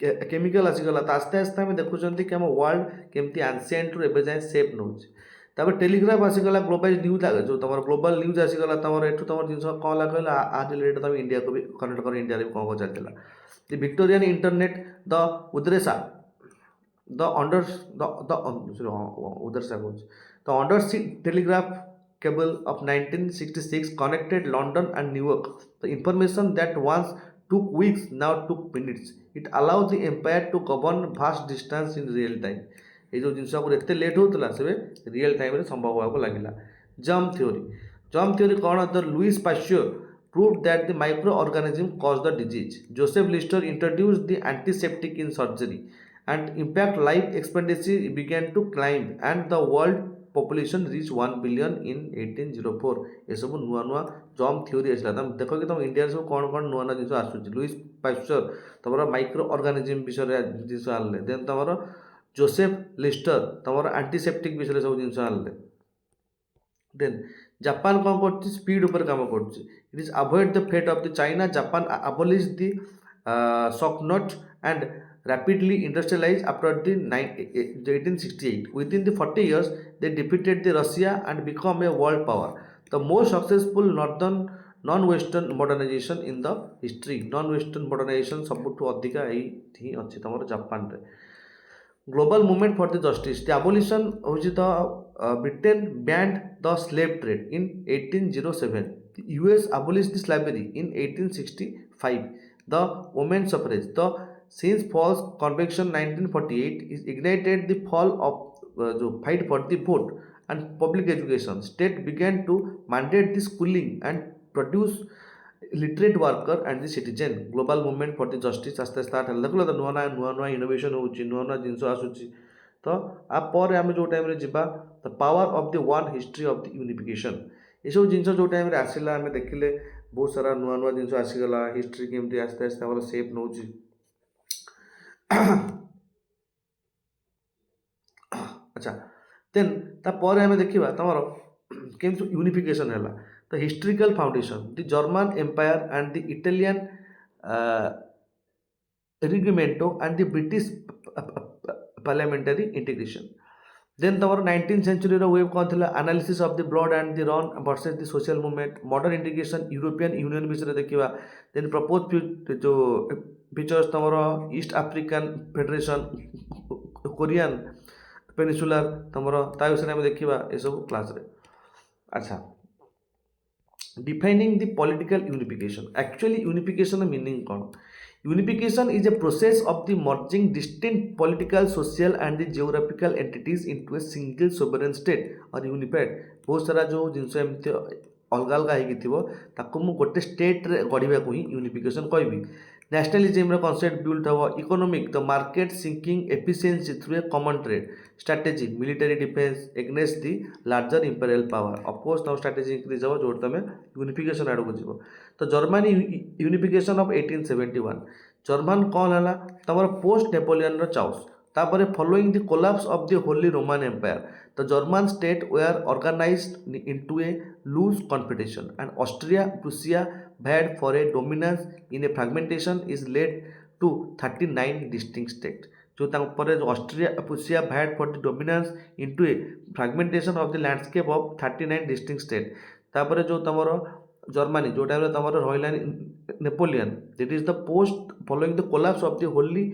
chemical आसीगला तो आस्ते आस्ते आम देखुं कि आम वर्ल्ड केमती एनसिएंट रु एबे जाए सेप नौ टेलीग्राफ आसीगला ग्लोबल न्यूज जो तुम ग्लोबल न्यूज आसीगला तुम एठू तुम जिन कौन लगे आ रिलेटेड तुम इंडिया को भी कनेक्ट कर इंडिया भी कौन चलता दि विक्टोरियन इंटरनेट द उद्रेसा द अंडर उद्रेसा the under sea telegraph cable of 1966 connected London and New York. The information that once took weeks now took minutes. It allowed the empire to govern vast distance in real time. ये जो जिनस एत late होता से real time संभव होगा लगे germ theory कौन the Louis Pasteur proved that the microorganism caused the disease. Joseph Lister introduced the antiseptic in surgery and impact life expectancy began to climb and the world population reached 1 billion in 1804. ये सब नुआ नुआ germ theory आसला तुम देख कि तुम India सब कौन कौन नुआ नुआ जिन आसूँ लुइस पास्चर तुम माइक्रो ऑर्गेनिज्म विषय जिन आनले देन तुम जोसेफ लिस्टर तुम एंटीसेप्टिक विषय सब जिन आनले देन जापान कौन कर स्पीड उपर काम कर it is avoid the fate of the China Japan abolish the shogunate and rapidly industrialized after the 1868. Within the 40 years, they defeated the Russia and become a world power. The most successful northern non-western modernization in the history. Non-western modernization सबुठु अधिका ही अच्छी तमर Japan रे. Global movement for the justice. The abolition of the Britain banned the slave trade in 1807. The US abolished the slavery in 1865. The women's suffrage. The since false conviction 1948 is ignited the fall of the fight for the vote and public education. State began to mandate the schooling and produce literate worker and the citizen. Global movement for the justice आस्ते start है देखो तो नुआ innovation होची नुआ जिनस आसूची तो आ पर आम जो टाइम जीवा the power of the one history of the unification ये सब जिन जो टाइम आसला आम देखिले बहुत सारा नुआ जिनस आसीगला हिस्ट्री केमती आस्ते आस्ते आम सेप नौ ଆଚ୍ଛା ଦେନ୍ ତାପରେ ଆମେ ଦେଖିବା ତମର କେମିତି ୟୁନିଫିକେସନ୍ ହେଲା। The historical foundation the German empire and the Italian Risorgimento and the British parliamentary integration. Then ତମର 19th ସେଞ୍ଚୁରୀର ୱେଭ୍ କ'ଣ ଥିଲା? Analysis of the blood and the run versus the social movement, modern integration, European union ବିଷୟରେ ଦେଖିବା। Then propose ଯେଉଁ features ତମର east African federation, Korean ପେନିସୁଲାର ତମର ତା ବିଷୟରେ ଆମେ ଦେଖିବା ଏସବୁ କ୍ଲାସ୍ରେ। ଆଚ୍ଛା defining the political unification. Actually unification meaning कौन? Unification is a process of the merging distinct political social and the geographical entities into a single sovereign state और यूनिफाइड। बहुत सारा जो जिनस एमती अलग अलग होगी गोटे स्टेट्रे गढ़ा को ही यूनिफिकेशन कहबी। न्याशनलिज्म कनसेप्ट बिल्ड हम economic the market sinking efficiency through a common trade strategy military defence against the larger imperial power. Of course तुम स्ट्रेटेजी इंक्रीज हो जो तुम यूनिफिकेशन आड़ को जीव। तो जर्मनी यूनिफिकेशन ऑफ 1871 जर्मन कौन है तुम पोस्ट नेपोलियन चाउस तापर following the collapse of the holy Roman empire the German state were organised into a loose confederation and Austria Prussia vyed for a dominance in a fragmentation is led to 39 distinct states। जो तापर Austria Prussia vyed for the dominance into a fragmentation of the landscape of 39 distinct state। तापर जो तमर Germany जो time तुम रहा Napoleon that is the post following the collapse of the holy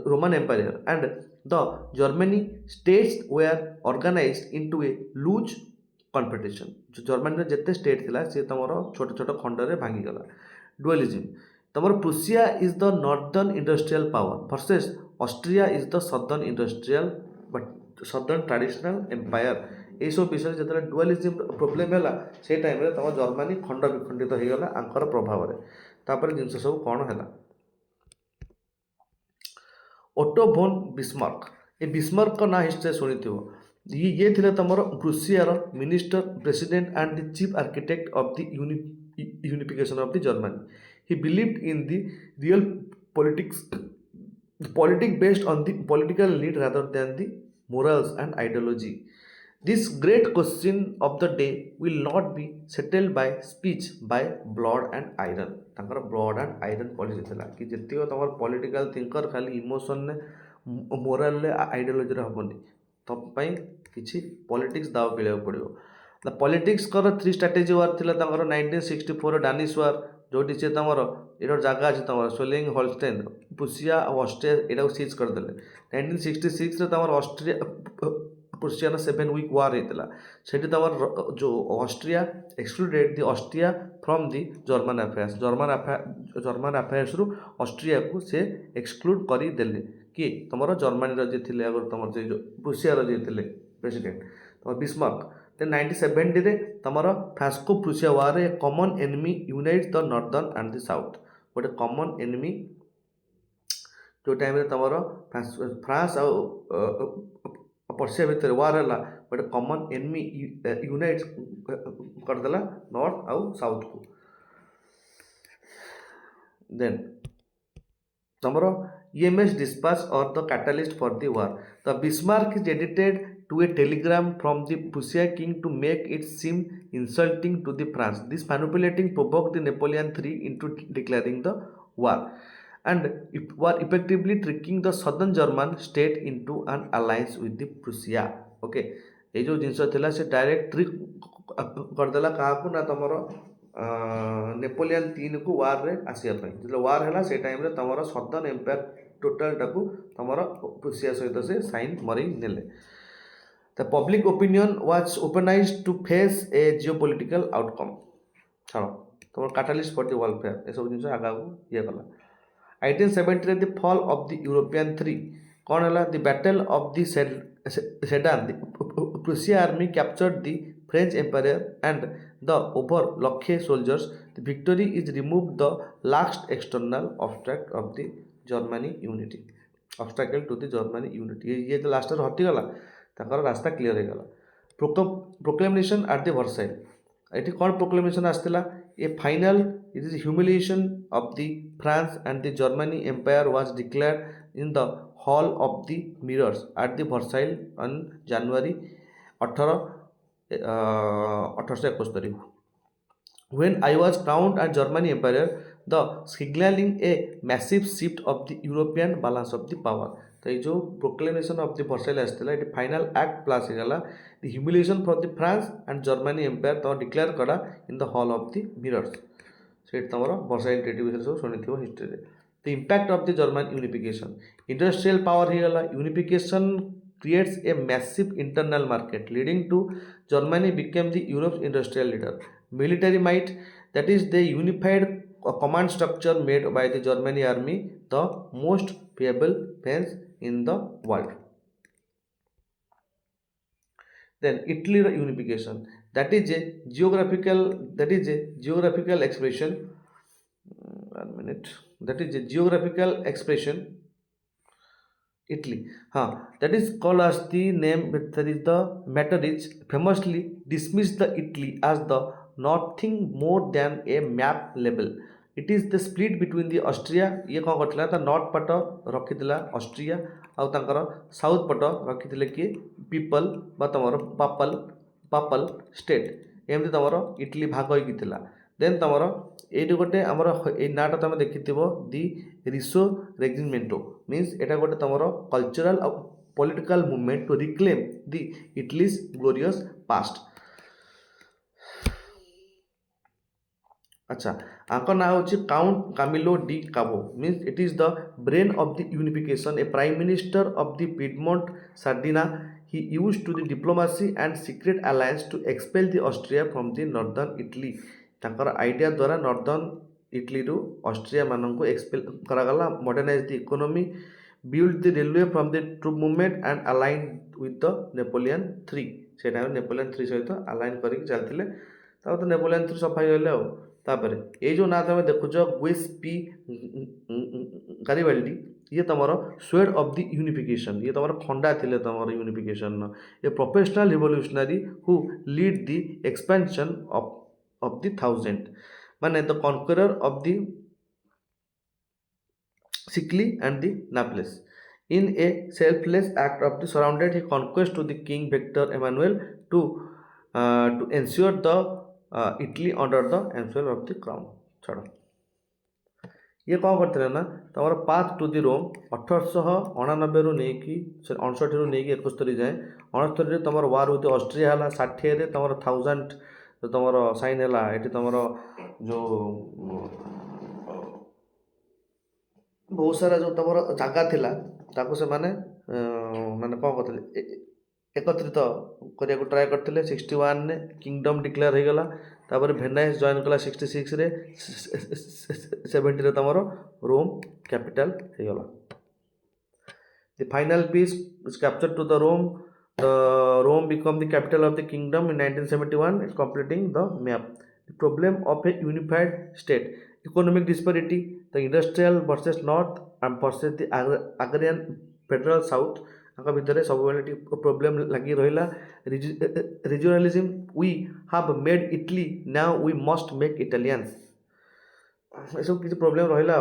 Roman empire and the Germany states were organised into a loose confederation. जो Germany जिते state थिला सी तुम छोट छोट खंड में भांगीगला। डुअलिज्म तुम Prussia is the northern industrial power versus Austria is the southern industrial but southern traditional empire. ये सब विषय जो डुअलिज्म प्रोब्लेम है से टाइम तुम जर्मनी खंड विखंडित हो गला आंकर प्रभाव में। तापर जिनस सब कौन है ओटो भोन बिस्मार्क। ये बिस्मार्क का ना हिस्ट्री शुणी ये थे तुम प्रूसियार minister president and the chief architect of the unification of the Germany. He believed in the real politics based on the political need rather than the morals and ideology। This great question of the day will not be settled by speech by blood and iron। तांकर blood and iron policy थिला कि जतिक तुम political thinker खाली emotion ने morale ने ideology रे हबनी तब पई किछि पॉलिटिक्स दाव खेलिया पड़ियो। द पॉलिटिक्स कर 3 स्ट्रेटेजी वार थिला तांकर 1964 डानिश वार जोटी से तुमर ये जगह अच्छे तुम स्वेलिंग होल्स्टेन प्रूसिया और ऑस्ट्रिया यहाँ सीज करदे। 1966 रे तुम ऑस्ट्रिया प्रूसिया 7 वीक वार होता से तुम जो Austria excluded the Austria from the German affairs. German affairs रु ऑस्ट्रिया को से एक्सक्लूड करदेले कि तुम जर्मनी जी थे अगर तुम जो प्रूसिया जी थे प्रेसिडेंट तुम बिस्मार्क। देन 1970 रे तुम Franco Prussia war a common enemy unite the northern and the south. गोटे कॉमन एनिमी जो टाइम तुम फ्रांस पर्सिया भितर वार है गोटे कॉमन एनिमी यूनाइट करदेला नॉर्थ आउ साउथ को। देन तुम EMS dispatch or the catalyst for the war। The Bismarck is edited to a telegram from the Prussia king to make it seem insulting to the France। This manipulating provoked the Napoleon III into declaring the war and it were effectively tricking the southern German state into an alliance with the Prussia। Okay ये जो जिनस थिला से direct trick करदेला क्या ना तुम Napoleon 3 को वार रे आसिया जो वार है से टाइम रे तुम सदर्न एम्पायर टोटाल टाकू तुम प्रूसिया सहित से साइन मरी नेले। द पब्लिक ओपिनियन वाज ओपनाइज्ड to face a geopolitical outcome. छाड़ तुम कैटालिस्ट फॉर द वेलफेयर ये सब जिन आगा ये गला। 1870 the fall of the European 3 कौन है the battle of the Sedan. Prussia army captured the French empire and the over लक्षे soldiers. The victory is remove the last external obstruct of the Germany unity obstacle to the Germany unity. ये तो last हटिगला ताकर रास्ता clear हो गला। Proclamation at the Versailles ये कौन proclamation आसला A final it is humiliation of the France and the Germany Empire was declared in the Hall of the Mirrors at the Versailles on January 18 1871. When I was crowned as Germany Emperor, the signaling a massive shift of the European balance of the power. तो ये जो proclamation of the Versailles आसला ये final act plus होगा the humiliation for the France and Germany empire तुम declare करा in the hall of the mirrors से तुम वर्साइल ट्रिटी विषय सब शुणी history the impact of the German unification industrial power होगा unification creates a massive internal market leading to Germany became the Europe's industrial leader. Military might, that is the unified command structure made by the Germany army, the most viable defense in the world. Then Italy unification, that is a geographical expression. 1 minute. That is a geographical expression. Italy, that is called as the name. That is the matter is famously dismissed the Italy as the nothing more than a map label. It is the split between the Austria. ये कौन करथिला ता north पट रखिथिला Austria आउ तांकर south पट रखिथिले कि people बा तमर पापल स्टेट एमती तमर इटली भाग होइकी थिला देन तमर ये गोटे आमर ए नाटा तुम देखि दि रिसो रेजिमेंटो मीन्स एटा गोटे तुम cultural political movement to reclaim the Italy's glorious past. अच्छा आंक ना हूँ count Camillo di Cavour means it is the brain of the unification a prime minister of the Piedmont Sardinia. He used to the diplomacy and secret alliance to expel the Austria from the northern Italy. तांकर idea द्वारा northern Italy रु Austria मान को expel करागला. Modernise the economy, build the railway from the troop movement and align with the Napoleon 3. से time Napoleon 3 सहित align करके चलते तो नेपोलियन 3 सफाई गले आ. तापर ये जो ना तुम देखुच गुइस पी गारिबाल्डी ये तुम स्वेड ऑफ द यूनिफिकेशन. ये तुम खंडा थिले तुम unification a professional revolutionary who lead the expansion of the thousand, माने the conqueror of the Sicily and the Naples. In a selfless act of the surrounded, he conquest to the king Victor Emmanuel to ensure the Italy under the influence of the crown. छाड़ो ये कौन करते ना तुम path to the रोम 1899 रु नहीं कि 59 रु नहीं कि 71 जाए 69 तुम वार विथ ऑस्ट्रिया है 60 तुम 1000 तो तुम साइन है ये तुम जो बहुत सारा जो तुम जगह थिला ताको से माने माने कौन करते एकत्रित करने को ट्राए करते 61 ने किंगडम डिक्लेयर हो गला. तापर वेनाइस जॉइन कला 66 रे 70 रे तुम रोम कैपिटल हो गला. The final piece is captured to the Rome. The Rome became the capital of the kingdom in 1971. It's completing the map. The problem of a unified state, economic disparity, the industrial versus north and versus the agrarian federal south. आंका भितर सब problem लगी रहा. Regionalism, we have made Italy, now we must make Italians. ये सब किसी problem रहा.